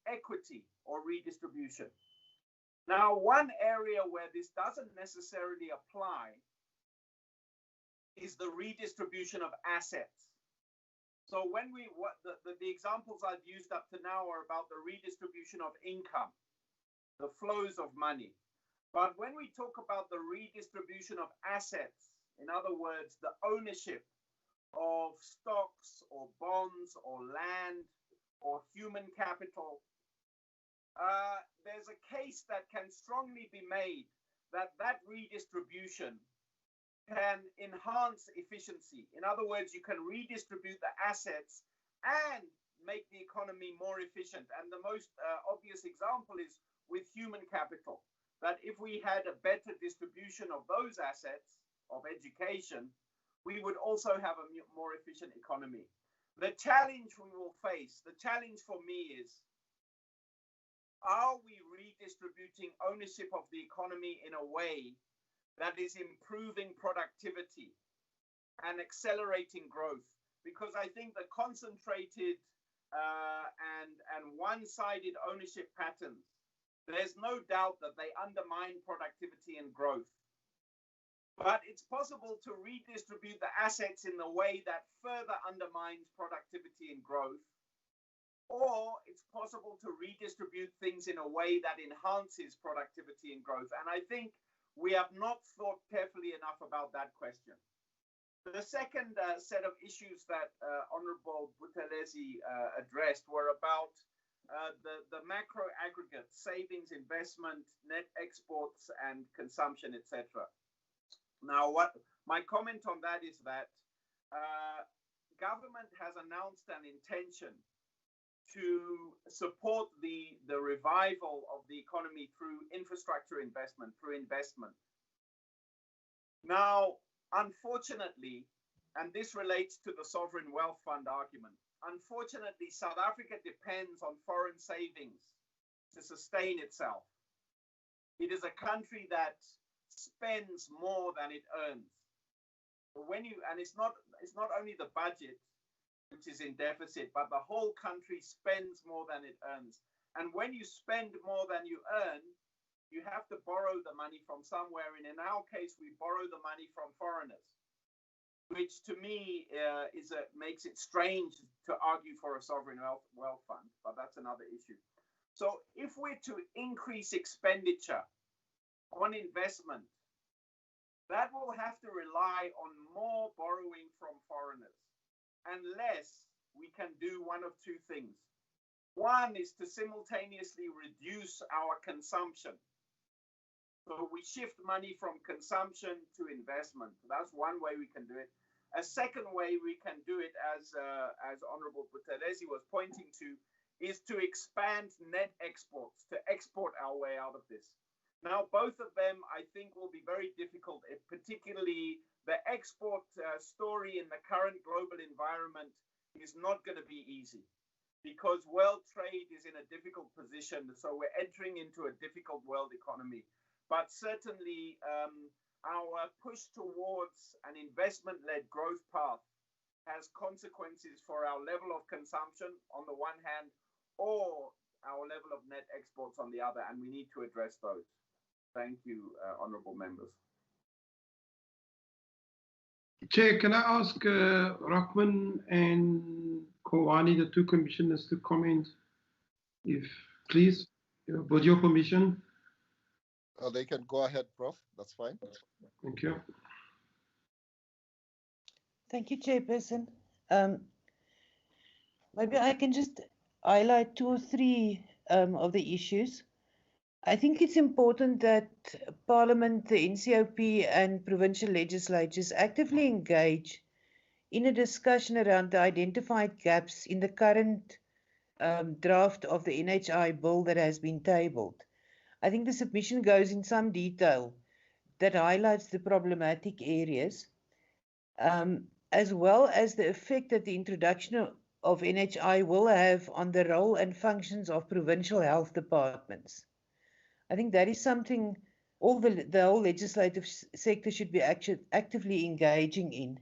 equity or redistribution. Now, one area where this doesn't necessarily apply is the redistribution of assets. So when the examples I've used up to now are about the redistribution of income, the flows of money. But when we talk about the redistribution of assets, in other words, the ownership of stocks or bonds or land or human capital, there's a case that can strongly be made that redistribution can enhance efficiency. In other words, you can redistribute the assets and make the economy more efficient. And the most obvious example is with human capital, that if we had a better distribution of those assets of education, we would also have a more efficient economy. The challenge we will face, the challenge for me is, are we redistributing ownership of the economy in a way that is improving productivity and accelerating growth? Because I think the concentrated and one-sided ownership patterns, there's no doubt that they undermine productivity and growth. But it's possible to redistribute the assets in a way that further undermines productivity and growth, or it's possible to redistribute things in a way that enhances productivity and growth. And I think we have not thought carefully enough about that question. The second set of issues that Honorable Buthelezi addressed were about the macro aggregate, savings, investment, net exports, and consumption, etc. Now, what my comment on that is that government has announced an intention to support the revival of the economy through infrastructure investment, through investment. Now, unfortunately, and this relates to the sovereign wealth fund argument, unfortunately, South Africa depends on foreign savings to sustain itself. It is a country that spends more than it earns. And it's not only the budget which is in deficit, but the whole country spends more than it earns. And when you spend more than you earn, you have to borrow the money from somewhere. And in our case, we borrow the money from foreigners, which to me makes it strange to argue for a sovereign wealth fund, but that's another issue. So if we're to increase expenditure on investment, that will have to rely on more borrowing from foreigners, unless we can do one of two things. One is to simultaneously reduce our consumption. So we shift money from consumption to investment. That's one way we can do it. A second way we can do it, as Honorable Buthelezi was pointing to, is to expand net exports, to export our way out of this. Now, both of them, I think, will be very difficult, particularly the export story in the current global environment is not going to be easy, because world trade is in a difficult position. So we're entering into a difficult world economy. But certainly, our push towards an investment-led growth path has consequences for our level of consumption on the one hand, or our level of net exports on the other, and we need to address those. Thank you, honourable members. Chair, can I ask Rockman and Kowani, the two commissioners, to comment, if please, with your permission? They can go ahead, Prof. That's fine. Thank you. Thank you, Chairperson. Maybe I can just highlight 2 or 3 of the issues. I think it's important that Parliament, the NCOP and provincial legislatures actively engage in a discussion around the identified gaps in the current draft of the NHI bill that has been tabled. I think the submission goes in some detail that highlights the problematic areas, as well as the effect that the introduction of NHI will have on the role and functions of provincial health departments. I think that is something the whole legislative sector should be actively engaging in.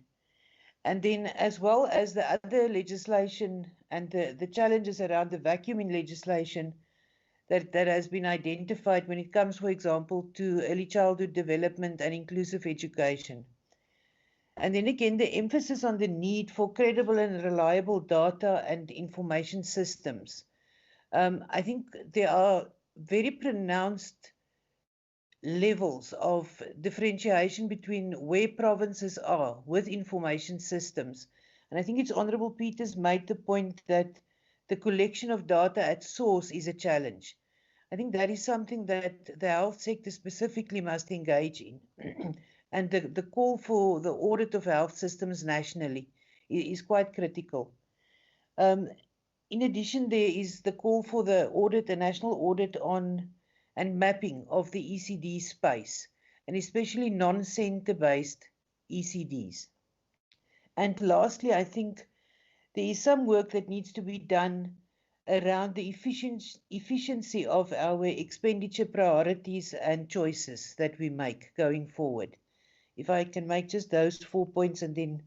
And then, as well as the other legislation and the challenges around the vacuum in legislation that has been identified when it comes, for example, to early childhood development and inclusive education. And then again, the emphasis on the need for credible and reliable data and information systems. I think there are very pronounced levels of differentiation between where provinces are with information systems. And I think it's Honourable Peters made the point that the collection of data at source is a challenge. I think that is something that the health sector specifically must engage in. And the call for the audit of health systems nationally is quite critical. In addition, there is the call for the audit, a national audit on and mapping of the ECD space, and especially non-center-based ECDs. And lastly, I think there is some work that needs to be done around the efficiency of our expenditure priorities and choices that we make going forward. If I can make just those 4 points and then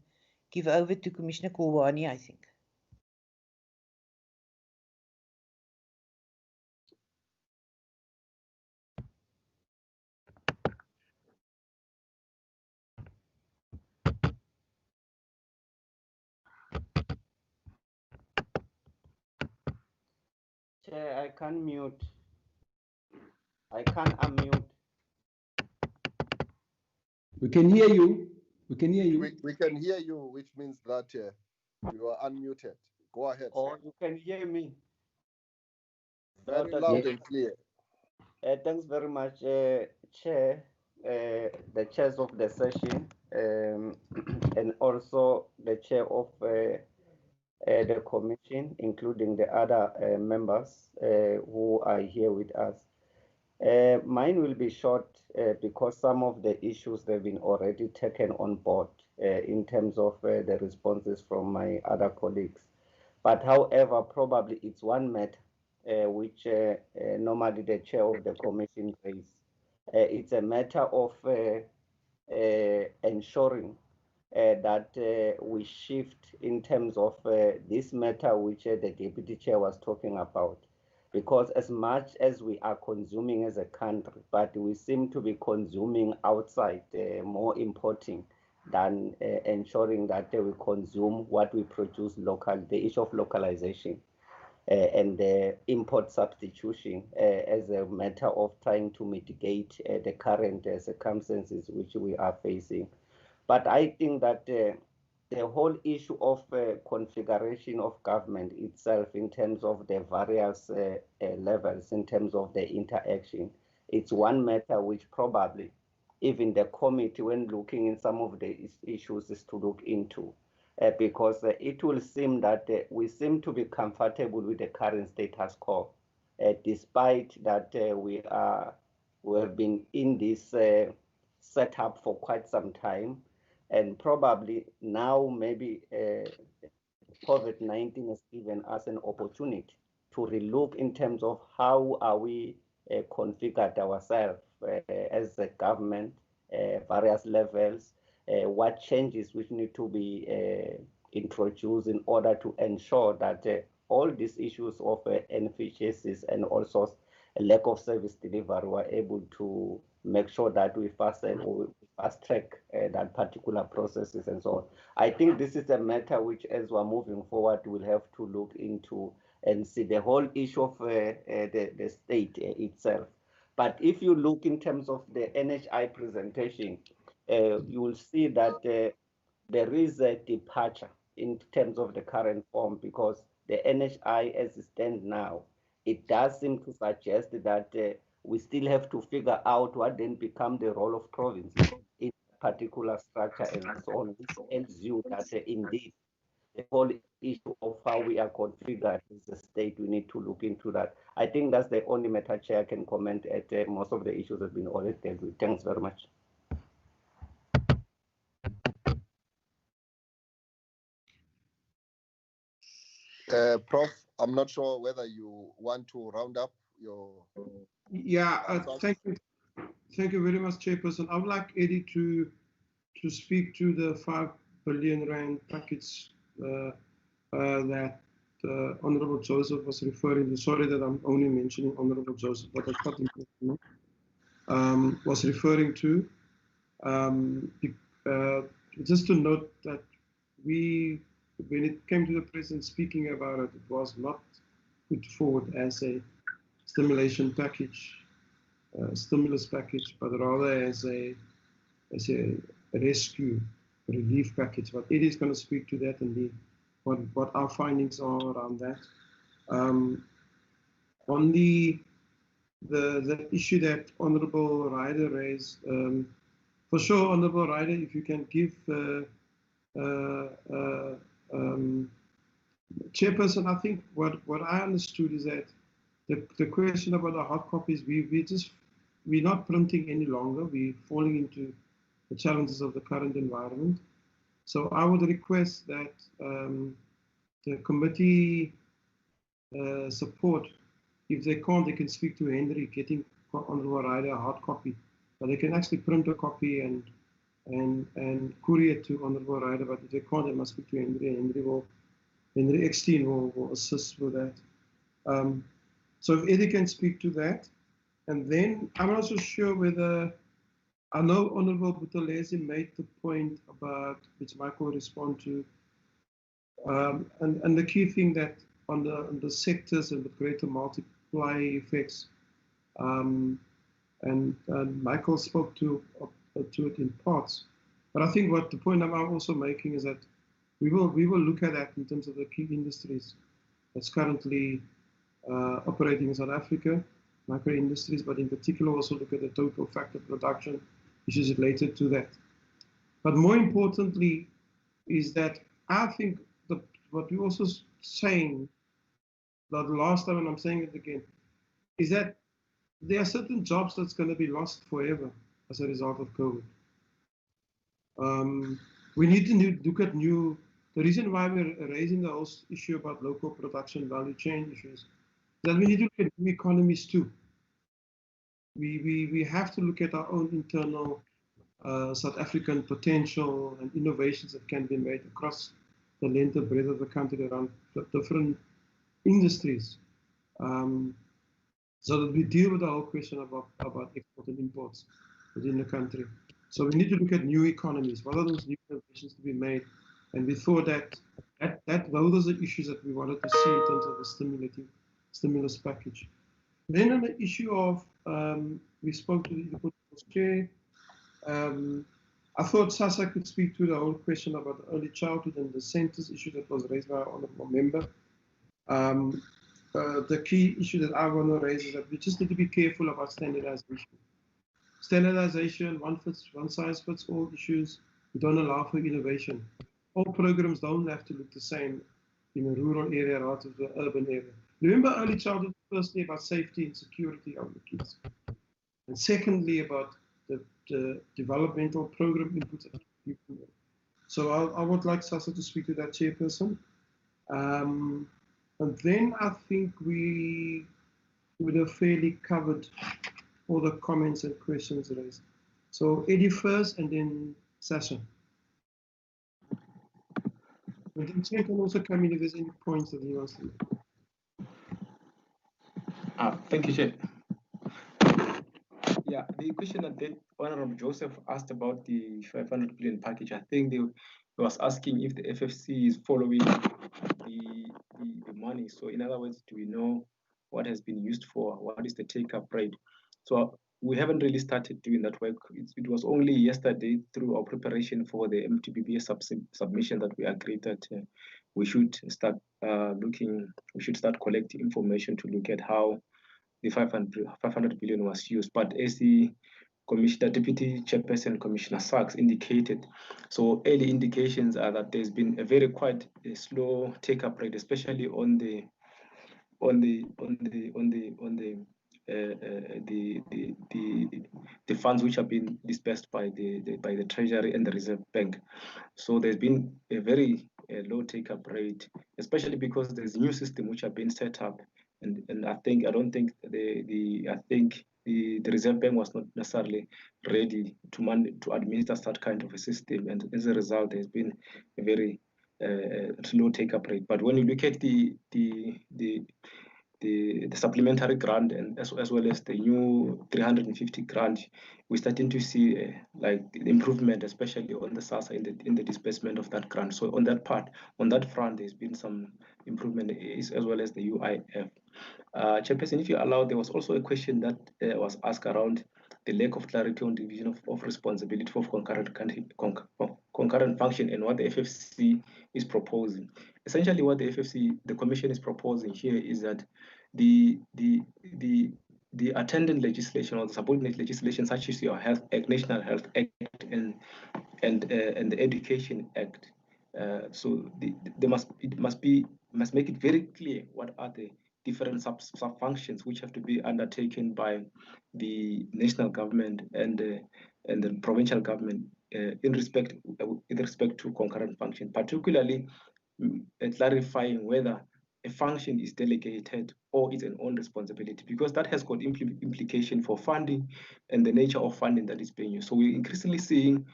give over to Commissioner Kulwani, I think. Chair, I can't mute. I can't unmute. We can hear you. We can hear you. We can hear you, which means that you are unmuted. Go ahead. Or you can hear me. Very loud and clear. Thanks very much, Chair, the chairs of the session, and also the chair of the commission, including the other members who are here with us. Mine will be short because some of the issues have been already taken on board in terms of the responses from my other colleagues. But however, probably it's one matter which normally the chair of the commission raises. It's a matter of ensuring that we shift in terms of this matter which the deputy chair was talking about. Because as much as we are consuming as a country, but we seem to be consuming outside, more importing than ensuring that we consume what we produce locally, the issue of localization and the import substitution as a matter of trying to mitigate the current circumstances which we are facing. But I think that the whole issue of configuration of government itself in terms of the various levels, in terms of the interaction, it's one matter which probably even the committee, when looking in some of the issues, is to look into. Because it will seem that we seem to be comfortable with the current status quo, despite that we have been in this setup for quite some time. And probably now maybe COVID-19 has given us an opportunity to relook in terms of how are we configured ourselves as a government various levels, what changes which need to be introduced in order to ensure that all these issues of inefficiencies and also a lack of service delivery were able to make sure that we fast track that particular processes and so on. I think this is a matter which, as we're moving forward, we'll have to look into and see the whole issue of the state itself. But if you look in terms of the NHI presentation, you will see that there is a departure in terms of the current form, because the NHI as it stands now, it does seem to suggest that we still have to figure out what then become the role of provinces in a particular structure and so on, which tells you that indeed the whole issue of how we are configured as a state, we need to look into that. I think that's the only matter, Chair, I can comment at. Most of the issues have been already dealt with. Thanks very much. Prof, I'm not sure whether you want to round up your... Yeah, thank you. Thank you very much, Chairperson. I would like Eddie to speak to the 5 billion rand package that Honorable Joseph was referring to. Sorry that I'm only mentioning Honorable Joseph, but I thought was referring to. Just to note that when it came to the President speaking about it, it was not put forward as a stimulation package, stimulus package, but rather as a rescue relief package. But Eddie is going to speak to that and what our findings are around that. On the issue that Honorable Ryder raised, for sure, Honorable Ryder, if you can give Chairperson, I think what I understood is that the question about the hard copies, we're not printing any longer. We're falling into the challenges of the current environment. So I would request that the committee support, if they can't, they can speak to Henry, getting Honorable Ryder a hard copy, but they can actually print a copy and courier it to Honorable Ryder. But if they can't, they must speak to Henry. Henry Eckstein will assist with that. So if Eddie can speak to that, and then I'm not so sure whether, I know Honorable Buthelezi made the point about, which Michael will respond to, and the key thing that on the sectors and the greater multiplier effects, and Michael spoke to it in parts, but I think what the point I'm also making is that we will look at that in terms of the key industries that's currently operating in South Africa, micro industries, but in particular also look at the total factor production issues related to that. But more importantly is that I think what we're also saying, the last time, and I'm saying it again, is that there are certain jobs that's going to be lost forever as a result of COVID. We need to look at the reason why we're raising the whole issue about local production value chain issues, that we need to look at new economies too. We have to look at our own internal South African potential and innovations that can be made across the length and breadth of the country around different industries. So that we deal with the whole question about export and imports within the country. So we need to look at new economies. What are those new innovations to be made? And we thought that those are the issues that we wanted to see in terms of the stimulus package. Then on the issue of, we spoke to the chair. I thought Sasa could speak to the whole question about the early childhood and the centers issue that was raised by our honourable member. The key issue that I want to raise is that we just need to be careful about standardization. Standardization, one size fits all issues, we don't allow for innovation. All programs don't have to look the same in a rural area or to the urban area. Remember early childhood, firstly about safety and security of the kids. And secondly about the developmental program inputs. So I would like Sasa to speak to that, Chairperson. And then I think we would have fairly covered all the comments and questions raised. So Eddie first and then Sasha. And then Chen can also come in if there's any points that he wants to make. Thank you, Chair. Yeah, the question that Honorable Joseph asked about the 500 billion package, I think he was asking if the FFC is following the money. So in other words, do we know what has been used for? What is the take-up rate? So we haven't really started doing that work. It was only yesterday through our preparation for the MTBB submission that we agreed that we should start we should start collecting information to look at how the 500 billion was used. But as the Deputy Chairperson Commissioner Sachs indicated, so early indications are that there's been a very quite a slow take-up rate, especially on the funds which have been dispersed by the Treasury and the Reserve Bank. So there's been a very low take-up rate, especially because there's a new system which have been set up, and I don't think the Reserve Bank was not necessarily ready to administer that kind of a system, and as a result, there's been a very low take-up rate. But when you look at the supplementary grant and as well as the new 350 grant, we're starting to see like improvement, especially on the SASSA in the disbursement of that grant. So on that front, there's been some improvement as well as the UIF. Chairperson, if you allow, there was also a question that was asked around the lack of clarity on division of responsibility for concurrent function and what the FFC is proposing. Essentially, what the Commission is proposing here is that the attendant legislation or the subordinate legislation, such as your National Health Act and the Education Act, so it must make it very clear what are the different sub-functions which have to be undertaken by the national government and the provincial government in respect to concurrent function, particularly clarifying whether a function is delegated or is an own responsibility, because that has got implication for funding and the nature of funding that is being used. So we're increasingly seeing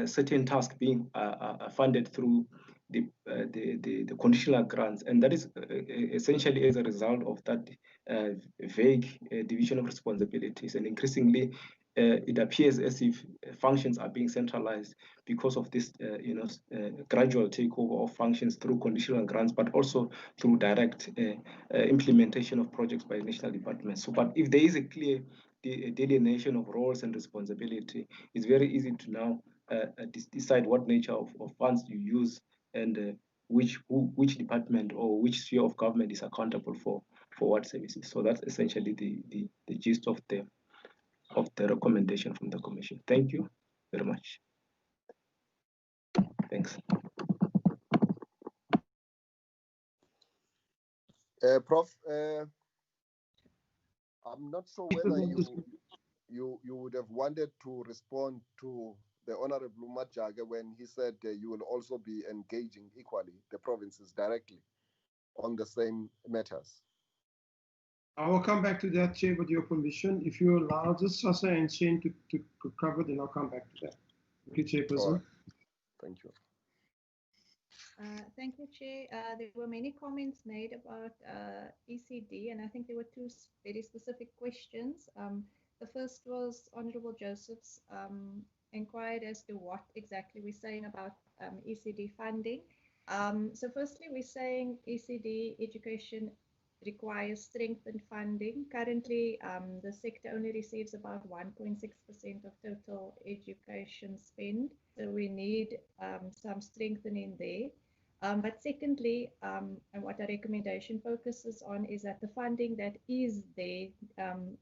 certain tasks being funded through the conditional grants, and that is essentially as a result of that vague division of responsibilities, and increasingly it appears as if functions are being centralized because of this gradual takeover of functions through conditional grants, but also through direct implementation of projects by national departments. So, but if there is a clear delineation of roles and responsibility, it's very easy to now decide what nature of funds you use and which department or which sphere of government is accountable for what services. So that's essentially the gist of the recommendation from the Commission. Thank you very much. Thanks. Prof, I'm not sure whether you would have wanted to respond to the Honorable Majaga when he said you will also be engaging equally the provinces directly on the same matters. I will come back to that, Chair, with your permission. If you allow just Sasa and Shane to cover, then I'll come back to that. Thank you, Chairperson. Right. Thank you. Thank you, Chair. There were many comments made about ECD, and I think there were two very specific questions. The first was Honorable Joseph's inquired as to what exactly we're saying about ECD funding. So firstly, we're saying ECD education requires strengthened funding. Currently, the sector only receives about 1.6% of total education spend. So we need some strengthening there. But secondly, and what our recommendation focuses on is that the funding that is there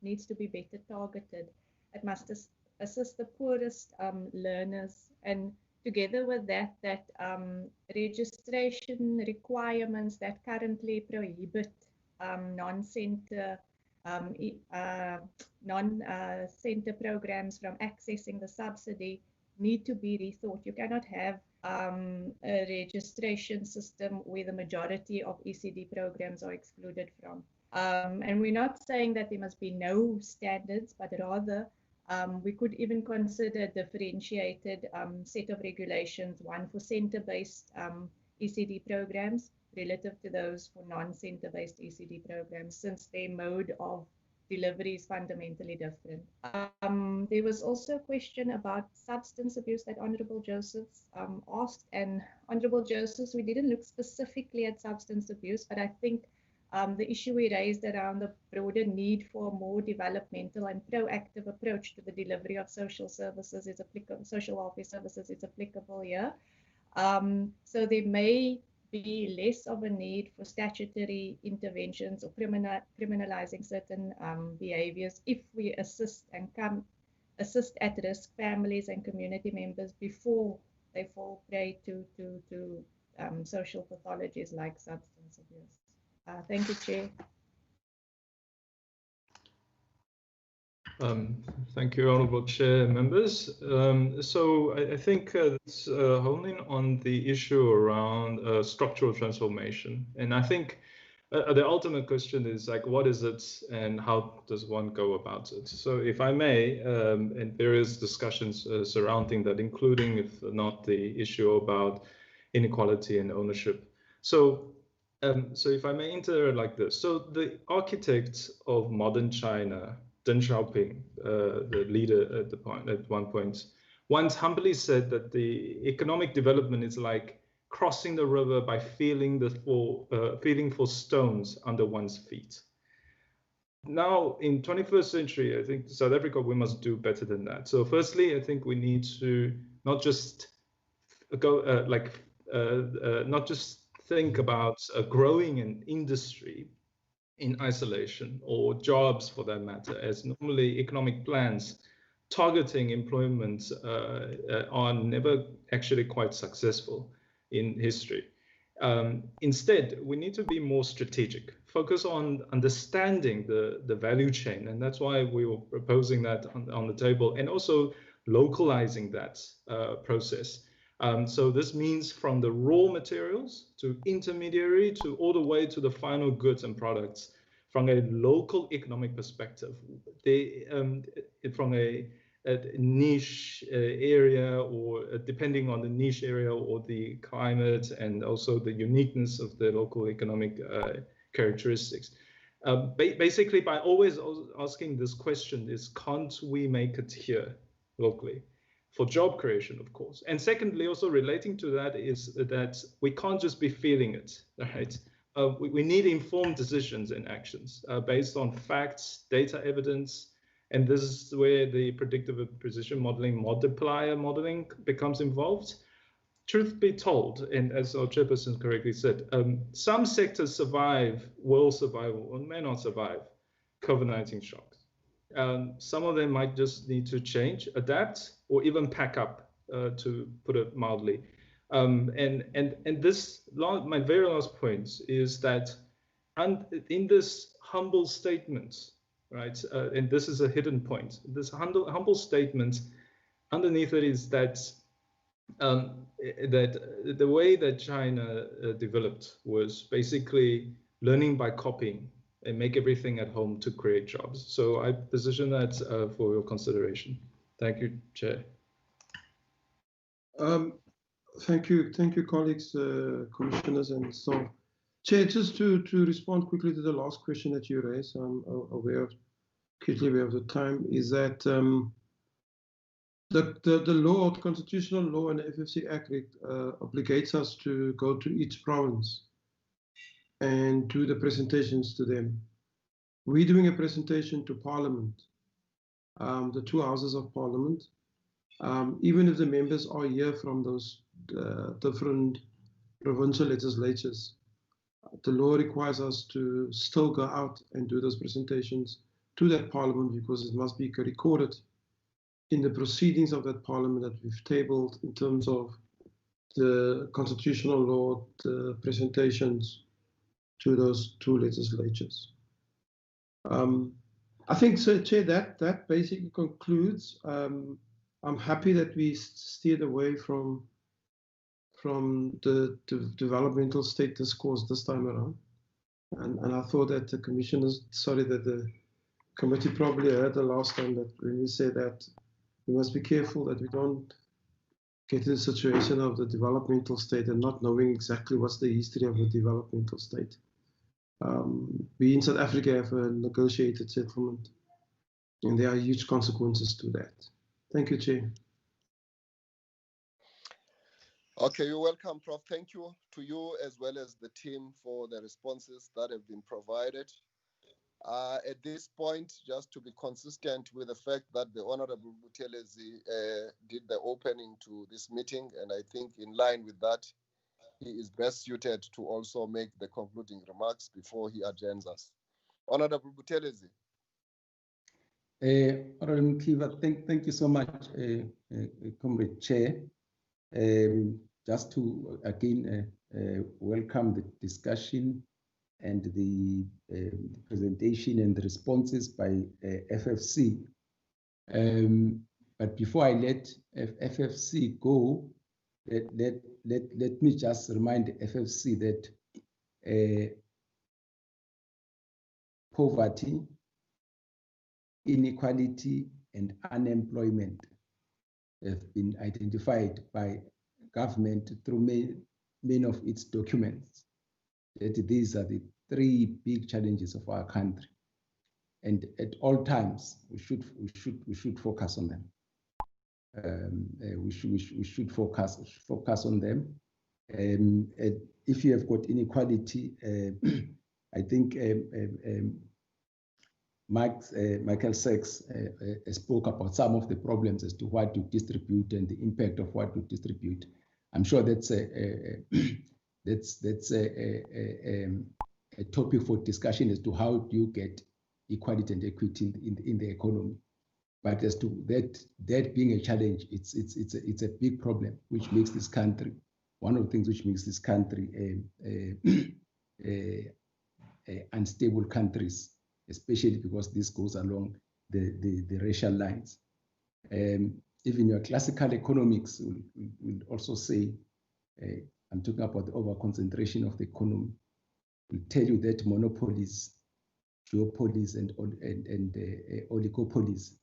needs to be better targeted. It must assist the poorest learners, and together with that, registration requirements that currently prohibit non-center programs from accessing the subsidy need to be rethought. You cannot have a registration system where the majority of ECD programs are excluded from. And we're not saying that there must be no standards, but rather We could even consider differentiated set of regulations, one for center-based ECD programs relative to those for non-center-based ECD programs, since their mode of delivery is fundamentally different. There was also a question about substance abuse that Honorable Josephs asked, and Honorable Josephs, we didn't look specifically at substance abuse, but I think the issue we raised around the broader need for a more developmental and proactive approach to the delivery of social services is applicable, social welfare services is applicable here. So there may be less of a need for statutory interventions or criminalizing certain behaviors if we assist at-risk families and community members before they fall prey to social pathologies like substance abuse. Thank you, Chair. Thank you, Honourable Chair, members. So I think it's honing on the issue around structural transformation. And I think the ultimate question is like, what is it and how does one go about it? So if I may, in various discussions surrounding that, including, if not, the issue about inequality and ownership. So if I may enter like this. So the architect of modern China, Deng Xiaoping, the leader at one point, once humbly said that the economic development is like crossing the river by feeling for stones under one's feet. Now, in 21st century, I think South Africa, we must do better than that. So firstly, I think we need to not just go not just think about growing an industry in isolation, or jobs for that matter, as normally economic plans targeting employment are never actually quite successful in history. Instead, we need to be more strategic, focus on understanding the value chain, and that's why we were proposing that on the table, and also localizing that process. So this means from the raw materials to intermediary to all the way to the final goods and products from a local economic perspective. From a niche area, or depending on the niche area or the climate and also the uniqueness of the local economic characteristics. Basically, by always asking this question is, can't we make it here locally? For job creation, of course. And secondly, also relating to that is that we can't just be feeling it, right? We need informed decisions and actions based on facts, data evidence, and this is where the predictive precision modeling, multiplier modeling becomes involved. Truth be told, and as our chairperson correctly said, some sectors will survive or may not survive COVID-19 shocks. Some of them might just need to change, adapt, or even pack up, to put it mildly. And this, my very last point is that, in this humble statement, right, and this is a hidden point, this humble statement, underneath it is that that the way that China developed was basically learning by copying and make everything at home to create jobs. So I position that for your consideration. Thank you, Chair. Thank you, colleagues, commissioners, and so. Chair, just to respond quickly to the last question that you raised, I'm acutely aware of the time, is that the law, the constitutional law and the FFC Act obligates us to go to each province and do the presentations to them. We're doing a presentation to Parliament, the two houses of Parliament. Even if the members are here from those different provincial legislatures, the law requires us to still go out and do those presentations to that Parliament, because it must be recorded in the proceedings of that Parliament that we've tabled in terms of the constitutional law, the presentations to those two legislatures. I think, so, Chair, that basically concludes. I'm happy that we steered away from the developmental state discourse this time around, and I thought that the commissioners, sorry, that the committee probably heard the last time that when we say that we must be careful that we don't get in a situation of the developmental state and not knowing exactly what's the history of the developmental state. We in South Africa have a negotiated settlement, and there are huge consequences to that. Thank you, Chair. Okay, you're welcome, Prof. Thank you to you as well as the team for the responses that have been provided. At this point, just to be consistent with the fact that the Honorable Buthelezi did the opening to this meeting, and I think in line with that, he is best suited to also make the concluding remarks before he adjourns us. Honorable Buthelezi. Honorable Mkiva, thank you so much, Comrade Chair. Just to again welcome the discussion and the presentation and the responses by FFC. But before I let FFC go, let me just remind FFC that poverty, inequality, and unemployment have been identified by government through many of its documents. That these are the three big challenges of our country, and at all times we should focus on them. We should focus on them. If you have got inequality, I think Michael Sachs spoke about some of the problems as to what to distribute and the impact of what to distribute. I'm sure that's a topic for discussion as to how do you get equality and equity in the economy. But as to that being a challenge, it's a big problem which makes this country, one of the things which makes this country unstable countries, especially because this goes along the racial lines. Even your classical economics will also say, I'm talking about the over-concentration of the economy, will tell you that monopolies, duopolies, and oligopolies,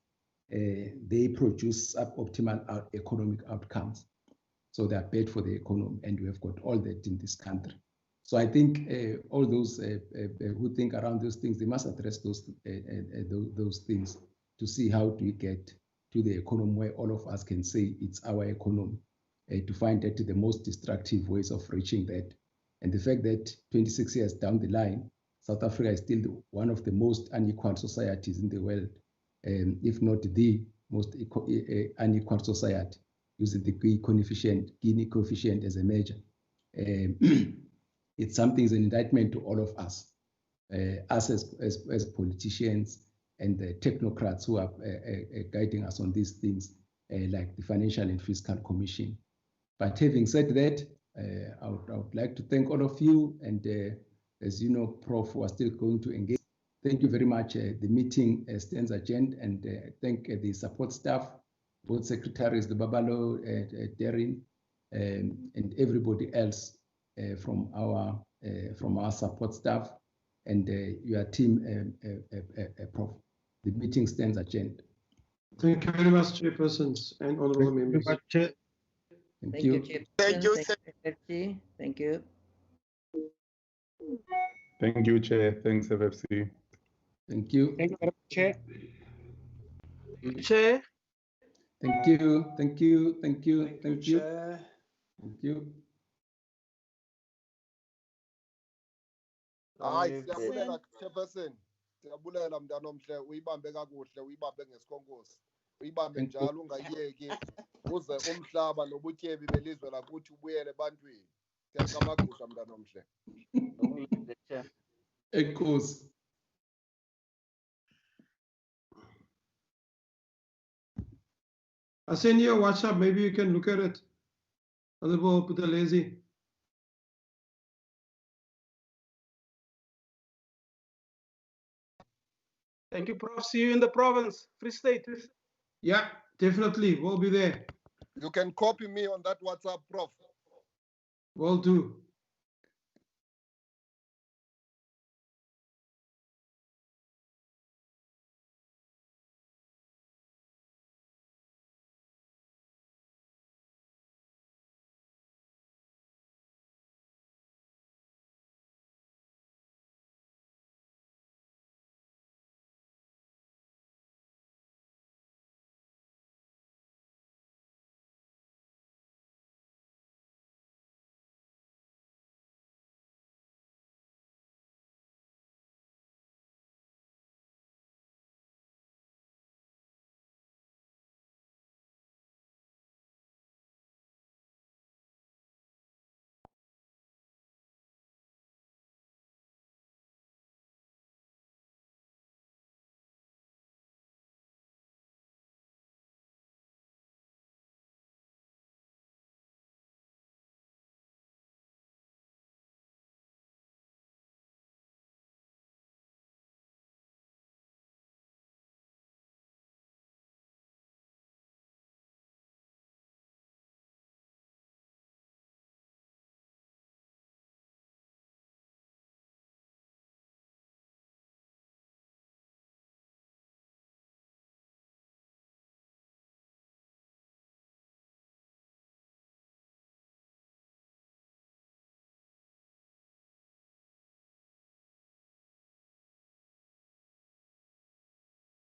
they produce suboptimal economic outcomes. So they are bad for the economy, and we have got all that in this country. So I think all those who think around those things, they must address those things to see how do we get to the economy where all of us can say it's our economy, to find that the most destructive ways of reaching that. And the fact that 26 years down the line, South Africa is still one of the most unequal societies in the world, if not the most unequal society, using the Gini coefficient as a measure. It's something, is an indictment to all of us, as politicians and the technocrats who are guiding us on these things, like the Financial and Fiscal Commission. But having said that, I would like to thank all of you, and as you know, Prof, we are still going to engage. Thank you very much. The meeting stands adjourned, and thank the support staff, both secretaries, the Babalo, Darren, and everybody else from our support staff and your team, Prof. The meeting stands adjourned. Thank you very much, chairpersons and honorable members. Thank you, Chairperson. Thank you. Thank you. Thank you, Chair. Thanks, FFC. Thank you. Thank you, Chair. Chair. Thank you. Thank you. Thank you. Thank you. Thank you. Hayi, siyabulela chairperson. Siyabulela mntana omhle, uyibambe kakuhle, uyibambe ngesikhonkosi. Uyibambe njalo ungayiyeki uze umhlaba nobutyebi belizwe lakuthi ubuyele ebantwini. Siyaqabagusha mntana omhle. Enkosi. I send you a WhatsApp, maybe you can look at it. Honorable Buthelezi. Thank you, Prof. See you in the province, Free State. Yeah, definitely. We'll be there. You can copy me on that WhatsApp, Prof. Will do.